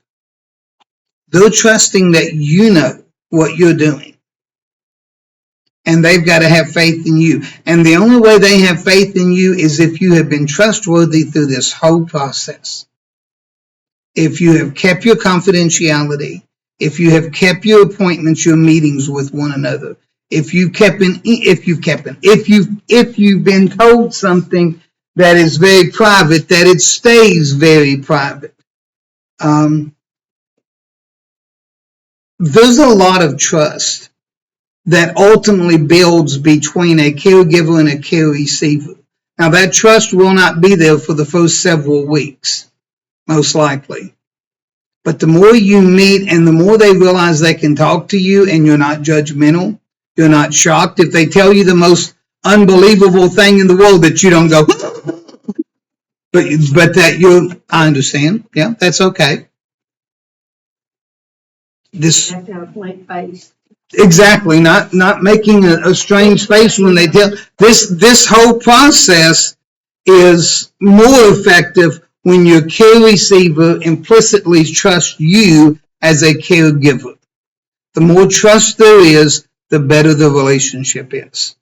[SPEAKER 7] They're trusting that you know what you're doing. And they've got to have faith in you. And the only way they have faith in you is if you have been trustworthy through this whole process. If you have kept your confidentiality, if you have kept your appointments, your meetings with one another, if you've been told something that is very private, that it stays very private. there's a lot of trust that ultimately builds between a caregiver and a care receiver. Now, that trust will not be there for the first several weeks, most likely. But the more you meet and the more they realize they can talk to you and you're not judgmental, you're not shocked. If they tell you the most unbelievable thing in the world, that you don't go, but that I understand. Yeah, that's okay. This.
[SPEAKER 3] Have to have a blank face.
[SPEAKER 7] Exactly, not making a strange face when they tell. This whole process is more effective when your care receiver implicitly trusts you as a caregiver. The more trust there is, the better the relationship is.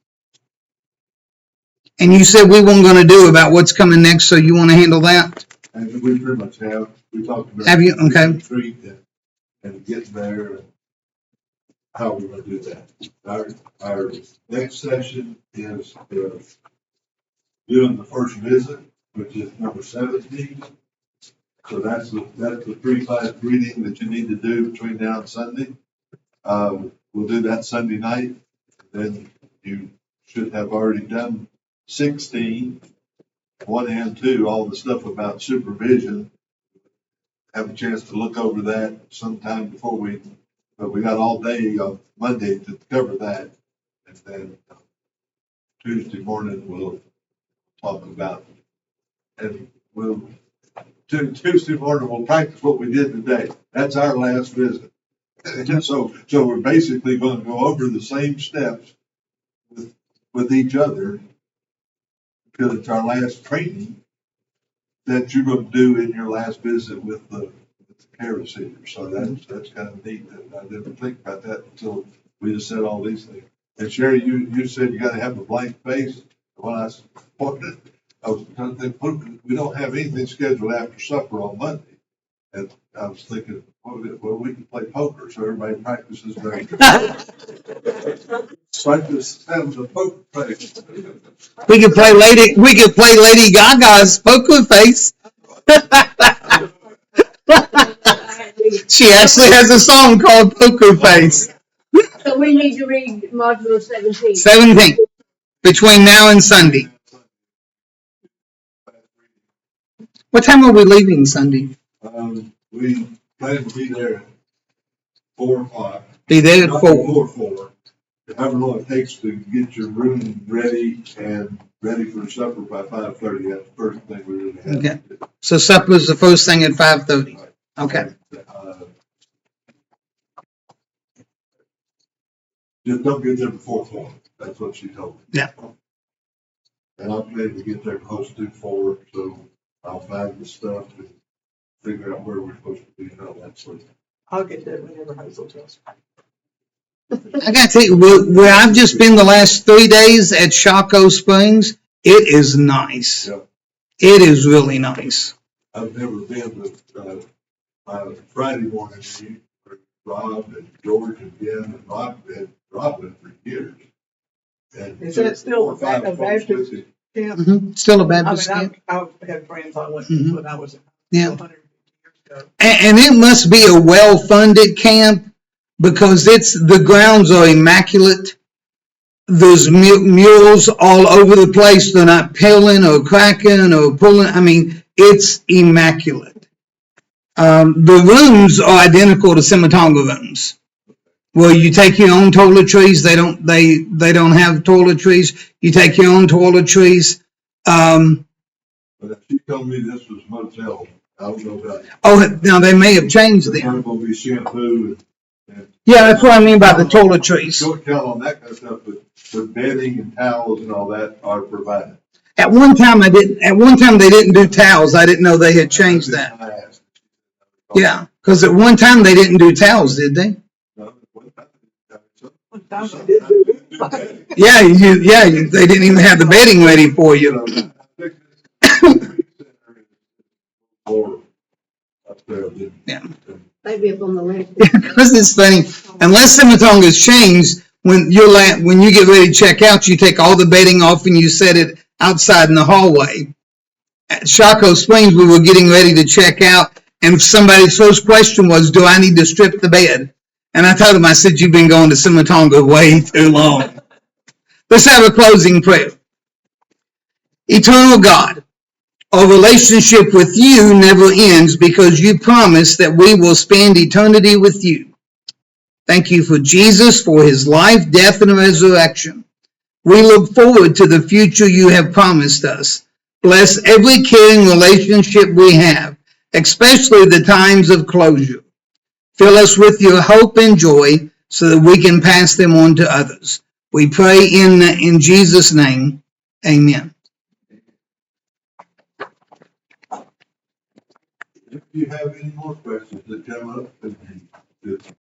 [SPEAKER 7] And you said we weren't going to do about what's coming next, so you want to handle that?
[SPEAKER 4] And we pretty much have, we talked about.
[SPEAKER 7] Have you? Okay.
[SPEAKER 4] Retreat and getting there and how we're gonna do that. Our next session is, doing the first visit, which is number 17. So that's the pre-class reading that you need to do between now and Sunday. We'll do that Sunday night. Then you should have already done 16, 1 and 2, all the stuff about supervision. Have a chance to look over that sometime before but we got all day on Monday to cover that. And then Tuesday morning we'll talk about it. And Tuesday morning we'll practice what we did today. That's our last visit. So we're basically going to go over the same steps with each other, because it's our last training that you're going to do in your last visit with the care receiver. So that's kind of neat. I didn't think about that until we just said all these things. And Sherry, you said you got to have a blank face. When I was trying to think, we don't have anything scheduled after supper on Monday. And I was thinking, well, we can play poker, so everybody practices their practice having a poker face.
[SPEAKER 7] We could play Lady Gaga's poker face. She actually has a song called Poker Face.
[SPEAKER 3] So we need to read module 17.
[SPEAKER 7] 17, between now and Sunday. What time are we leaving Sunday?
[SPEAKER 4] We plan to be there at 4 o'clock.
[SPEAKER 7] Be there at
[SPEAKER 4] Not
[SPEAKER 7] 4.
[SPEAKER 4] before 4. However long it takes to get your room ready and ready for supper by 5:30. That's the first thing we really have.
[SPEAKER 7] Okay. So supper's the first thing at 5:30. Okay.
[SPEAKER 4] Just don't get there before 4. That's what she told me.
[SPEAKER 7] Yeah.
[SPEAKER 4] And I'm planning to get there close to 4, so I'll find the stuff and figure out where we're supposed to be and all that sort of thing.
[SPEAKER 1] I'll get there whenever Hazel tells me.
[SPEAKER 7] I got to tell you, where I've just been the last 3 days at Chaco Springs, it is nice.
[SPEAKER 4] Yeah.
[SPEAKER 7] It is really nice.
[SPEAKER 4] I've never been with Friday morning meeting with Rob and George and Ben, and Rob been for years. And
[SPEAKER 1] Is that still a
[SPEAKER 4] 5 folks
[SPEAKER 1] Baptist
[SPEAKER 4] with you.
[SPEAKER 1] camp?
[SPEAKER 7] Still a
[SPEAKER 1] I
[SPEAKER 7] Baptist
[SPEAKER 1] mean,
[SPEAKER 7] camp.
[SPEAKER 1] I've had friends I went
[SPEAKER 7] Mhm.
[SPEAKER 1] to when I was
[SPEAKER 7] Yeah.
[SPEAKER 1] 150 years ago.
[SPEAKER 7] And it must be a well-funded camp, because the grounds are immaculate. There's murals all over the place. They're not peeling or cracking or pulling. I mean, it's immaculate. The rooms are identical to Simatonga rooms, where you take your own toiletries. They don't have toiletries. You take your own toiletries.
[SPEAKER 4] But if she told me this was motel, I don't know about it.
[SPEAKER 7] Oh, now they may have changed
[SPEAKER 4] There's
[SPEAKER 7] them.
[SPEAKER 4] not gonna be shampoo and
[SPEAKER 7] Yeah, that's what I mean by the toiletries.
[SPEAKER 4] don't count on that kind of stuff, but bedding and towels and all that are provided.
[SPEAKER 7] At one time they didn't do towels. I didn't know they had changed that.
[SPEAKER 4] I asked.
[SPEAKER 7] Yeah, because at one time they didn't do towels, did they?
[SPEAKER 4] No, one time.
[SPEAKER 1] One time I did do it.
[SPEAKER 7] Yeah, they didn't even have the bedding ready for you.
[SPEAKER 4] Or up there, then.
[SPEAKER 7] Yeah.
[SPEAKER 3] Maybe up on the left.
[SPEAKER 7] Because it's funny, unless Simatonga's changed, when you get ready to check out, you take all the bedding off and you set it outside in the hallway. At Chaco Springs, we were getting ready to check out, and somebody's first question was, "Do I need to strip the bed?" And I told him, I said, you've been going to Simatonga way too long. Let's have a closing prayer. Eternal God, our relationship with you never ends because you promised that we will spend eternity with you. Thank you for Jesus, for his life, death, and resurrection. We look forward to the future you have promised us. Bless every caring relationship we have, especially the times of closure. Fill us with your hope and joy so that we can pass them on to others. We pray in Jesus' name. Amen.
[SPEAKER 4] If you have any more questions that come up,